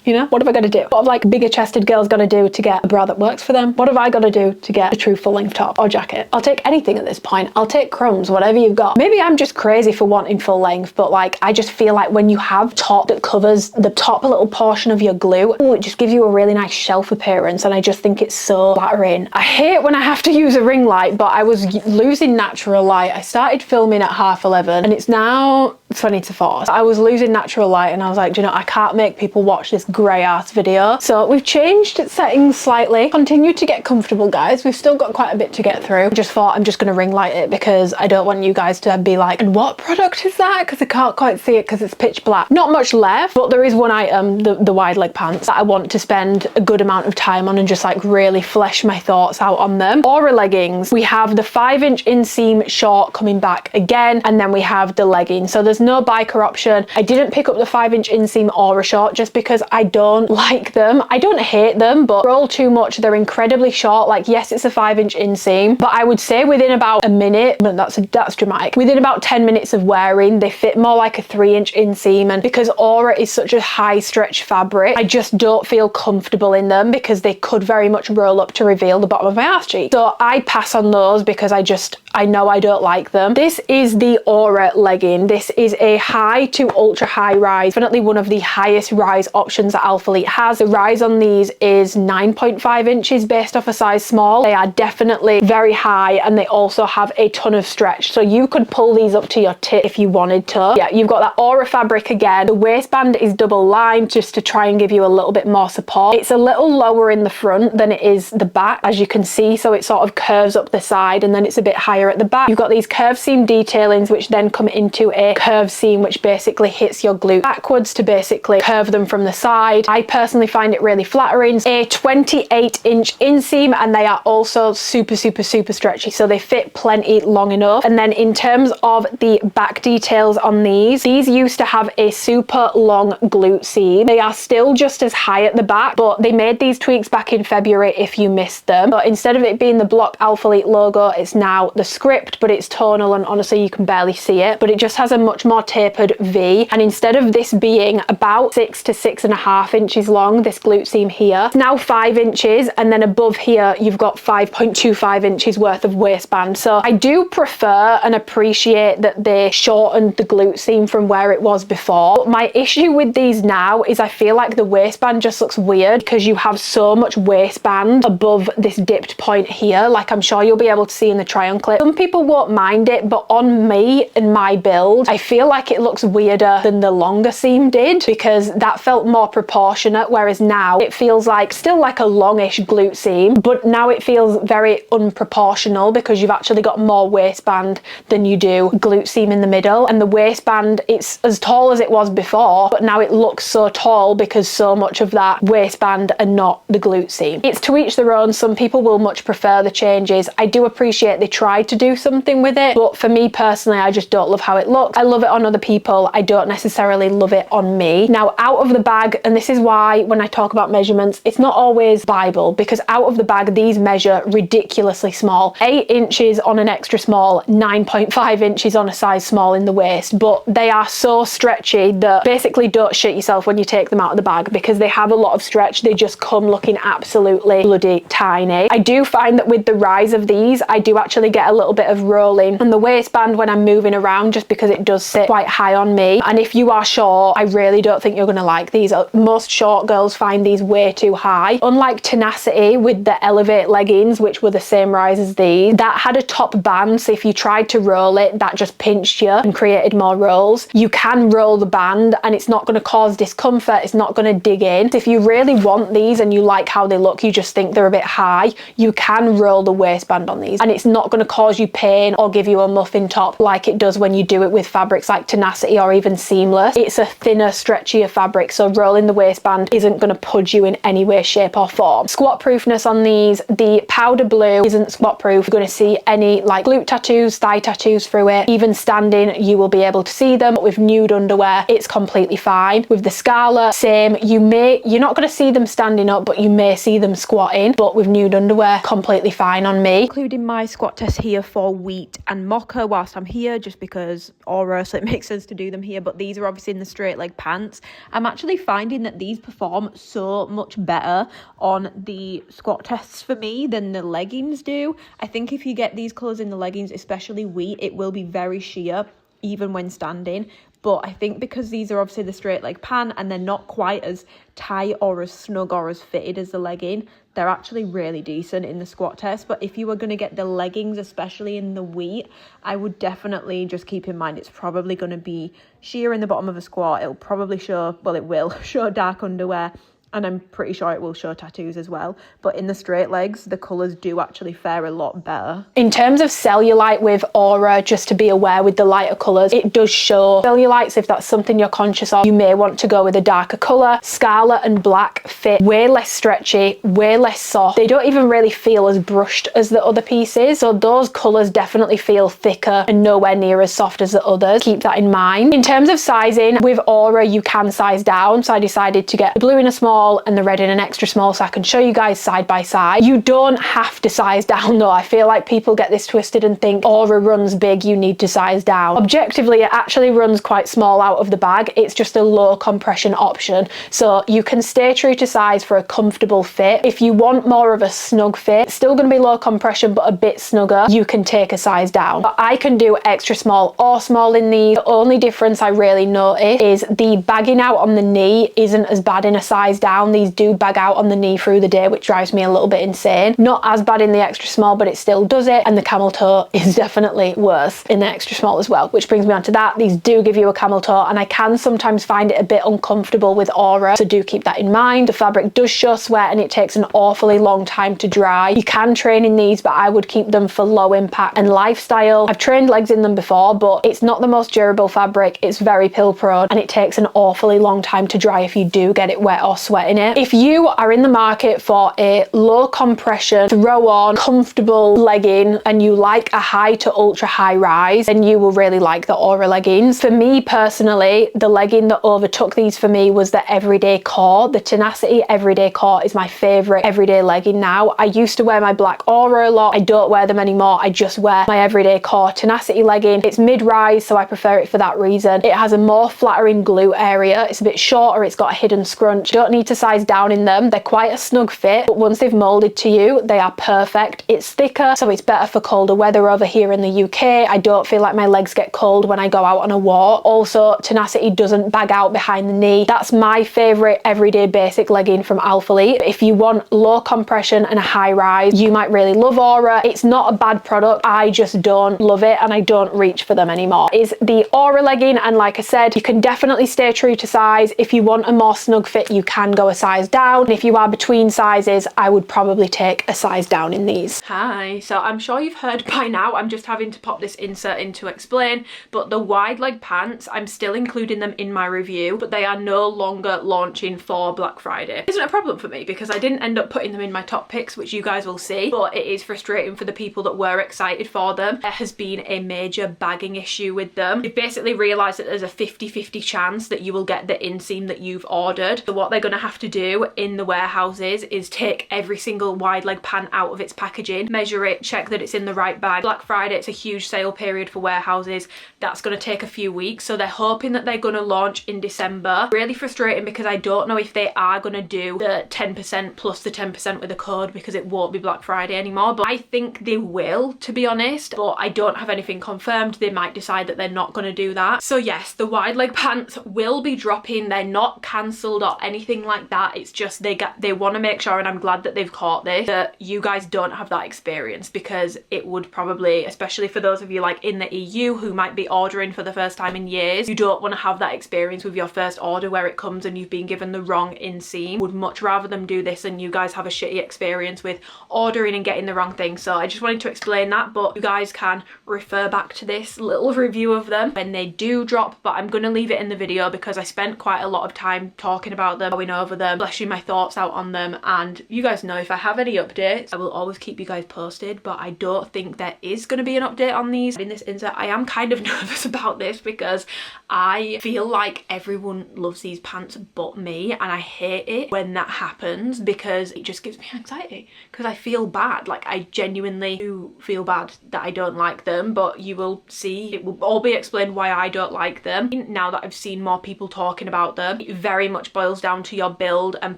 You know, what have I got to do? What have like bigger chested girls got to do to get a bra that works for them? What have I got to do to get a true full length top or jacket? I'll take anything at this point. I'll take crumbs, whatever you've got. Maybe I'm just crazy for wanting full length, but like, I just feel like when you have top that covers the top little portion of your glute, ooh, it just gives you a really nice shelf appearance, and I just think it's so flattering. I hate when I have to use a ring light, but I was losing natural light. I started filming at 11:30 and it's now 20 to 4. I was losing natural light and I was like, do you know, I can't make people watch this grey ass video. So we've changed its settings slightly. Continue to get comfortable, guys. We've still got quite a bit to get through. Just thought I'm just going to ring light it because I don't want you guys to be like, and what product is that? Because I can't quite see it because it's pitch black. Not much left, but there is one item, the wide leg pants, that I want to spend a good amount of time on and just like really flesh my thoughts out on them. Aura leggings. We have the 5-inch inseam short coming back again, and then we have the leggings. So there's no biker option. I didn't pick up the 5-inch inseam Aura short just because I don't like them. I don't hate them, but roll too much. They're incredibly short. Like, yes, it's a 5-inch inseam, but I would say within about a minute, but that's dramatic, within about 10 minutes of wearing, they fit more like a 3-inch inseam. And because Aura is such a high stretch fabric, I just don't feel comfortable in them because they could very much roll up to reveal the bottom of my arse cheek. So I pass on those because I know I don't like them. This is the Aura legging. This is a high to ultra high rise, definitely one of the highest rise options that Alphalete has. The rise on these is 9.5 inches based off a size small. They are definitely very high, and they also have a ton of stretch, so you could pull these up to your tit if you wanted to. Yeah, you've got that Aura fabric again. The waistband is double lined just to try and give you a little bit more support. It's a little lower in the front than it is the back, as you can see, so it sort of curves up the side and then it's a bit higher at the back. You've got these curved seam detailings which then come into a curved seam which basically hits your glute backwards to basically curve them from the side. I personally find it really flattering. A 28-inch inseam, and they are also super stretchy, so they fit plenty long enough. And then in terms of the back details on these used to have a super long glute seam. They are still just as high at the back, but they made these tweaks back in February if you missed them. But instead of it being the block Alphalete logo, it's now the script, but it's tonal, and honestly you can barely see it, but it just has a much more tapered V. And instead of this being about 6 to 6.5 inches long, this glute seam here, it's now 5 inches, and then above here you've got 5.25 inches worth of waistband. So I do prefer and appreciate that they shortened the glute seam from where it was before. But my issue with these now is I feel like the waistband just looks weird because you have so much waistband above this dipped point here, like I'm sure you'll be able to see in the try on clip. Some people won't mind it, but on me and my build, I feel like it looks weirder than the longer seam did because that felt more proportionate, whereas now it feels like still like a longish glute seam, but now it feels very unproportional because you've actually got more waistband than you do glute seam in the middle. And the waistband, it's as tall as it was before, but now it looks so tall because so much of that waistband and not the glute seam. It's to each their own. Some people will much prefer the changes. I do appreciate they tried to do something with it, but for me personally, I just don't love how it looks. I love it on other people. I don't necessarily love it on me. Now, out of the bag, and this is why when I talk about measurements, it's not always Bible, because out of the bag, these measure ridiculously small. 8 inches on an extra small, 9.5 inches on a size small in the waist, but they are so stretchy that basically don't shit yourself when you take them out of the bag because they have a lot of stretch. They just come looking absolutely bloody tiny. I do find that with the rise of these, I do actually get a little bit of rolling on the waistband when I'm moving around just because it does sit quite high on me. And if you are short, I really don't think you're going to like these. Most short girls find these way too high. Unlike Tenacity with the Elevate leggings, which were the same rise as these, that had a top band, so if you tried to roll it, that just pinched you and created more rolls. You can roll the band and it's not going to cause discomfort, it's not going to dig in. So if you really want these and you like how they look, you just think they're a bit high, you can roll the waistband on these and it's not going to cause you pain or give you a muffin top like it does when you do it with fabrics like Tenacity or even Seamless. It's a thinner, stretchier fabric, so rolling the waistband isn't going to pudge you in any way, shape or form. Squat proofness on these, the powder blue isn't squat proof. You're going to see any like glute tattoos, thigh tattoos through it. Even standing, you will be able to see them. But with nude underwear, it's completely fine. With the Scarlet, same. You're not going to see them standing up, but you may see them squatting. But with nude underwear, completely fine on me. Including my squat test here for wheat and mocha whilst I'm here, just because Aura, so it makes sense to do them here. But these are obviously in the straight leg pants. I'm actually finding that these perform so much better on the squat tests for me than the leggings do. I think if you get these colours in the leggings, especially wheat, it will be very sheer even when standing. But I think because these are obviously the straight leg pant and they're not quite as tight or as snug or as fitted as the legging, they're actually really decent in the squat test. But if you were going to get the leggings, especially in the wheat, I would definitely just keep in mind it's probably going to be sheer in the bottom of a squat. It'll probably show, well, it will show dark underwear and I'm pretty sure it will show tattoos as well, but in the straight legs the colours do actually fare a lot better. In terms of cellulite with Aura, just to be aware with the lighter colours, it does show cellulites. If that's something you're conscious of, you may want to go with a darker colour. Scarlet and black fit way less stretchy, way less soft. They don't even really feel as brushed as the other pieces, so those colours definitely feel thicker and nowhere near as soft as the others. Keep that in mind. In terms of sizing, with Aura you can size down, so I decided to get the blue in a small and the red in an extra small so I can show you guys side by side. You don't have to size down though. I feel like people get this twisted and think Aura runs big, you need to size down. Objectively, it actually runs quite small out of the bag. It's just a low compression option, so you can stay true to size for a comfortable fit. If you want more of a snug fit, it's still going to be low compression but a bit snugger, you can take a size down. But I can do extra small or small in these. The only difference I really notice is the bagging out on the knee isn't as bad in a size down. These do bag out on the knee through the day, which drives me a little bit insane. Not as bad in the extra small, but it still does it. And the camel toe is definitely worse in the extra small as well, which brings me on to that. These do give you a camel toe, and I can sometimes find it a bit uncomfortable with Aura, so do keep that in mind. The fabric does show sweat and it takes an awfully long time to dry. You can train in these, but I would keep them for low impact and lifestyle. I've trained legs in them before, but it's not the most durable fabric. It's very pill prone and it takes an awfully long time to dry if you do get it wet or sweat in it. If you are in the market for a low compression, throw on, comfortable legging and you like a high to ultra high rise, then you will really like the Aura leggings. For me personally, the legging that overtook these for me was the Everyday Core. The Tenacity Everyday Core is my favourite everyday legging now. I used to wear my black Aura a lot. I don't wear them anymore. I just wear my Everyday Core Tenacity legging. It's mid-rise, so I prefer it for that reason. It has a more flattering glute area. It's a bit shorter. It's got a hidden scrunch. You don't need to size down in them. They're quite a snug fit, but once they've molded to you, they are perfect. It's thicker, so it's better for colder weather over here in the UK. I don't feel like my legs get cold when I go out on a walk. Also, Tenacity doesn't bag out behind the knee. That's my favourite everyday basic legging from Alphalete. If you want low compression and a high rise, you might really love Aura. It's not a bad product. I just don't love it and I don't reach for them anymore. Is the Aura legging, and like I said, you can definitely stay true to size. If you want a more snug fit, you can go a size down. And if you are between sizes, I would probably take a size down in these. Hi, so I'm sure you've heard by now, I'm just having to pop this insert in to explain, but the wide leg pants, I'm still including them in my review, but they are no longer launching for Black Friday. Isn't a problem for me because I didn't end up putting them in my top picks, which you guys will see, but it is frustrating for the people that were excited for them. There has been a major bagging issue with them. They've basically realised that there's a 50-50 chance that you will get the inseam that you've ordered. So what they're going to have to do in the warehouses is take every single wide leg pant out of its packaging, measure it, check that it's in the right bag. Black Friday, it's a huge sale period for warehouses. That's going to take a few weeks, so they're hoping that they're going to launch in December. Really frustrating because I don't know if they are going to do the 10% plus the 10% with a code because it won't be Black Friday anymore, but I think they will, to be honest, but I don't have anything confirmed. They might decide that they're not going to do that. So yes, the wide leg pants will be dropping. They're not cancelled or anything like that. It's just they want to make sure, and I'm glad that they've caught this, that you guys don't have that experience, because it would probably, especially for those of you like in the EU who might be ordering for the first time in years, you don't want to have that experience with your first order where it comes and you've been given the wrong inseam. Would much rather them do this and you guys have a shitty experience with ordering and getting the wrong thing. So I just wanted to explain that, but you guys can refer back to this little review of them when they do drop, but I'm going to leave it in the video because I spent quite a lot of time talking about them, going over them, fleshing my thoughts out on them, and you guys know if I have any updates I will always keep you guys posted, but I don't think there is going to be an update on these in this insert. I am kind of nervous about this because I feel like everyone loves these pants but me, and I hate it when that happens because it just gives me anxiety because I feel bad. Like, I genuinely do feel bad that I don't like them, but you will see, it will all be explained why I don't like them now that I've seen more people talking about them. It very much boils down to your build and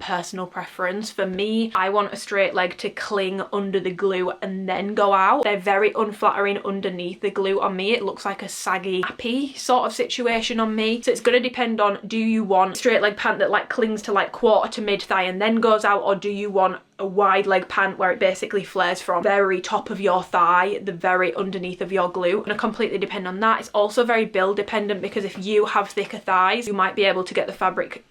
personal preference. For me, I want a straight leg to cling under the glue and then go out. They're very unflattering underneath the glue on me. It looks like a saggy, nappy sort of situation on me. So it's going to depend on, do you want straight leg pant that like clings to like quarter to mid thigh and then goes out, or do you want a wide leg pant where it basically flares from very top of your thigh, the very underneath of your glute. And completely depend on that. It's also very build dependent, because if you have thicker thighs, you might be able to get the fabric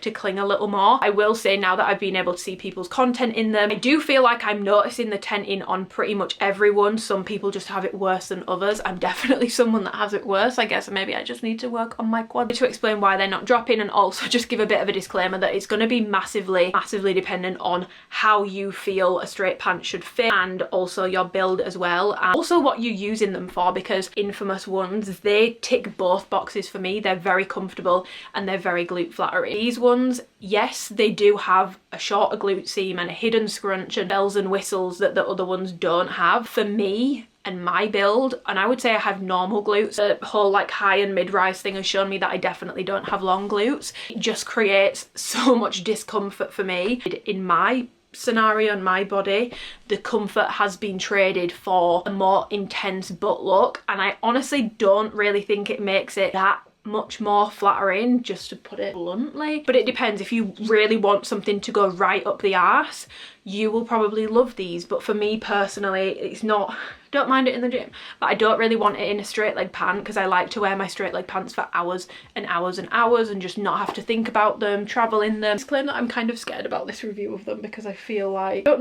to cling a little more. I will say, now that I've been able to see people's content in them, I do feel like I'm noticing the tenting on pretty much everyone. Some people just have it worse than others. I'm definitely someone that has it worse. I guess maybe I just need to work on my quad to explain why they're not dropping, and also just give a bit of a disclaimer that it's going to be massively dependent on how you feel a straight pant should fit, and also your build as well, and also what you're using them for, because Infamous ones, they tick both boxes for me. They're very comfortable and they're very glute flattering. These ones, yes, they do have a shorter glute seam and a hidden scrunch and bells and whistles that the other ones don't have. For me and my build, and I would say I have normal glutes, the whole like high and mid-rise thing has shown me that I definitely don't have long glutes. It just creates so much discomfort for me. In my scenario and my body, the comfort has been traded for a more intense butt look, and I honestly don't really think it makes it that much more flattering, just to put it bluntly. But it depends. If you really want something to go right up the arse, you will probably love these. But for me personally, it's not, don't mind it in the gym, but I don't really want it in a straight leg pant, because I like to wear my straight leg pants for hours and hours and hours and just not have to think about them, travel in them. I claim that I'm kind of scared about this review of them, because I feel like, I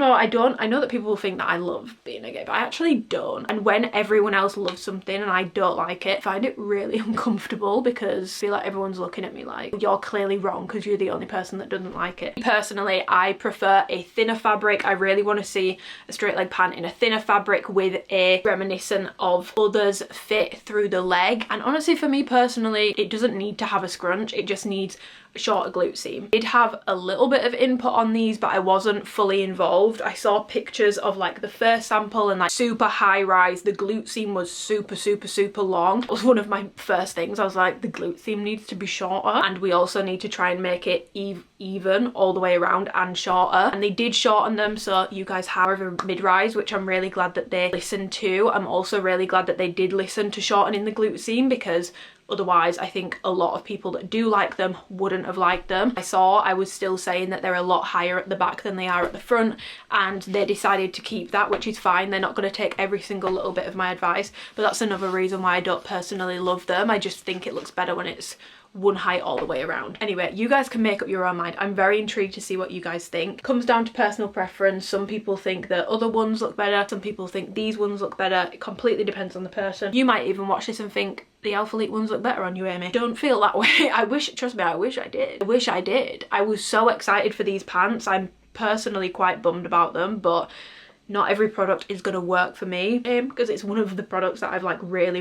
know that people will think that I love being a gay, but I actually don't. And when everyone else loves something and I don't like it, I find it really uncomfortable, because I feel like everyone's looking at me like, you're clearly wrong because you're the only person that doesn't like it. Personally, I prefer a thinner fabric. I really want to see a straight leg pant in a thinner fabric with a reminiscent of others fit through the leg. And honestly, for me personally, it doesn't need to have a scrunch, it just needs a shorter glute seam. I did have a little bit of input on these, but I wasn't fully involved. I saw pictures of like the first sample and like super high rise, the glute seam was super long. It was one of my first things. I was like, the glute seam needs to be shorter, and we also need to try and make it even all the way around and shorter. And they did shorten them, so you guys have a mid-rise, which I'm really glad that they listened to. I'm also really glad that they did listen to shortening the glute seam, because otherwise I think a lot of people that do like them wouldn't have liked them. I was still saying that they're a lot higher at the back than they are at the front, and they decided to keep that, which is fine. They're not going to take every single little bit of my advice, but that's another reason why I don't personally love them. I just think it looks better when it's one height all the way around. Anyway, you guys can make up your own mind. I'm very intrigued to see what you guys think. It comes down to personal preference. Some people think that other ones look better, some people think these ones look better. It completely depends on the person. You might even watch this and think the Alphalete ones look better on you, Amy. Don't feel that way. Trust me, I wish I did. I was so excited for these pants. I'm personally quite bummed about them, but not every product is going to work for me, because it's one of the products that I've like really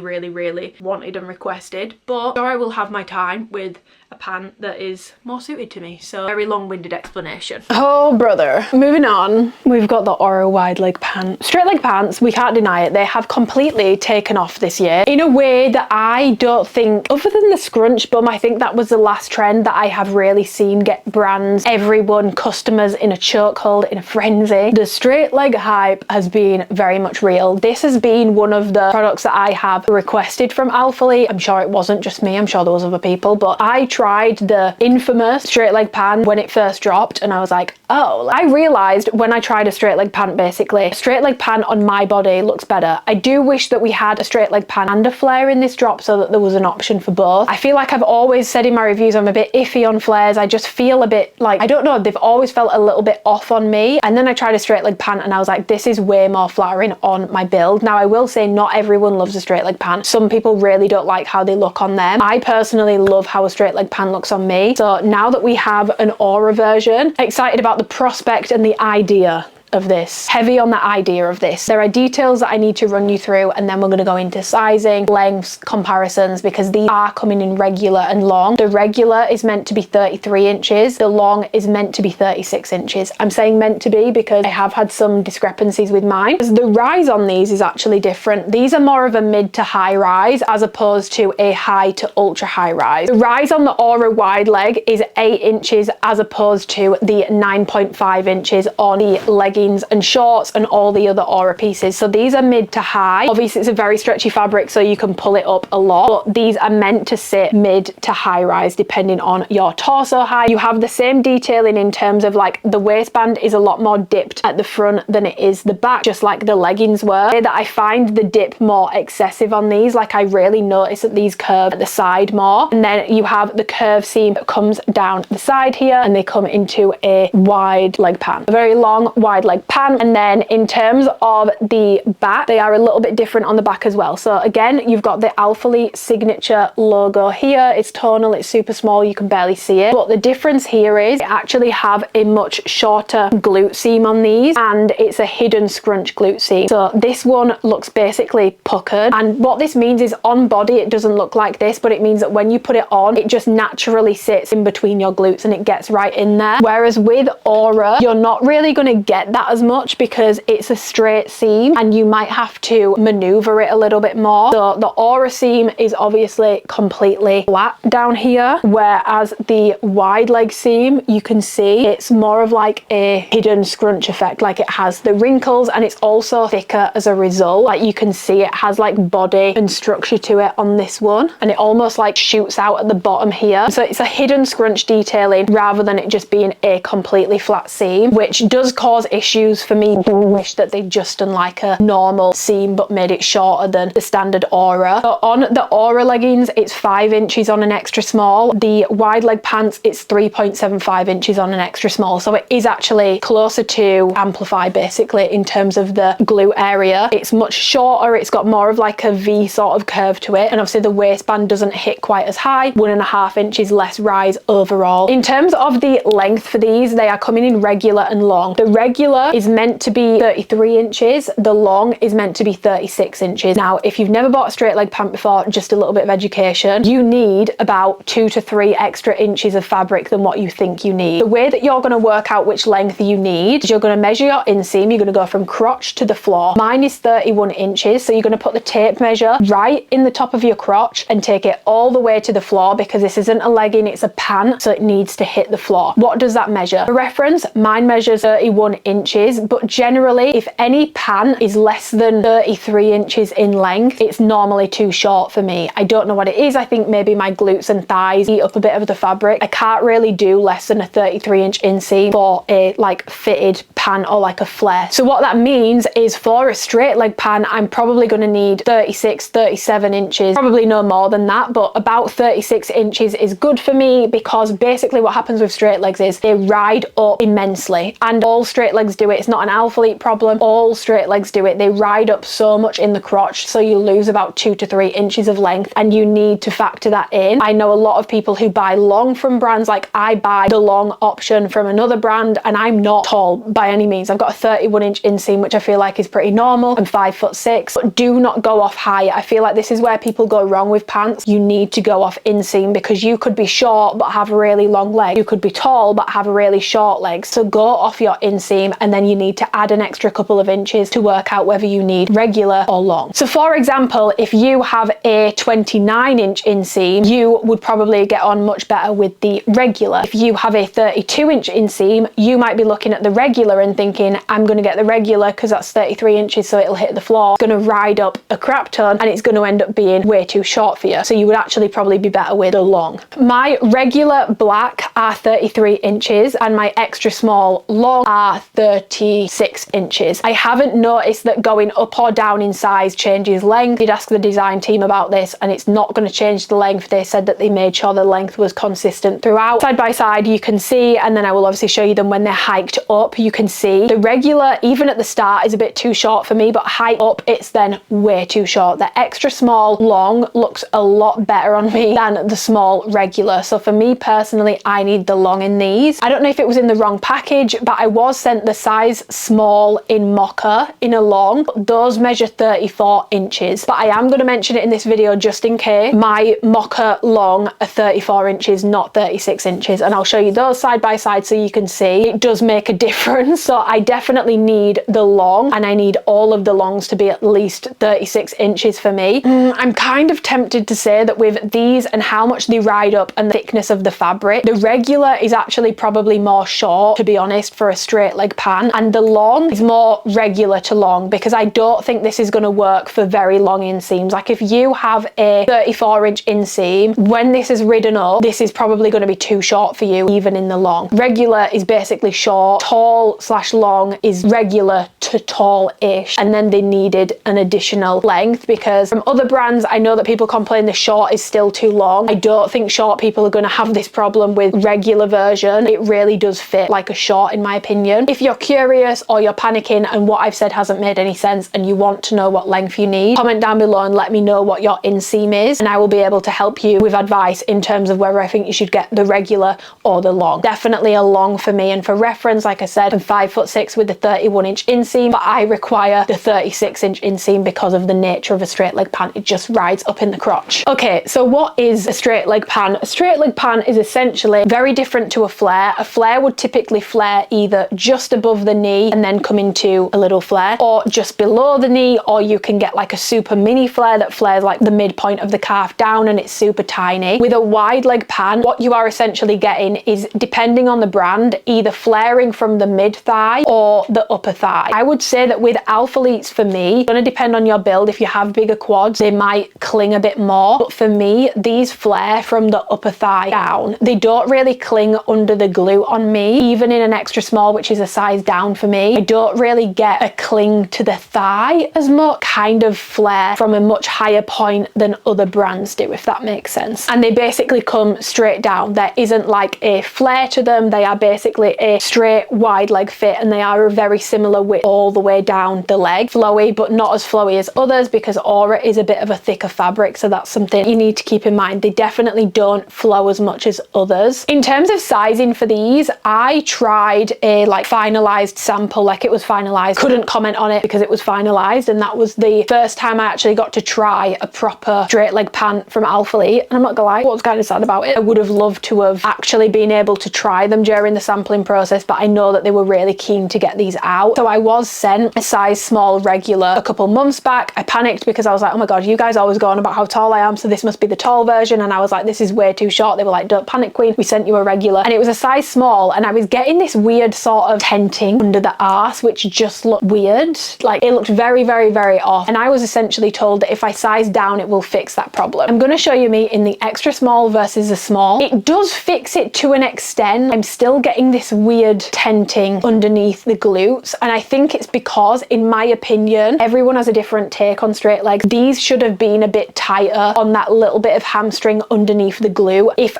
wanted and requested. But sure, I will have my time with a pant that is more suited to me. So very long-winded explanation. Oh brother. Moving on, we've got the Oro wide leg pant. Straight leg pants, we can't deny it, they have completely taken off this year in a way that I don't think, other than the scrunch bum, I think that was the last trend that I have really seen get brands, everyone, customers in a chokehold, in a frenzy. The straight leg hype has been very much real. This has been one of the products that I have requested from Alphalete. I'm sure it wasn't just me, I'm sure there was other people, but I tried the infamous straight leg pant when it first dropped, and I was like, oh, I realized when I tried a straight leg pant, basically a straight leg pant on my body looks better. I do wish that we had a straight leg pant and a flare in this drop, so that there was an option for both. I feel like I've always said in my reviews I'm a bit iffy on flares. I just feel a bit like, I don't know, they've always felt a little bit off on me. And then I tried a straight leg pant and I was like, this is way more flattering on my build. Now I will say not everyone loves a straight leg pant. Some people really don't like how they look on them. I personally love how a straight leg pant looks on me. So now that we have an Aura version, excited about the prospect and the idea of this. Heavy on the idea of this. There are details that I need to run you through, and then we're going to go into sizing, lengths, comparisons, because these are coming in regular and long. The regular is meant to be 33 inches. The long is meant to be 36 inches. I'm saying meant to be because I have had some discrepancies with mine. The rise on these is actually different. These are more of a mid to high rise as opposed to a high to ultra high rise. The rise on the Aura wide leg is 8 inches as opposed to the 9.5 inches on the legging leggings and shorts and all the other Aura pieces. So these are mid to high. Obviously it's a very stretchy fabric, so you can pull it up a lot, but these are meant to sit mid to high rise depending on your torso height. You have the same detailing in terms of like the waistband is a lot more dipped at the front than it is the back, just like the leggings were. That I find the dip more excessive on these. Like I really notice that these curve at the side more, and then you have the curve seam that comes down the side here, and they come into a wide leg pant, a very long wide leg pant. And then in terms of the back, they are a little bit different on the back as well. So again, you've got the Alphalete signature logo here. It's tonal, it's super small, you can barely see it, but the difference here is they actually have a much shorter glute seam on these, and it's a hidden scrunch glute seam. So this one looks basically puckered, and what this means is on body it doesn't look like this, but it means that when you put it on, it just naturally sits in between your glutes and it gets right in there. Whereas with Aura, you're not really going to get that as much because it's a straight seam and you might have to maneuver it a little bit more. So the Aura seam is obviously completely flat down here, whereas the wide leg seam, you can see it's more of like a hidden scrunch effect. Like it has the wrinkles and it's also thicker as a result. Like you can see it has like body and structure to it on this one, and it almost like shoots out at the bottom here. So it's a hidden scrunch detailing rather than it just being a completely flat seam, which does cause issues for me. I wish that they'd just done like a normal seam but made it shorter than the standard Aura. So on the Aura leggings, it's 5 inches on an extra small. The wide leg pants, it's 3.75 inches on an extra small. So it is actually closer to Amplify basically in terms of the glute area. It's much shorter, it's got more of like a V sort of curve to it, and obviously the waistband doesn't hit quite as high, 1.5 inches less rise overall. In terms of the length for these, they are coming in regular and long. The regular is meant to be 33 inches, the long is meant to be 36 inches. Now if you've never bought a straight leg pant before, just a little bit of education, you need about 2 to 3 extra inches of fabric than what you think you need. The way that you're going to work out which length you need is you're going to measure your inseam. You're going to go from crotch to the floor. Mine is 31 inches, so you're going to put the tape measure right in the top of your crotch and take it all the way to the floor, because this isn't a legging, it's a pant, so it needs to hit the floor. What does that measure? For reference, mine measures 31 inches, but generally if any pant is less than 33 inches in length, it's normally too short for me. I don't know what it is. I think maybe my glutes and thighs eat up a bit of the fabric. I can't really do less than a 33-inch inseam for a like fitted pant or like a flare. So what that means is for a straight leg pant, I'm probably going to need 36, 37 inches, probably no more than that, but about 36 inches is good for me, because basically what happens with straight legs is they ride up immensely, and all straight legs do it. It's not an Alphalete problem, all straight legs do it. They ride up so much in the crotch, so you lose about 2 to 3 inches of length, and you need to factor that in. I know a lot of people who buy long from brands, like I buy the long option from another brand, and I'm not tall by any means. I've got a 31-inch inseam, which I feel like is pretty normal. I'm 5'6", but do not go off high. I feel like this is where people go wrong with pants. You need to go off inseam, because you could be short but have a really long leg. You could be tall but have a really short leg. So go off your inseam, and then you need to add an extra couple of inches to work out whether you need regular or long. So for example, if you have a 29-inch inseam, you would probably get on much better with the regular. If you have a 32-inch inseam, you might be looking at the regular and thinking, I'm going to get the regular because that's 33 inches, so it'll hit the floor. It's going to ride up a crap ton, and it's going to end up being way too short for you. So you would actually probably be better with the long. My regular black are 33 inches, and my extra small long are 36 inches. I haven't noticed that going up or down in size changes length. I did ask the design team about this, and it's not going to change the length. They said that they made sure the length was consistent throughout. Side by side you can see, and then I will obviously show you them when they're hiked up. You can see the regular, even at the start, is a bit too short for me, but hiked up it's then way too short. The extra small long looks a lot better on me than the small regular. So for me personally, I need the long in these. I don't know if it was in the wrong package, but I was sent the size small in mocha in a long, but those measure 34 inches. But I am going to mention it in this video just in case. My mocha long are 34 inches, not 36 inches, and I'll show you those side by side so you can see it does make a difference. So I definitely need the long, and I need all of the longs to be at least 36 inches for me. I'm kind of tempted to say that with these and how much they ride up and the thickness of the fabric, the regular is actually probably more short, to be honest, for a straight leg pant. pant, and the long is more regular to long, because I don't think this is going to work for very long inseams. Like if you have a 34-inch inseam, when this is ridden up, this is probably going to be too short for you, even in the long. Regular is basically short, tall/long is regular to tall-ish, and then they needed an additional length, because from other brands I know that people complain the short is still too long. I don't think short people are going to have this problem with regular version. It really does fit like a short, in my opinion. If you're curious or you're panicking and what I've said hasn't made any sense and you want to know what length you need, comment down below and let me know what your inseam is, and I will be able to help you with advice in terms of whether I think you should get the regular or the long. Definitely a long for me, and for reference, like I said, I'm 5'6" with the 31-inch inseam, but I require the 36-inch inseam because of the nature of a straight leg pant. It just rides up in the crotch. Okay, so what is a straight leg pant? A straight leg pant is essentially very different to a flare. A flare would typically flare either just above the knee and then come into a little flare, or just below the knee, or you can get like a super mini flare that flares like the midpoint of the calf down and it's super tiny. With a wide leg pant, what you are essentially getting is, depending on the brand, either flaring from the mid thigh or the upper thigh. I would say that with Alphaletes, for me, it's going to depend on your build. If you have bigger quads, they might cling a bit more, but for me, these flare from the upper thigh down. They don't really cling under the glute on me. Even in an extra small, which is a size down for me, I don't really get a cling to the thigh as much, kind of flare from a much higher point than other brands do, if that makes sense. And they basically come straight down. There isn't like a flare to them. They are basically a straight wide leg fit, and they are a very similar width all the way down the leg. Flowy, but not as flowy as others, because Aura is a bit of a thicker fabric, so that's something you need to keep in mind. They definitely don't flow as much as others. In terms of sizing for these, I tried a like finalized sample, like it was finalized. Couldn't comment on it because it was finalized, and that was the first time I actually got to try a proper straight leg pant from Alphalete. And I'm not gonna lie, I was kind of sad about it. I would have loved to have actually been able to try them during the sampling process, but I know that they were really keen to get these out. So I was sent a size small regular a couple months back. I panicked because I was like, oh my god, you guys always go on about how tall I am, so this must be the tall version. And I was like, this is way too short. They were like, don't panic, queen, we sent you a regular. And it was a size small, and I was getting this weird sort of tenting under the arse, which just looked weird. Like it looked very, very, very off. And I was essentially told that if I size down, it will fix that problem. I'm going to show you me in the extra small versus the small. It does fix it to an extent. I'm still getting this weird tenting underneath the glutes, and I think it's because, in my opinion, everyone has a different take on straight legs. These should have been a bit tighter on that little bit of hamstring underneath the glute. If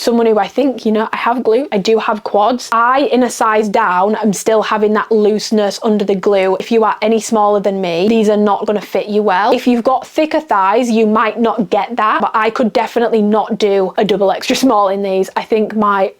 someone who I think, you know, I have glute, I do have quads, in a size down, I'm still having that looseness under the glute. If you are any smaller than me, these are not going to fit you well. If you've got thicker thighs, you might not get that, but I could definitely not do a double extra small in these. I think my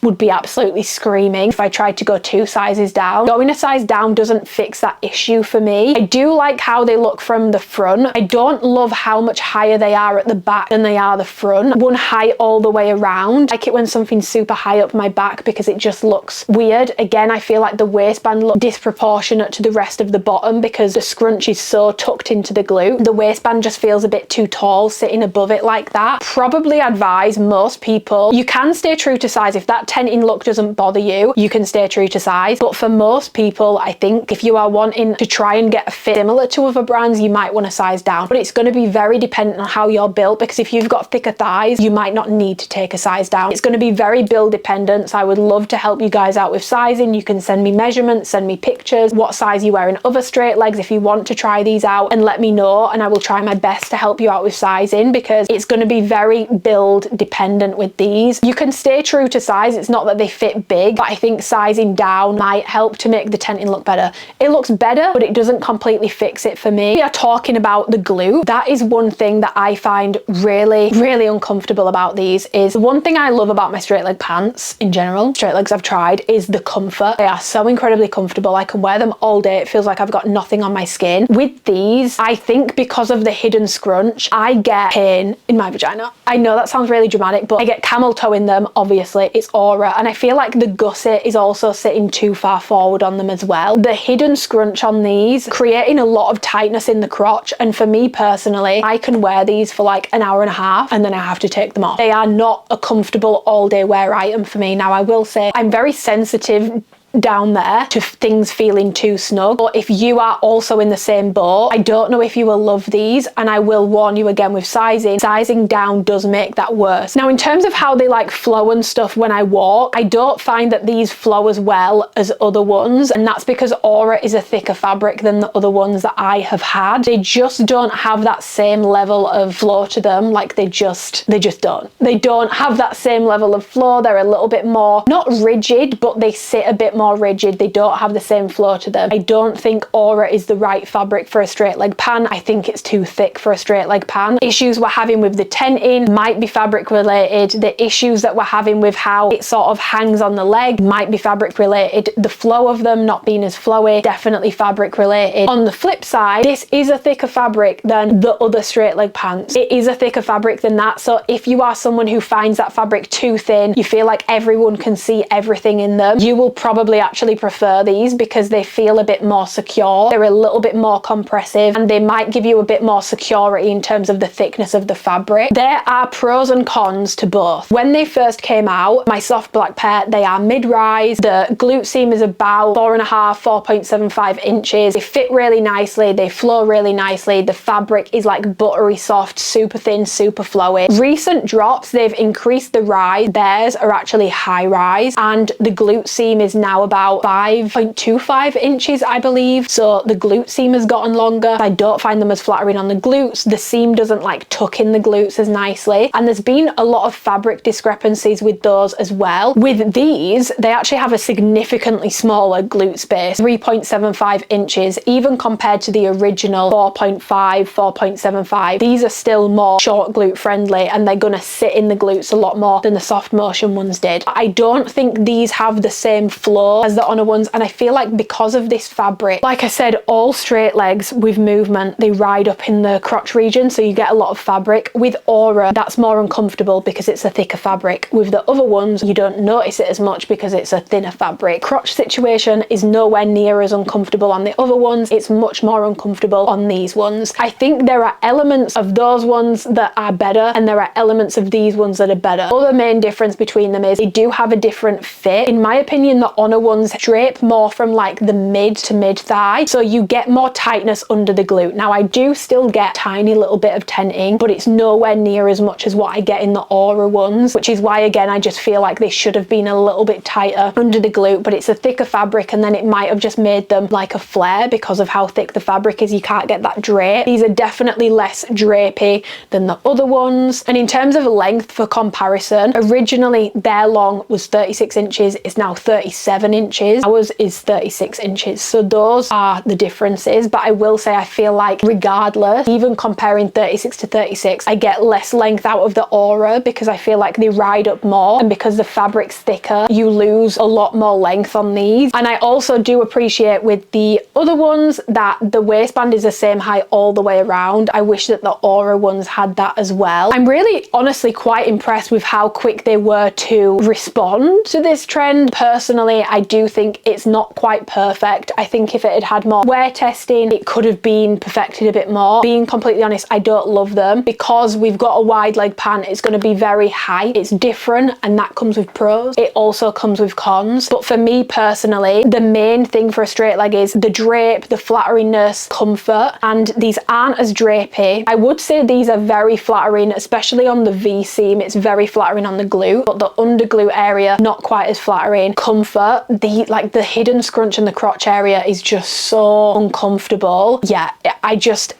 would be absolutely screaming if I tried to go 2 sizes down. Going a size down doesn't fix that issue for me. I do like how they look from the front. I don't love how much higher they are at the back than they are the front. One high all the way around. I like it when something's super high up my back because it just looks weird. Again, I feel like the waistband looks disproportionate to the rest of the bottom because the scrunch is so tucked into the glute. The waistband just feels a bit too tall sitting above it like that. Probably advise most people, you can stay true to size. If that tenting look doesn't bother you, you can stay true to size. But for most people, I think if you are wanting to try and get a fit similar to other brands, you might want to size down. But it's going to be very dependent on how you're built, because if you've got thicker thighs, you might not need to take a size down. It's going to be very build dependent. So I would love to help you guys out with sizing. You can send me measurements, send me pictures, what size you wear in other straight legs if you want to try these out, and let me know, and I will try my best to help you out with sizing, because it's going to be very build dependent with these. You can stay true to size. It's not that they fit big, but I think sizing down might help to make the tenting look better. It looks better, but it doesn't completely fix it for me. We are talking about the glute. That is one thing that I find really, really uncomfortable about these. Is the one thing I love about my straight leg pants in general, straight legs I've tried, is the comfort. They are so incredibly comfortable. I can wear them all day. It feels like I've got nothing on my skin. With these, I think because of the hidden scrunch, I get pain in my vagina. I know that sounds really dramatic, but I get camel toe in them. Obviously, it's Aura, and I feel like the gusset is also sitting too far forward on them as well. The hidden scrunch on these, creating a lot of tightness in the crotch, and for me personally, I can wear these for like an hour and a half and then I have to take them off. They are not a comfortable all day wear item for me. Now, I will say I'm very sensitive down there to things feeling too snug. But if you are also in the same boat, I don't know if you will love these, and I will warn you again with sizing down does make that worse. Now, in terms of how they like flow and stuff when I walk, I don't find that these flow as well as other ones, and that's because Aura is a thicker fabric than the other ones that I have had. They just don't have that same level of flow to them. Like they just don't. They don't have that same level of flow. They're a little bit more, not rigid, but they sit a bit more rigid. They don't have the same flow to them. I don't think Aura is the right fabric for a straight leg pant. I think it's too thick for a straight leg pant. Issues we're having with the tenting might be fabric related. The issues that we're having with how it sort of hangs on the leg might be fabric related. The flow of them not being as flowy, definitely fabric related. On the flip side, this is a thicker fabric than the other straight leg pants. It is a thicker fabric than that. So if you are someone who finds that fabric too thin, you feel like everyone can see everything in them, you will probably actually prefer these because they feel a bit more secure. They're a little bit more compressive, and they might give you a bit more security in terms of the thickness of the fabric. There are pros and cons to both. When they first came out, my soft black pair, they are mid-rise. The glute seam is about 4.75 inches. They fit really nicely. They flow really nicely. The fabric is like buttery soft, super thin, super flowy. Recent drops, they've increased the rise. Theirs are actually high rise, and the glute seam is now about 5.25 inches, I believe. So the glute seam has gotten longer. I don't find them as flattering on the glutes. The seam doesn't like tuck in the glutes as nicely, and there's been a lot of fabric discrepancies with those as well. With these, they actually have a significantly smaller glute space, 3.75 inches, even compared to the original 4.75. These are still more short glute friendly, and they're gonna sit in the glutes a lot more than the soft motion ones did. I don't think these have the same flow as the Honor ones, and I feel like because of this fabric, like I said, all straight legs with movement, they ride up in the crotch region, so you get a lot of fabric. With Aura, that's more uncomfortable because it's a thicker fabric. With the other ones, you don't notice it as much because it's a thinner fabric. Crotch situation is nowhere near as uncomfortable on the other ones. It's much more uncomfortable on these ones. I think there are elements of those ones that are better, and there are elements of these ones that are better. Other main difference between them is they do have a different fit. In my opinion, the Honor ones drape more from like the mid to mid thigh, so you get more tightness under the glute. Now I do still get a tiny little bit of tenting, but it's nowhere near as much as what I get in the Aura ones, which is why again I just feel like they should have been a little bit tighter under the glute. But it's a thicker fabric, and then it might have just made them like a flare because of how thick the fabric is. You can't get that drape. These are definitely less drapey than the other ones. And in terms of length for comparison, originally their long was 36 inches, it's now 37 inches. Ours is 36 inches. So those are the differences. But I will say I feel like regardless, even comparing 36 to 36, I get less length out of the Aura because I feel like they ride up more, and because the fabric's thicker, you lose a lot more length on these. And I also do appreciate with the other ones that the waistband is the same height all the way around. I wish that the Aura ones had that as well. I'm really honestly quite impressed with how quick they were to respond to this trend. Personally, I do think it's not quite perfect. I think if it had had more wear testing, it could have been perfected a bit more. Being completely honest, I don't love them. Because we've got a wide leg pant, it's going to be very high. It's different, and that comes with pros. It also comes with cons. But for me personally, the main thing for a straight leg is the drape, the flatteriness, comfort, and these aren't as drapey. I would say these are very flattering, especially on the V seam. It's very flattering on the glute, but the under glute area, not quite as flattering. Comfort, the hidden scrunch in the crotch area is just so uncomfortable. Yeah,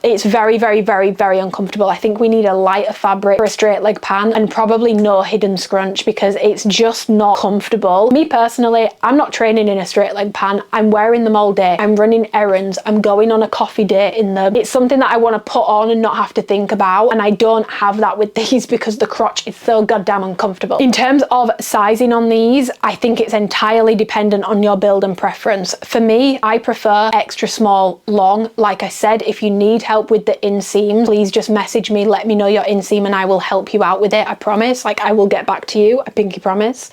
it's very, very, very, very uncomfortable. I think we need a lighter fabric for a straight leg pant, and probably no hidden scrunch because it's just not comfortable. Me personally, I'm not training in a straight leg pant. I'm wearing them all day. I'm running errands. I'm going on a coffee date in them. It's something that I want to put on and not have to think about, and I don't have that with these because the crotch is so goddamn uncomfortable. In terms of sizing on these, I think it's entirely dependent on your build and preference. For me, I prefer extra small long. Like I said, if you need help with the inseam, please just message me, let me know your inseam, and I will help you out with it. I promise. Like, I will get back to you. I pinky promise.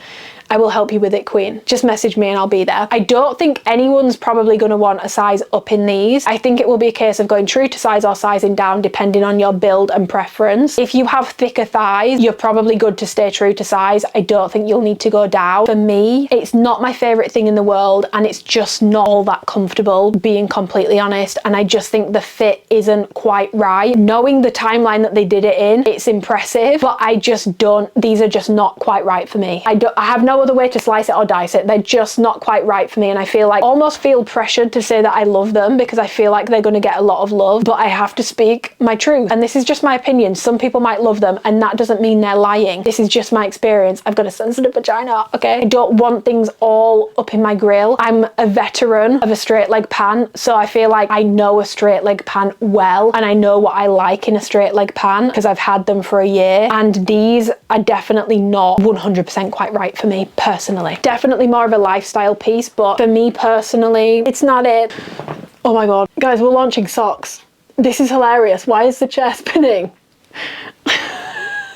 I will help you with it, queen. Just message me and I'll be there. I don't think anyone's probably going to want a size up in these. I think it will be a case of going true to size or sizing down depending on your build and preference. If you have thicker thighs, you're probably good to stay true to size. I don't think you'll need to go down. For me, it's not my favorite thing in the world, and it's just not all that comfortable, being completely honest, and I just think the fit isn't quite right. Knowing the timeline that they did it in, it's impressive, but I just don't, these are just not quite right for me. I have no other way to slice it or dice it. They're just not quite right for me, and I feel like, almost feel pressured to say that I love them because I feel like they're going to get a lot of love, but I have to speak my truth, and this is just my opinion. Some people might love them, and that doesn't mean they're lying. This is just my experience. I've got a sensitive vagina, okay? I don't want things all up in my grill. I'm a veteran of a straight leg pant, so I feel like I know a straight leg pant well, and I know what I like in a straight leg pant because I've had them for a year, and these are definitely not 100% quite right for me personally. Definitely more of a lifestyle piece, but for me personally, it's not it. Oh my god, guys, we're launching socks. This is hilarious. Why is the chair spinning?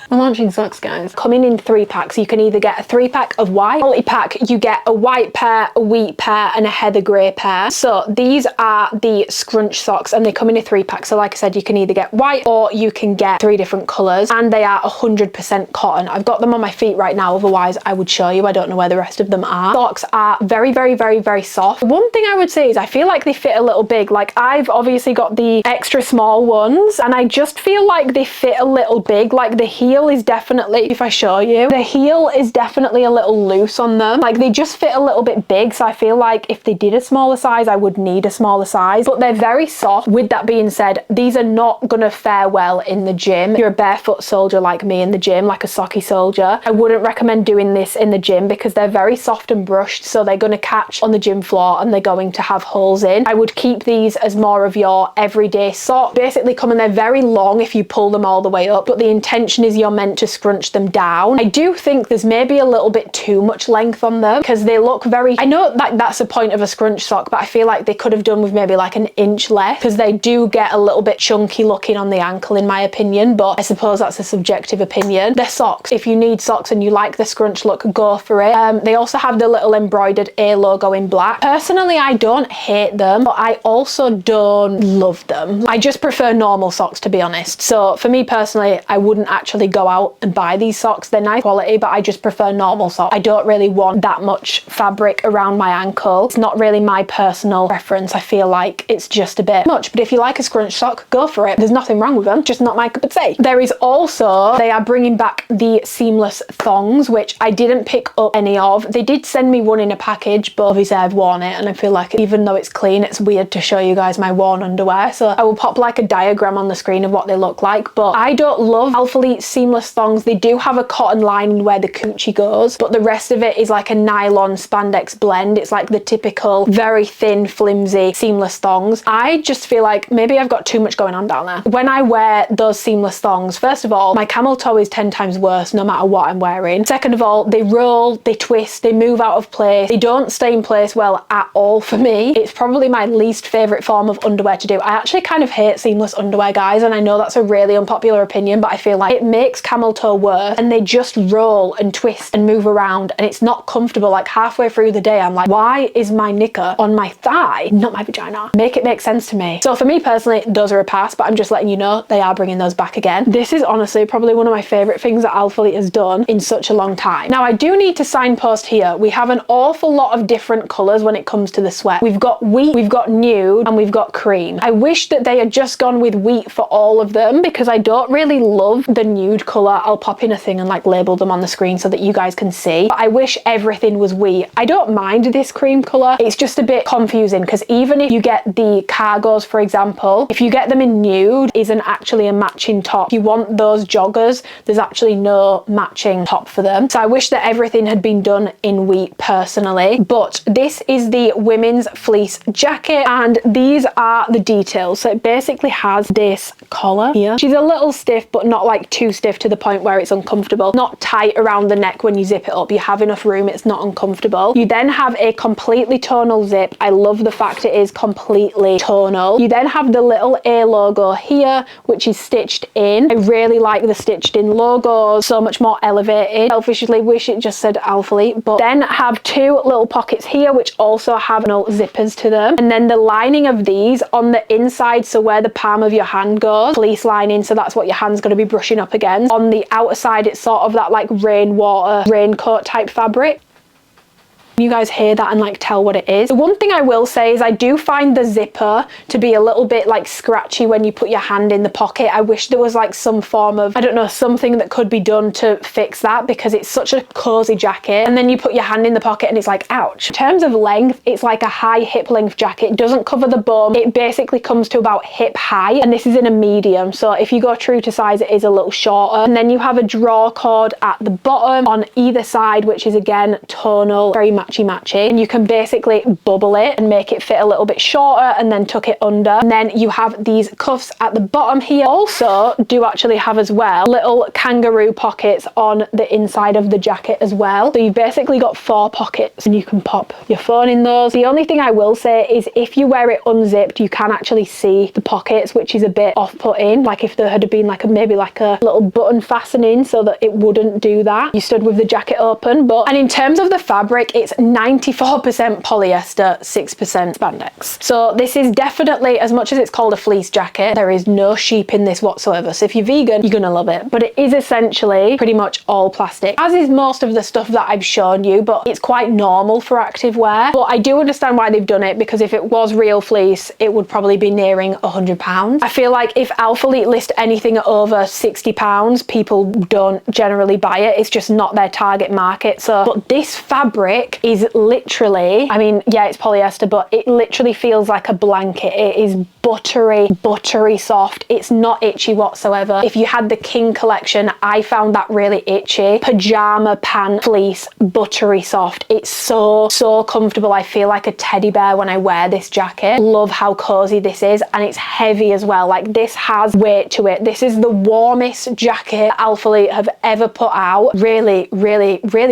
I'm launching socks, guys. Coming in 3-packs. You can either get a 3-pack of white. Multi-pack, you get a white pair, a wheat pair, and a heather grey pair. So these are the scrunch socks, and they come in a 3-pack. So like I said, you can either get white or you can get 3 different colours, and they are 100% cotton. I've got them on my feet right now, otherwise I would show you. I don't know where the rest of them are. Socks are very, very, very, very soft. One thing I would say is I feel like they fit a little big. Like, I've obviously got the extra small ones, and I just feel like they fit a little big. Like, the heel is definitely, if I show you, the heel is definitely a little loose on them. Like, they just fit a little bit big, so I feel like if they did a smaller size, I would need a smaller size, but they're very soft. With that being said, these are not gonna fare well in the gym. If you're a barefoot soldier like me in the gym, like a socky soldier, I wouldn't recommend doing this in the gym because they're very soft and brushed, so they're gonna catch on the gym floor and they're going to have holes in. I would keep these as more of your everyday sock. Basically come in, they're very long if you pull them all the way up, but the intention is you're meant to scrunch them down. I do think there's maybe a little bit too much length on them because they look very, I know that that's the point of a scrunch sock, but I feel like they could have done with maybe like an inch left because they do get a little bit chunky looking on the ankle in my opinion, but I suppose that's a subjective opinion. They're socks. If you need socks and you like the scrunch look, go for it. They also have the little embroidered A logo in black. Personally, I don't hate them, but I also don't love them. I just prefer normal socks, to be honest. So for me personally, I wouldn't actually go out and buy these socks. They're nice quality, but I just prefer normal socks. I don't really want that much fabric around my ankle. It's not really my personal preference. I feel like it's just a bit much, but if you like a scrunch sock, go for it. There's nothing wrong with them, just not my cup of tea. There is also, they are bringing back the seamless thongs, which I didn't pick up any of. They did send me one in a package, but obviously I've worn it and I feel like even though it's clean, it's weird to show you guys my worn underwear, so I will pop like a diagram on the screen of what they look like. But I don't love Alphalete seamless thongs. They do have a cotton lining where the coochie goes, but the rest of it is like a nylon spandex blend. It's like the typical very thin, flimsy seamless thongs. I just feel like maybe I've got too much going on down there. When I wear those seamless thongs, first of all, my camel toe is 10 times worse no matter what I'm wearing. Second of all, they roll, they twist, they move out of place. They don't stay in place well at all for me. It's probably my least favorite form of underwear to do. I actually kind of hate seamless underwear, guys, and I know that's a really unpopular opinion, but I feel like it makes camel toe worse, and they just roll and twist and move around, and it's not comfortable. Like halfway through the day, I'm like, why is my knicker on my thigh, not my vagina? Make it make sense to me. So for me personally, those are a pass, but I'm just letting you know they are bringing those back again. This is honestly probably one of my favorite things that Alphalete has done in such a long time. Now I do need to signpost here, we have an awful lot of different colors when it comes to the sweat. We've got wheat, we've got nude, and we've got cream. I wish that they had just gone with wheat for all of them because I don't really love the nude color. I'll pop in a thing and like label them on the screen so that you guys can see, but I wish everything was wheat. I don't mind this cream color, it's just a bit confusing because even if you get the cargos, for example, if you get them in nude, isn't actually a matching top. If you want those joggers, there's actually no matching top for them. So I wish that everything had been done in wheat personally, but this is the women's fleece jacket and these are the details. So it basically has this collar here. She's a little stiff, but not like too stiff stiff to the point where it's uncomfortable. Not tight around the neck when you zip it up. You have enough room, it's not uncomfortable. You then have a completely tonal zip. I love the fact it is completely tonal. You then have the little A logo here, which is stitched in. I really like the stitched in logos, so much more elevated. Selfishly wish it just said Alphalete, but then have two little pockets here, which also have no zippers to them. And then the lining of these on the inside, so where the palm of your hand goes, fleece lining, so that's what your hand's going to be brushing up against. On the outer side, it's sort of that like rainwater, raincoat type fabric. You guys hear that and like tell what it is. The one thing I will say is I do find the zipper to be a little bit like scratchy when you put your hand in the pocket. I wish there was like some form of, I don't know, something that could be done to fix that, because it's such a cozy jacket and then you put your hand in the pocket and it's like, ouch. In terms of length, it's like a high hip length jacket. It doesn't cover the bum. It basically comes to about hip high, and this is in a medium, so if you go true to size it is a little shorter. And then you have a draw cord at the bottom on either side, which is again tonal, very matchy, and you can basically bubble it and make it fit a little bit shorter and then tuck it under. And then you have these cuffs at the bottom here. Also do actually have as well little kangaroo pockets on the inside of the jacket as well, so you've basically got 4 pockets and you can pop your phone in those. The only thing I will say is if you wear it unzipped, you can actually see the pockets, which is a bit off-putting. Like if there had been like a maybe like a little button fastening so that it wouldn't do that, you stood with the jacket open. But, and in terms of the fabric, it's 94% polyester, 6% spandex. So this is definitely, as much as it's called a fleece jacket, there is no sheep in this whatsoever. So if you're vegan, you're gonna love it. But it is essentially pretty much all plastic, as is most of the stuff that I've shown you, but it's quite normal for active wear. But I do understand why they've done it, because if it was real fleece, it would probably be nearing £100. I feel like if Alphalete list anything at over £60, people don't generally buy it. It's just not their target market. So, but this fabric is literally, I mean, yeah, it's polyester, but it literally feels like a blanket. It is buttery soft. It's not itchy whatsoever. If you had the King collection, I found that really itchy. Pajama pant fleece, buttery soft. It's so comfortable. I feel like a teddy bear when I wear this jacket. Love how cozy this is, and it's heavy as well. Like this has weight to it. This is the warmest jacket Alphalete have ever put out. Really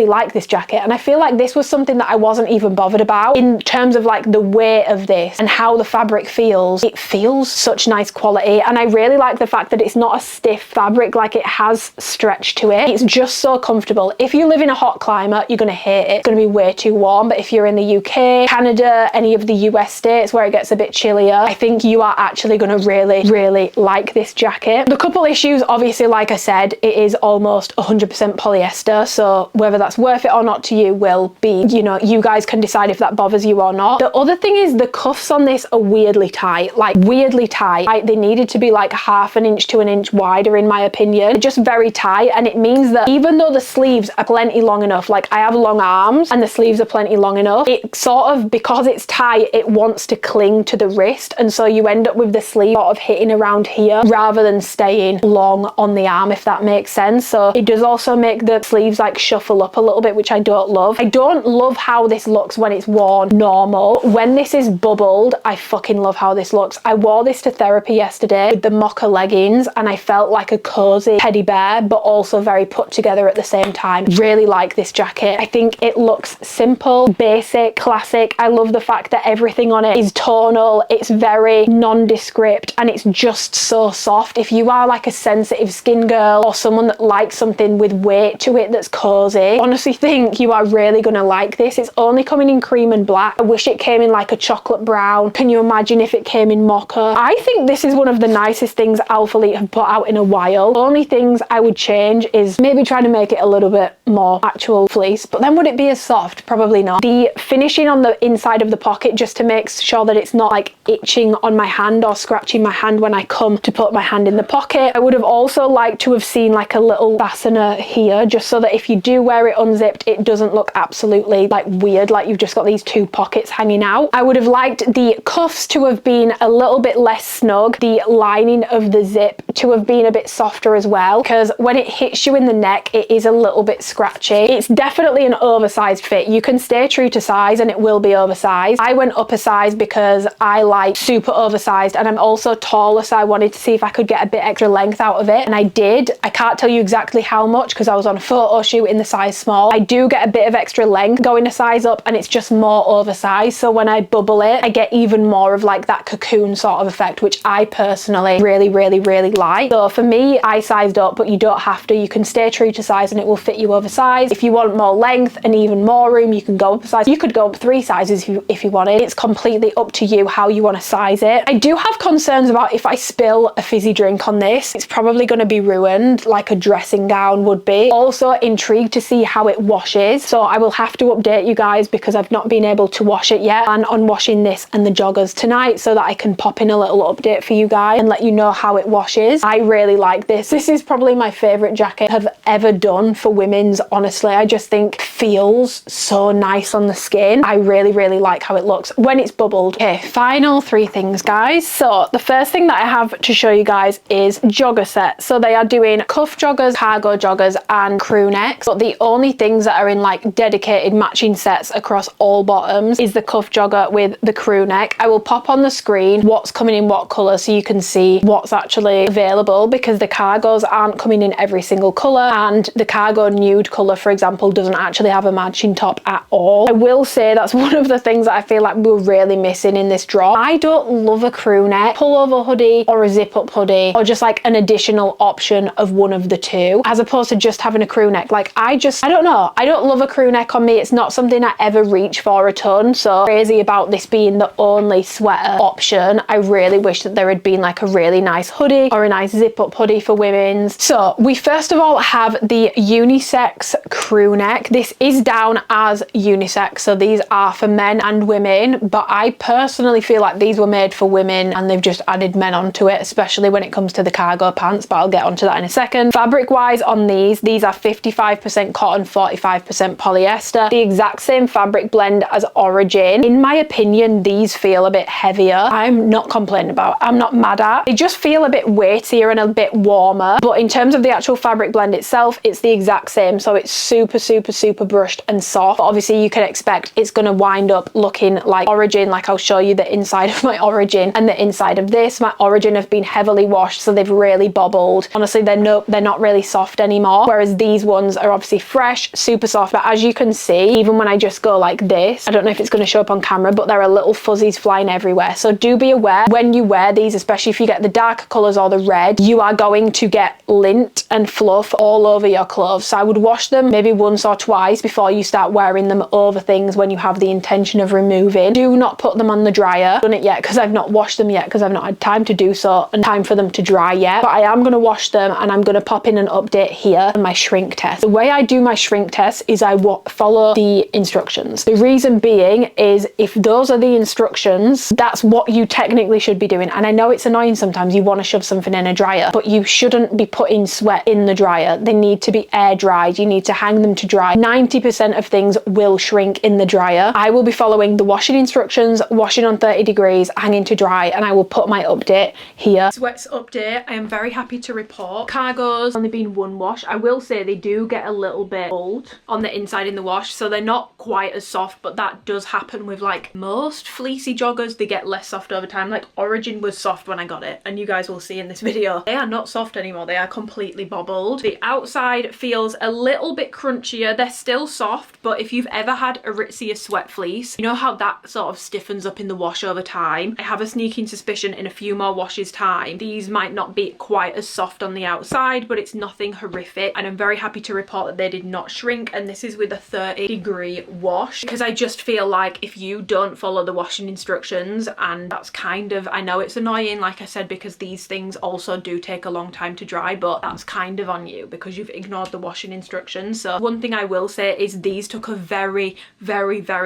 like this jacket, and I feel like this was something that I wasn't even bothered about in terms of like the weight of this and how the fabric feels. It feels such nice quality, and I really like the fact that it's not a stiff fabric. Like it has stretch to it. It's just so comfortable. If you live in a hot climate, you're gonna hate it. It's gonna be way too warm. But if you're in the UK, Canada, any of the US states where it gets a bit chillier, I think you are actually gonna really like this jacket. The couple issues, obviously, like I said, it is almost 100% polyester, so whether that's worth it or not to you will be, you know, you guys can decide if that bothers you or not. The other thing is the cuffs on this are weirdly tight, like weirdly tight. Like, they needed to be like ½ an inch to an inch wider in my opinion. They're just very tight, and it means that even though the sleeves are plenty long enough, like I have long arms and the sleeves are plenty long enough, it sort of, because it's tight, it wants to cling to the wrist, and so you end up with the sleeve sort of hitting around here rather than staying long on the arm, if that makes sense. So it does also make the sleeves like shuffle up a little bit, which I don't love. I don't love how this looks when it's worn normal. When this is bubbled, I fucking love how this looks. I wore this to therapy yesterday with the mocha leggings, and I felt like a cozy teddy bear, but also very put together at the same time. Really like this jacket. I think it looks simple, basic, classic. I love the fact that everything on it is tonal. It's very nondescript, and it's just so soft. If you are like a sensitive skin girl or someone that likes something with weight to it that's cozy, honestly think you are really gonna like this. It's only coming in cream and black. I wish it came in like a chocolate brown. Can you imagine if it came in mocha? I think this is one of the nicest things Alphalete have put out in a while. Only things I would change is maybe trying to make it a little bit more actual fleece, but then would it be as soft? Probably not. The finishing on the inside of the pocket, just to make sure that it's not like itching on my hand or scratching my hand when I come to put my hand in the pocket. I would have also liked to have seen like a little fastener here, just so that if you do wear it unzipped, it doesn't look absolutely really like weird, like you've just got these two pockets hanging out. I would have liked the cuffs to have been a little bit less snug, the lining of the zip to have been a bit softer as well, because when it hits you in the neck, it is a little bit scratchy. It's definitely an oversized fit. You can stay true to size and it will be oversized. I went up a size because I like super oversized, and I'm also taller, so I wanted to see if I could get a bit extra length out of it, and I did. I can't tell you exactly how much because I was on a photo shoot in the size small. I do get a bit of extra length going a size up, and it's just more oversized, so when I bubble it, I get even more of like that cocoon sort of effect, which I personally really like. So for me, I sized up, but you don't have to. You can stay true to size and it will fit you oversized. If you want more length and even more room, you can go up a size. You could go up 3 sizes if you wanted. It's completely up to you how you want to size it. I do have concerns about if I spill a fizzy drink on this, it's probably going to be ruined like a dressing gown would be. Also intrigued to see how it washes, so I will have to update you guys because I've not been able to wash it yet. And on washing this and the joggers tonight so that I can pop in a little update for you guys and let you know how it washes. I really like this. This is probably my favorite jacket I've ever done for women's, honestly. I just think it feels so nice on the skin. I really like how it looks when it's bubbled. Okay, final 3 things, guys. So the first thing that I have to show you guys is jogger sets. So they are doing cuff joggers, cargo joggers and crew necks, but the only things that are in like dedicated matching sets across all bottoms is the cuff jogger with the crew neck. I will pop on the screen what's coming in what colour so you can see what's actually available, because the cargos aren't coming in every single colour, and the cargo nude colour, for example, doesn't actually have a matching top at all. I will say that's one of the things that I feel like we're really missing in this drop. I don't love a crew neck pullover hoodie or a zip up hoodie, or just like an additional option of one of the two, as opposed to just having a crew neck. Like I don't know, I don't love a crew neck on me. It's not something I ever reach for a ton, so crazy about this being the only sweater option. I really wish that there had been like a really nice hoodie or a nice zip up hoodie for women's. So we first of all have the unisex crew neck. This is down as unisex, so these are for men and women, but I personally feel like these were made for women and they've just added men onto it, especially when it comes to the cargo pants, but I'll get onto that in a second. Fabric wise on these are 55% cotton, 45% polyester, the exact same fabric blend as Origin. In my opinion, these feel a bit heavier. I'm not complaining about, I'm not mad at. They just feel a bit weightier and a bit warmer, but in terms of the actual fabric blend itself, it's the exact same, so it's super brushed and soft. But obviously you can expect it's going to wind up looking like Origin. Like I'll show you the inside of my Origin and the inside of this. My Origin have been heavily washed, so they've really bobbled. Honestly, they're not really soft anymore, whereas these ones are obviously fresh, super soft. But as you can see, even when I just go like this, I don't know if it's going to show up on camera, but there are little fuzzies flying everywhere. So do be aware when you wear these, especially if you get the darker colours or the red, you are going to get lint and fluff all over your clothes. So I would wash them maybe once or twice before you start wearing them over things when you have the intention of removing. Do not put them on the dryer. I've done it yet because I've not washed them yet because I've not had time to do so and time for them to dry yet, but I am going to wash them and I'm going to pop in an update here on my shrink test. The way I do my shrink test is I follow the instructions. The reason being is if those are the instructions, that's what you technically should be doing. And I know it's annoying sometimes, you want to shove something in a dryer, but you shouldn't be putting sweat in the dryer. They need to be air dried. You need to hang them to dry. 90% of things will shrink in the dryer. I will be following the washing instructions, washing on 30 degrees, hanging to dry, and I will put my update here. Sweats update. I am very happy to report cargo's only been one wash. I will say they do get a little bit old on the inside in the wash, so they're not quite as soft, but that does happen with like most fleecy joggers. They get less soft over time. Like Origin was soft when I got it, and you guys will see in this video they are not soft anymore. They are completely bobbled. The outside feels a little bit crunchier. They're still soft, but if you've ever had a Aritzia sweat fleece, you know how that sort of stiffens up in the wash over time. I have a sneaking suspicion in a few more washes time these might not be quite as soft on the outside, but it's nothing horrific, and I'm very happy to report that they did not shrink. And this is with a 30-degree wash, because I just feel like if you don't follow the washing instructions, and that's kind of, I know it's annoying like I said, because these things also do take a long time to dry, but that's kind of on you because you've ignored the washing instructions. So one thing I will say is these took a very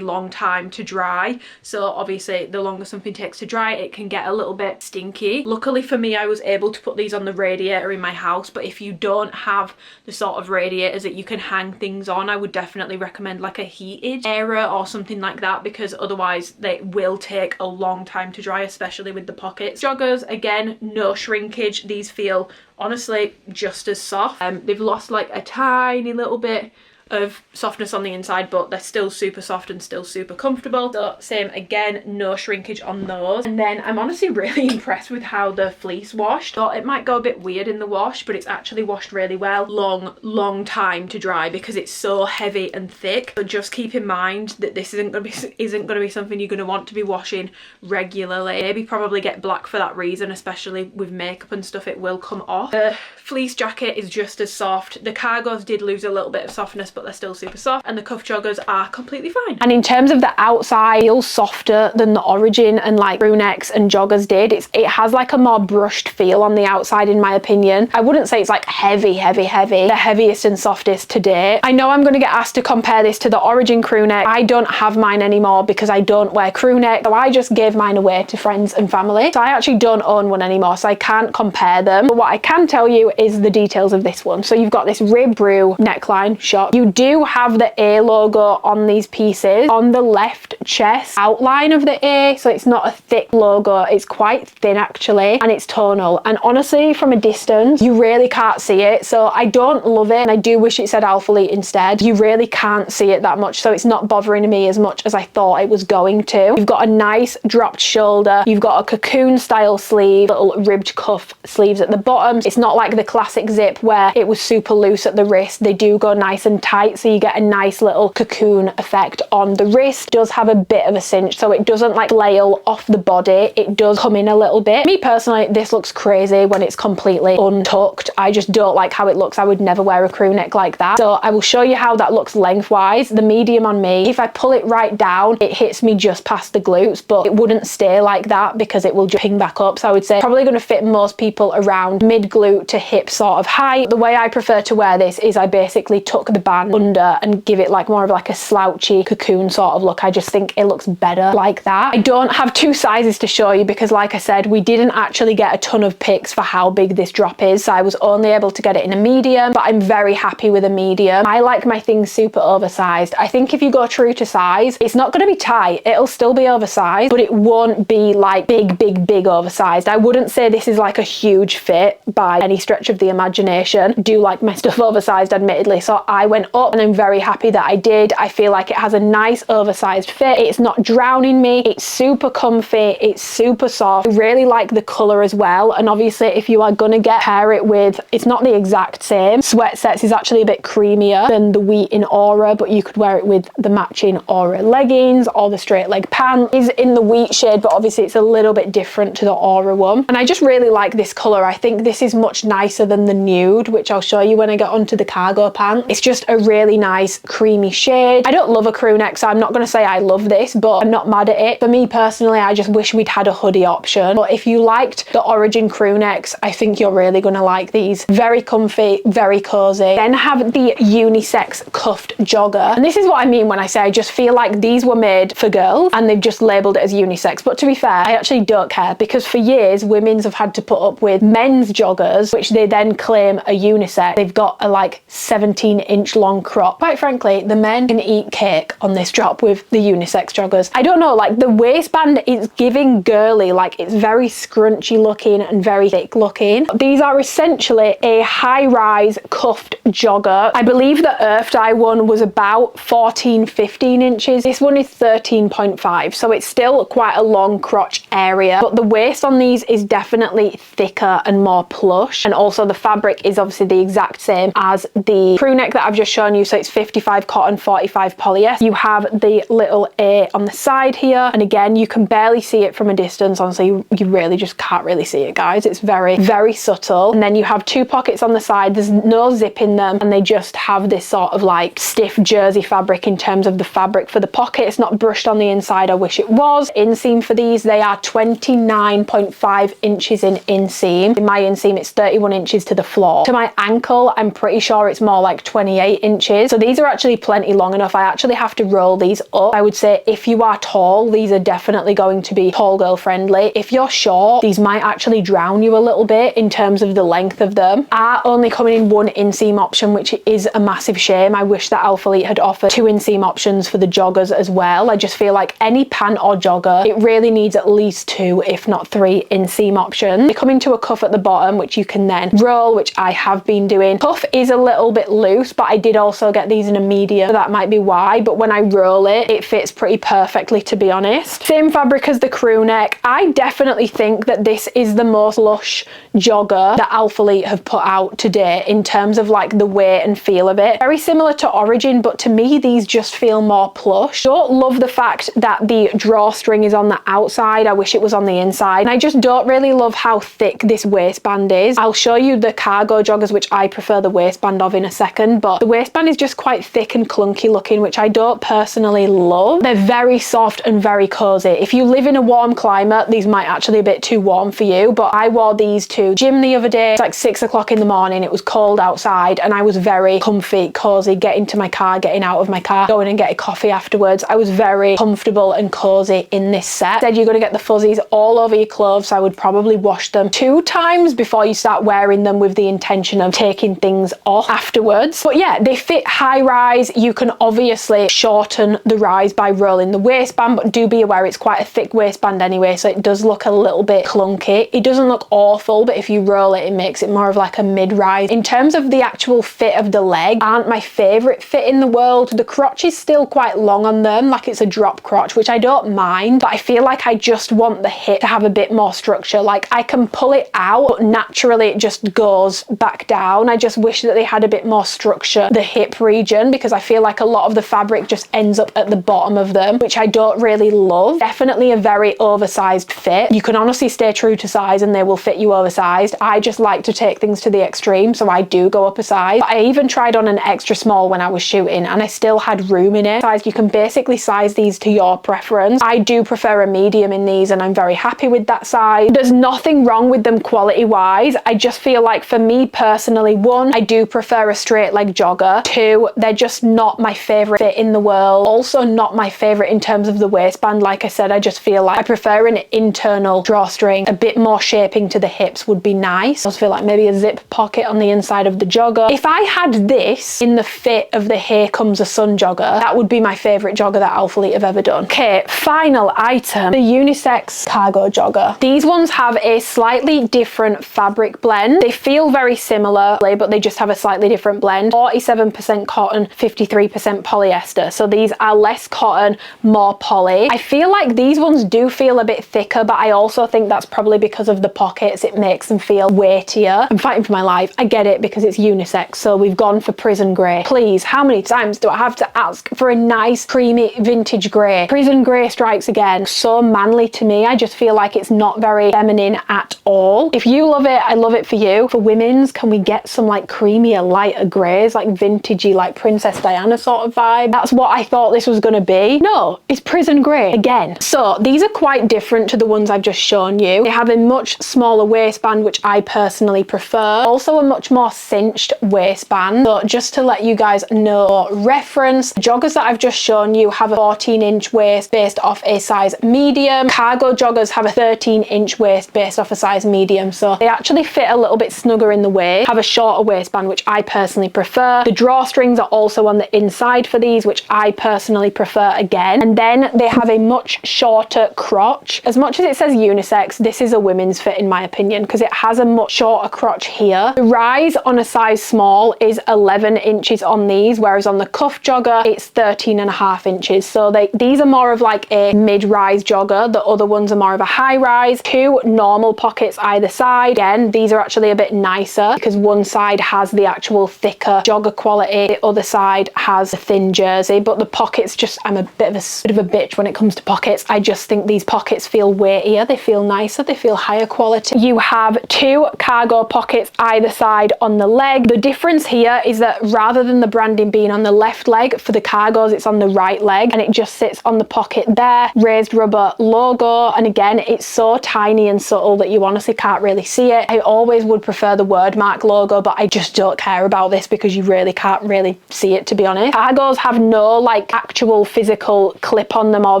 long time to dry, so obviously the longer something takes to dry, it can get a little bit stinky. Luckily for me, I was able to put these on the radiator in my house, but if you don't have the sort of radiators that you can hang things on, I would definitely recommend recommend like a heated area or something like that, because otherwise they will take a long time to dry, especially with the pockets. Joggers, again, no shrinkage. These feel honestly just as soft. They've lost like a tiny little bit of softness on the inside, but they're still super soft and still super comfortable. So same again, no shrinkage on those. And then I'm honestly really impressed with how the fleece washed. Thought it might go a bit weird in the wash, but it's actually washed really well. Long time to dry because it's so heavy and thick. So just keep in mind that this isn't gonna be something you're gonna want to be washing regularly. Maybe probably get black for that reason, especially with makeup and stuff, it will come off. The fleece jacket is just as soft. The cargos did lose a little bit of softness, but they're still super soft, and the cuff joggers are completely fine. And in terms of the outside, it feels softer than the Origin and like crew necks and joggers did. It has like a more brushed feel on the outside, in my opinion. I wouldn't say it's like heavy. The heaviest and softest to date. I know I'm going to get asked to compare this to the Origin crew neck. I don't have mine anymore because I don't wear crew neck, so I just gave mine away to friends and family. So I actually don't own one anymore, so I can't compare them. But what I can tell you is the details of this one. So you've got this rib brew neckline shot. You do have the A logo on these pieces on the left chest outline of the A, so it's not a thick logo, it's quite thin actually, and it's tonal. And honestly, from a distance you really can't see it, so I don't love it, and I do wish it said Alphalete instead. You really can't see it that much, so it's not bothering me as much as I thought it was going to. You've got a nice dropped shoulder, you've got a cocoon style sleeve, little ribbed cuff sleeves at the bottom. It's not like the classic zip where it was super loose at the wrist. They do go nice and tight, so you get a nice little cocoon effect on the wrist. It does have a bit of a cinch, so it doesn't like flail off the body, it does come in a little bit. Me personally, this looks crazy when it's completely untucked. I just don't like how it looks. I would never wear a crew neck like that. So I will show you how that looks lengthwise. The medium on me, if I pull it right down, it hits me just past the glutes, but it wouldn't stay like that because it will just ping back up. So I would say probably going to fit most people around mid glute to hip sort of height. The way I prefer to wear this is I basically tuck the band under and give it like more of like a slouchy cocoon sort of look. I just think it looks better like that. I don't have two sizes to show you because like I said, we didn't actually get a ton of pics for how big this drop is, so I was only able to get it in a medium, but I'm very happy with a medium. I like my things super oversized. I think if you go true to size, it's not going to be tight, it'll still be oversized, but it won't be like big oversized. I wouldn't say this is like a huge fit by any stretch of the imagination. I do like my stuff oversized admittedly, so I went up and I'm very happy that I did. I feel like it has a nice oversized fit. It's not drowning me, it's super comfy, it's super soft. I really like the colour as well, and obviously if you are gonna pair it with, it's not the exact same. Sweat Sets is actually a bit creamier than the wheat in Aura, but you could wear it with the matching Aura leggings or the straight leg pant. It's in the wheat shade, but obviously it's a little bit different to the Aura one. And I just really like this colour. I think this is much nicer than the nude, which I'll show you when I get onto the cargo pant. It's just a really nice creamy shade. I don't love a crew neck, so I'm not going to say I love this, but I'm not mad at it. For me personally, I just wish we'd had a hoodie option. But if you liked the Origin crew necks, I think you're really going to like these. Very comfy, very cozy. Then have the unisex cuffed jogger. And this is what I mean when I say I just feel like these were made for girls and they've just labelled it as unisex. But to be fair, I actually don't care, because for years, women's have had to put up with men's joggers, which they then claim are unisex. They've got a like 17-inch long crop. Quite frankly, the men can eat cake on this drop with the unisex joggers. I don't know, like the waistband is giving girly, like it's very scrunchy looking and very thick looking. These are essentially a high-rise cuffed jogger. I believe the Earth Dye one was about 14-15 inches. This one is 13.5, so it's still quite a long crotch area, but the waist on these is definitely thicker and more plush, and also the fabric is obviously the exact same as the crew neck that I've just shown you, so it's 55 cotton, 45 polyester. You have the little A on the side here, and again you can barely see it from a distance. Honestly, you really just can't really see it, guys. It's very subtle. And then you have two pockets on the side, there's no zip in them, and they just have this sort of like stiff jersey fabric in terms of the fabric for the pocket. It's not brushed on the inside, I wish it was. Inseam for these, they are 29.5 inches in inseam. In my inseam it's 31 inches to the floor. To my ankle, I'm pretty sure it's more like 28 inches inches. So these are actually plenty long enough. I actually have to roll these up. I would say if you are tall, these are definitely going to be tall girl friendly. If you're short, these might actually drown you a little bit in terms of the length of them. Are only coming in one inseam option, which is a massive shame. I wish that Alphalete had offered 2 inseam options for the joggers as well. I just feel like any pant or jogger, it really needs at least 2, if not 3 inseam options. They come into a cuff at the bottom, which you can then roll, which I have been doing. Cuff is a little bit loose, but I did also get these in a medium, so that might be why. But when I roll it, it fits pretty perfectly, to be honest. Same fabric as the crew neck. I definitely think that this is the most lush jogger that Alphalete have put out today in terms of like the weight and feel of it. Very similar to Origin, but to me these just feel more plush. Don't love the fact that the drawstring is on the outside. I wish it was on the inside. And I just don't really love how thick this waistband is. I'll show you the cargo joggers, which I prefer the waistband of, in a second, but the waistband is just quite thick and clunky looking, which I don't personally love. They're very soft and very cozy. If you live in a warm climate, these might actually be a bit too warm for you, but I wore these to gym the other day. It's like 6 o'clock in the morning. It was cold outside and I was very comfy, cozy, getting to my car, getting out of my car, going and getting coffee afterwards. I was very comfortable and cozy in this set. Said you're going to get the fuzzies all over your clothes, so I would probably wash them 2 times before you start wearing them with the intention of taking things off afterwards. But yeah, they fit high rise. You can obviously shorten the rise by rolling the waistband, but do be aware it's quite a thick waistband anyway, so it does look a little bit clunky. It doesn't look awful, but if you roll it, it makes it more of like a mid-rise. In terms of the actual fit of the leg, aren't my favorite fit in the world. The crotch is still quite long on them, like it's a drop crotch, which I don't mind, but I feel like I just want the hip to have a bit more structure. Like I can pull it out, but naturally it just goes back down. I just wish that they had a bit more structure, the hip region, because I feel like a lot of the fabric just ends up at the bottom of them, which I don't really love. Definitely a very oversized fit. You can honestly stay true to size and they will fit you oversized. I just like to take things to the extreme, so I do go up a size. But I even tried on an extra small when I was shooting and I still had room in it. You can basically size these to your preference. I do prefer a medium in these and I'm very happy with that size. There's nothing wrong with them quality wise. I just feel like for me personally, 1, I do prefer a straight leg jogger. 2, they're just not my favorite fit in the world. Also not my favorite in terms of the waistband. Like I said, I just feel like I prefer an internal drawstring. A bit more shaping to the hips would be nice. I just feel like maybe a zip pocket on the inside of the jogger. If I had this in the fit of the Here Comes a Sun jogger, that would be my favorite jogger that Alphalete have ever done. Okay, final item, the unisex cargo jogger. These ones have a slightly different fabric blend. They feel very similar, but they just have a slightly different blend. 47% cotton, 53% polyester. So these are less cotton, more poly. I feel like these ones do feel a bit thicker, but I also think that's probably because of the pockets. It makes them feel weightier. I'm fighting for my life. I get it because it's unisex, so we've gone for prison grey. Please, how many times do I have to ask for a nice creamy vintage grey? Prison grey strikes again. So manly to me. I just feel like it's not very feminine at all. If you love it, I love it for you. For women's, can we get some like creamier, lighter greys, like vintagey, like Princess Diana sort of vibe? That's what I thought this was going to be. No, it's prison grey again. So these are quite different to the ones I've just shown you. They have a much smaller waistband, which I personally prefer. Also a much more cinched waistband. So just to let you guys know, reference, the joggers that I've just shown you have a 14-inch waist based off a size medium. Cargo joggers have a 13-inch waist based off a size medium. So they actually fit a little bit snugger in the waist, have a shorter waistband, which I personally prefer. The drawstrings are also on the inside for these, which I personally prefer again. And then they have a much shorter crotch. As much as it says unisex, this is a women's fit in my opinion, because it has a much shorter crotch here. The rise on a size small is 11 inches on these, whereas on the cuff jogger, it's 13.5 inches. So these are more of like a mid-rise jogger. The other ones are more of a high rise. 2 normal pockets either side. Again, these are actually a bit nicer because one side has the actual thicker jogger quality. The other side has a thin jersey, but the pockets just, I'm a bit of a bitch when it comes to pockets. I just think these pockets feel weightier. They feel nicer. They feel higher quality. You have 2 cargo pockets either side on the leg. The difference here is that rather than the branding being on the left leg, for the cargos, it's on the right leg and it just sits on the pocket there. Raised rubber logo. And again, it's so tiny and subtle that you honestly can't really see it. I always would prefer the word mark logo, but I just don't care about this because you really can't really see it, to be honest. Cargos have no like actual physical clip on them or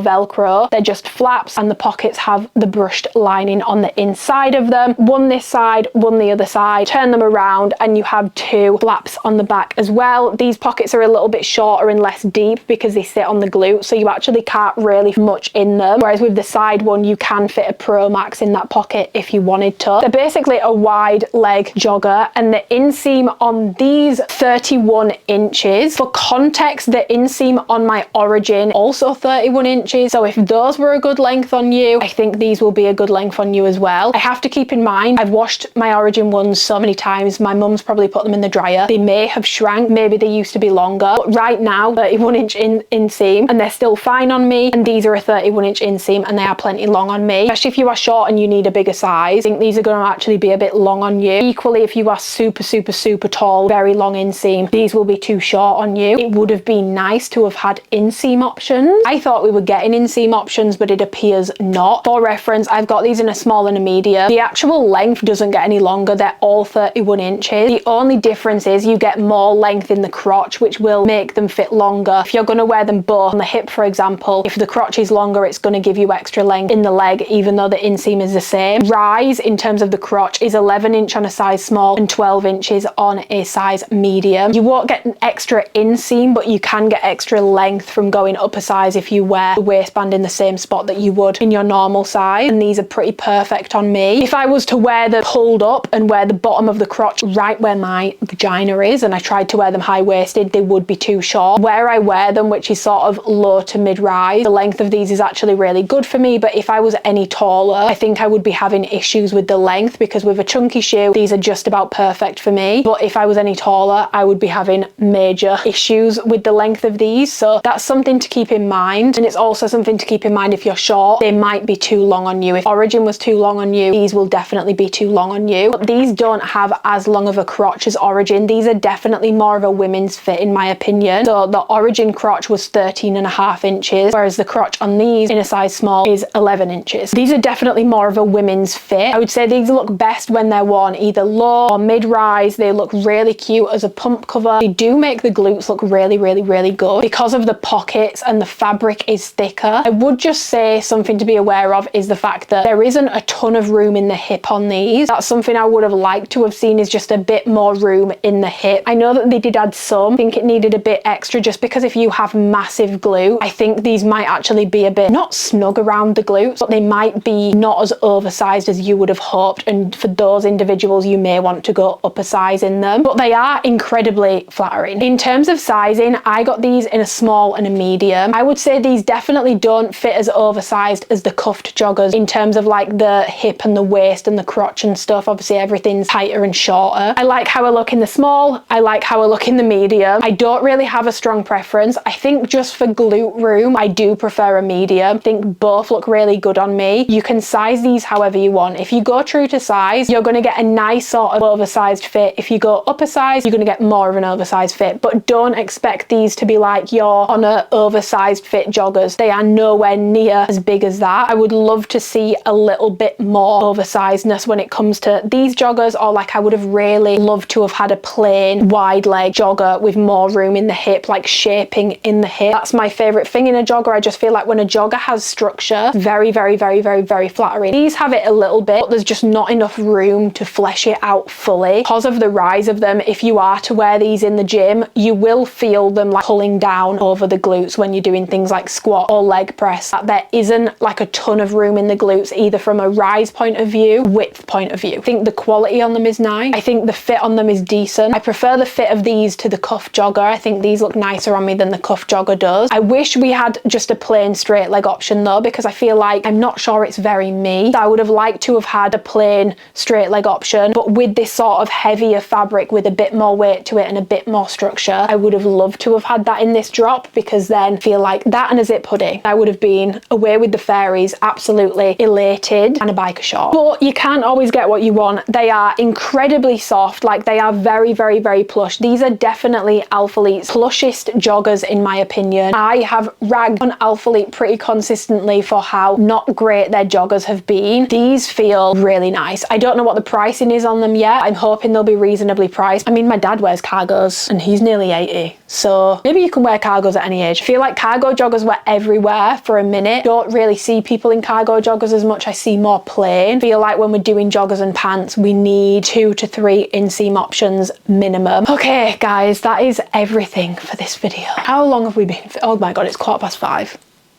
Velcro. They're just flaps, and the pockets have the brushed lining on the inside of them. One this side, one the other side. Turn them around and you have two flaps on the back as well. These pockets are a little bit shorter and less deep because they sit on the glute, so you actually can't really fit much in them. Whereas with the side one, you can fit a Pro Max in that pocket if you wanted to. They're basically a wide leg jogger, and the inseam on these 31 inches. For context, the inseam on my Origin also 31 inches. So if those were a good length on you, I think these will be a good length on you as well. I have to keep in mind, I've washed my Origin ones so many times. My mum's probably put them in the dryer. They may have shrank. Maybe they used to be longer. But right now, 31 inch inseam, and they're still fine on me. And these are a 31 inch inseam, and they are plenty long on me. Especially if you are short and you need a bigger size, I think these are going to actually be a bit long on you. Equally, if you are super, super, super tall, very long inseam, these will be too short on you. It would have been nice to have had inseam options. I thought we were getting inseam options, but it appears not. For reference, I've got these in a small and a medium. The actual length doesn't get any longer. They're all 31 inches. The only difference is you get more length in the crotch, which will make them fit longer. If you're going to wear them both on the hip, for example, if the crotch is longer, it's going to give you extra length in the leg, even though the inseam is the same. Rise in terms of the crotch is 11 inch on a size small and 12 inches on a size medium. You won't get an extra inseam, but you can get extra length from going up a size if you wear the waistband in the same spot that you would in your normal size, and these are pretty perfect on me. If I was to wear them pulled up and wear the bottom of the crotch right where my vagina is, and I tried to wear them high-waisted, they would be too short. Where I wear them, which is sort of low to mid-rise, the length of these is actually really good for me, but if I was any taller, I think I would be having issues with the length, because with a chunky shoe, these are just about perfect for me. But if I was any taller, I would be having major issues with the length of these. So that's something to keep in mind. And it's also something to keep in mind if you're short, they might be too long on you. If Origin was too long on you, these will definitely be too long on you. But these don't have as long of a crotch as Origin. These are definitely more of a women's fit in my opinion. So the Origin crotch was 13.5 inches, whereas the crotch on these in a size small is 11 inches. These are definitely more of a women's fit. I would say these look best when they're worn either low or mid-rise. They look really cute as a pump cover. They do make the glutes look really, really, really good because of the pockets, and the fabric is thicker. I would just say something to be aware of is the fact that there isn't a ton of room in the hip on these. That's something I would have liked to have seen, is just a bit more room in the hip. I know that they did add some. I think it needed a bit extra, just because if you have massive glute, I think these might actually be a bit not snug around the glutes, but they might be not as oversized as you would have hoped, and for those individuals you may want to go up a size in them, but they are incredibly flattering. In terms of sizing, I got these in a small and a medium. I would say these definitely don't fit as oversized as the cuffed joggers in terms of like the hip and the waist and the crotch and stuff. Obviously everything's tighter and shorter. I like how I look in the small. I like how I look in the medium. I don't really have a strong preference. I think just for glute room, I do prefer a medium. I think both look really good on me. You can size these however you want. If you go true to size, you're going to get a nice sort of oversized fit. If you go up a size, you're going to get more of an oversized fit, but don't expect these to be like your on a oversized fit joggers. They are nowhere near as big as that. I would love to see a little bit more oversizedness when it comes to these joggers, or like I would have really loved to have had a plain wide leg jogger with more room in the hip, like shaping in the hip. That's my favorite thing in a jogger. I just feel like when a jogger has structure, very, very, very, very, very flattering. These have it a little bit, but there's just not enough room to flesh it out fully. Because of the rise of them, if you are to wear these in the gym, you will feel them like pulling down over the glutes when you're doing things like squat or leg press. There isn't like a ton of room in the glutes, either from a rise point of view, width point of view. I think the quality on them is nice. I think the fit on them is decent. I prefer the fit of these to the cuff jogger. I think these look nicer on me than the cuff jogger does. I wish we had just a plain straight leg option though, because I feel like I'm not sure it's very me. I would have liked to have had a plain straight leg option, but with this sort of heavier fabric with a bit more weight to it and a bit more structure, I would have loved to have had that in this drop, because then I feel like that and a zip hoodie, I would have been away with the fairies, absolutely elated, and a biker short. But you can't always get what you want. They are incredibly soft, like they are very, very, very plush. These are definitely Alphalite's plushest joggers in my opinion. I have ragged on Alphalite pretty consistently for how not great their joggers have been. These feel really nice. I don't know what the pricing is on them yet. I'm hoping they'll be reasonably priced. I mean, my dad wears cargo cargos and he's nearly 80. So maybe you can wear cargos at any age. I feel like cargo joggers were everywhere for a minute. Don't really see people in cargo joggers as much. I see more plain. I feel like when we're doing joggers and pants, we need 2 to 3 inseam options minimum. Okay, guys, that is everything for this video. How long have we been? Oh my God, it's 5:15.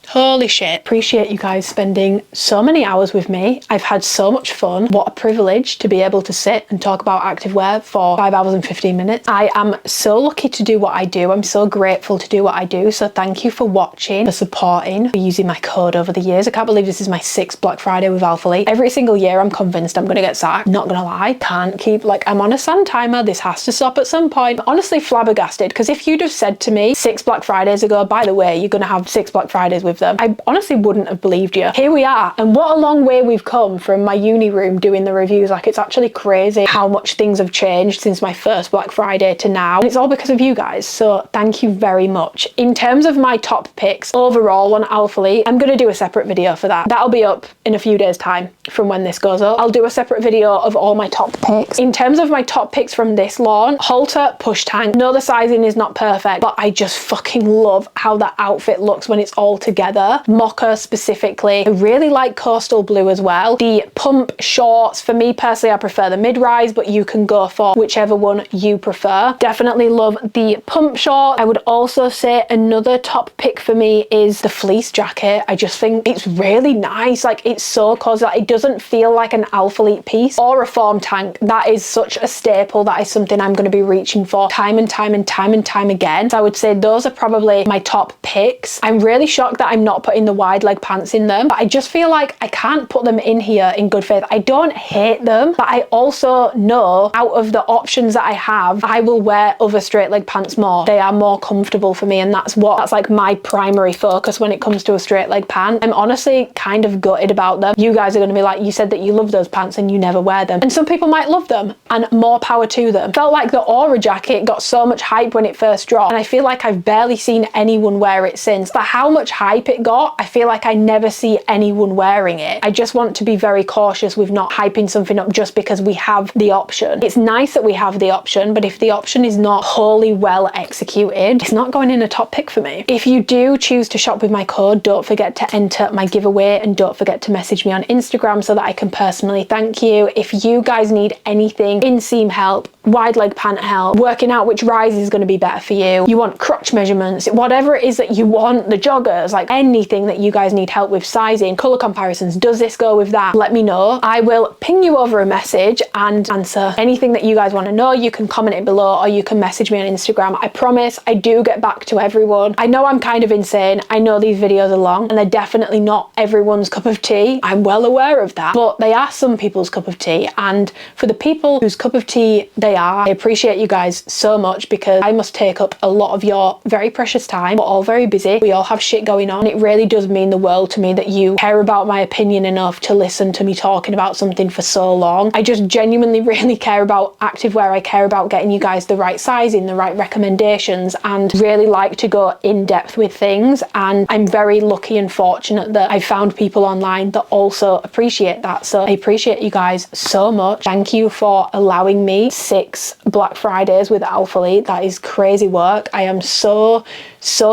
Holy shit. Appreciate you guys spending so many hours with me. I've had so much fun. What a privilege to be able to sit and talk about activewear for 5 hours and 15 minutes. I am so lucky to do what I do. I'm so grateful to do what I do. So thank you for watching, for supporting, for using my code over the years. I can't believe this is my 6th Black Friday with Alphalete. Every single year I'm convinced I'm going to get sacked. Not going to lie. Can't keep, like, I'm on a sand timer. This has to stop at some point. I'm honestly flabbergasted, because if you'd have said to me 6 Black Fridays ago, by the way, you're going to have 6 Black Fridays with them, I honestly wouldn't have believed you. Here we are, and what a long way we've come from my uni room doing the reviews. Like, it's actually crazy how much things have changed since my first Black Friday to now, and it's all because of you guys, so thank you very much. In terms of my top picks overall on Alphalete, I'm gonna do a separate video for that. That'll be up in a few days time from when this goes up. I'll do a separate video of all my top picks. In terms of my top picks from this launch, halter, push tank. No, the sizing is not perfect, but I just fucking love how that outfit looks when it's all together. Mocha specifically. I really like coastal blue as well. The pump shorts, for me personally, I prefer the mid-rise, but you can go for whichever one you prefer. Definitely love the pump short. I would also say another top pick for me is the fleece jacket. I just think it's really nice. Like, it's so cozy. It doesn't feel like an Alphalete piece or a form tank. That is such a staple. That is something I'm going to be reaching for time and time and time and time again. So I would say those are probably my top picks. I'm really shocked that I'm not putting the wide leg pants in them, but I just feel like I can't put them in here in good faith. I don't hate them, but I also know out of the options that I have, I will wear other straight leg pants more. They are more comfortable for me, and that's like my primary focus when it comes to a straight leg pant. I'm honestly kind of gutted about them. You guys are going to be like, you said that you love those pants and you never wear them, and some people might love them, and more power to them. Felt like the Aura jacket got so much hype when it first dropped, and I feel like I've barely seen anyone wear it since. For how much hype it got, I feel like I never see anyone wearing it. I just want to be very cautious with not hyping something up just because we have the option. It's nice that we have the option, but if the option is not wholly well executed, it's not going in a top pick for me. If you do choose to shop with my code, don't forget to enter my giveaway, and don't forget to message me on Instagram so that I can personally thank you. If you guys need anything, inseam help, wide leg pant help, working out which rise is going to be better for you, you want crotch measurements, whatever it is that you want, the joggers, like anything that you guys need help with, sizing, color comparisons, does this go with that, let me know. I will ping you over a message and answer anything that you guys want to know. You can comment it below, or you can message me on Instagram. I promise I do get back to everyone. I know I'm kind of insane. I know these videos are long, and they're definitely not everyone's cup of tea. I'm well aware of that, but they are some people's cup of tea, and for the people whose cup of tea they are, I appreciate you guys so much, because I must take up a lot of your very precious time. We're all very busy. We all have shit going on. It really does mean the world to me that you care about my opinion enough to listen to me talking about something for so long. I just genuinely really care about activewear. I care about getting you guys the right sizing, the right recommendations, and really like to go in depth with things. And I'm very lucky and fortunate that I found people online that also appreciate that. So I appreciate you guys so much. Thank you for allowing me 6 Black Fridays with Alphalete. That is crazy work. I am so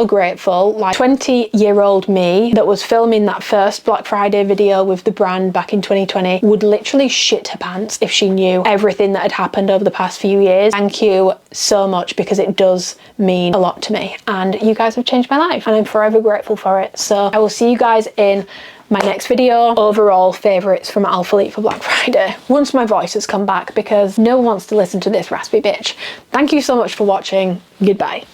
grateful. Like, 20-year-old me that was filming that first Black Friday video with the brand back in 2020 would literally shit her pants if she knew everything that had happened over the past few years. Thank you so much, because it does mean a lot to me, and you guys have changed my life, and I'm forever grateful for it. So I will see you guys in my next video. Overall favorites from Alphalete for Black Friday, once my voice has come back, because no one wants to listen to this raspy bitch. Thank you so much for watching. Goodbye.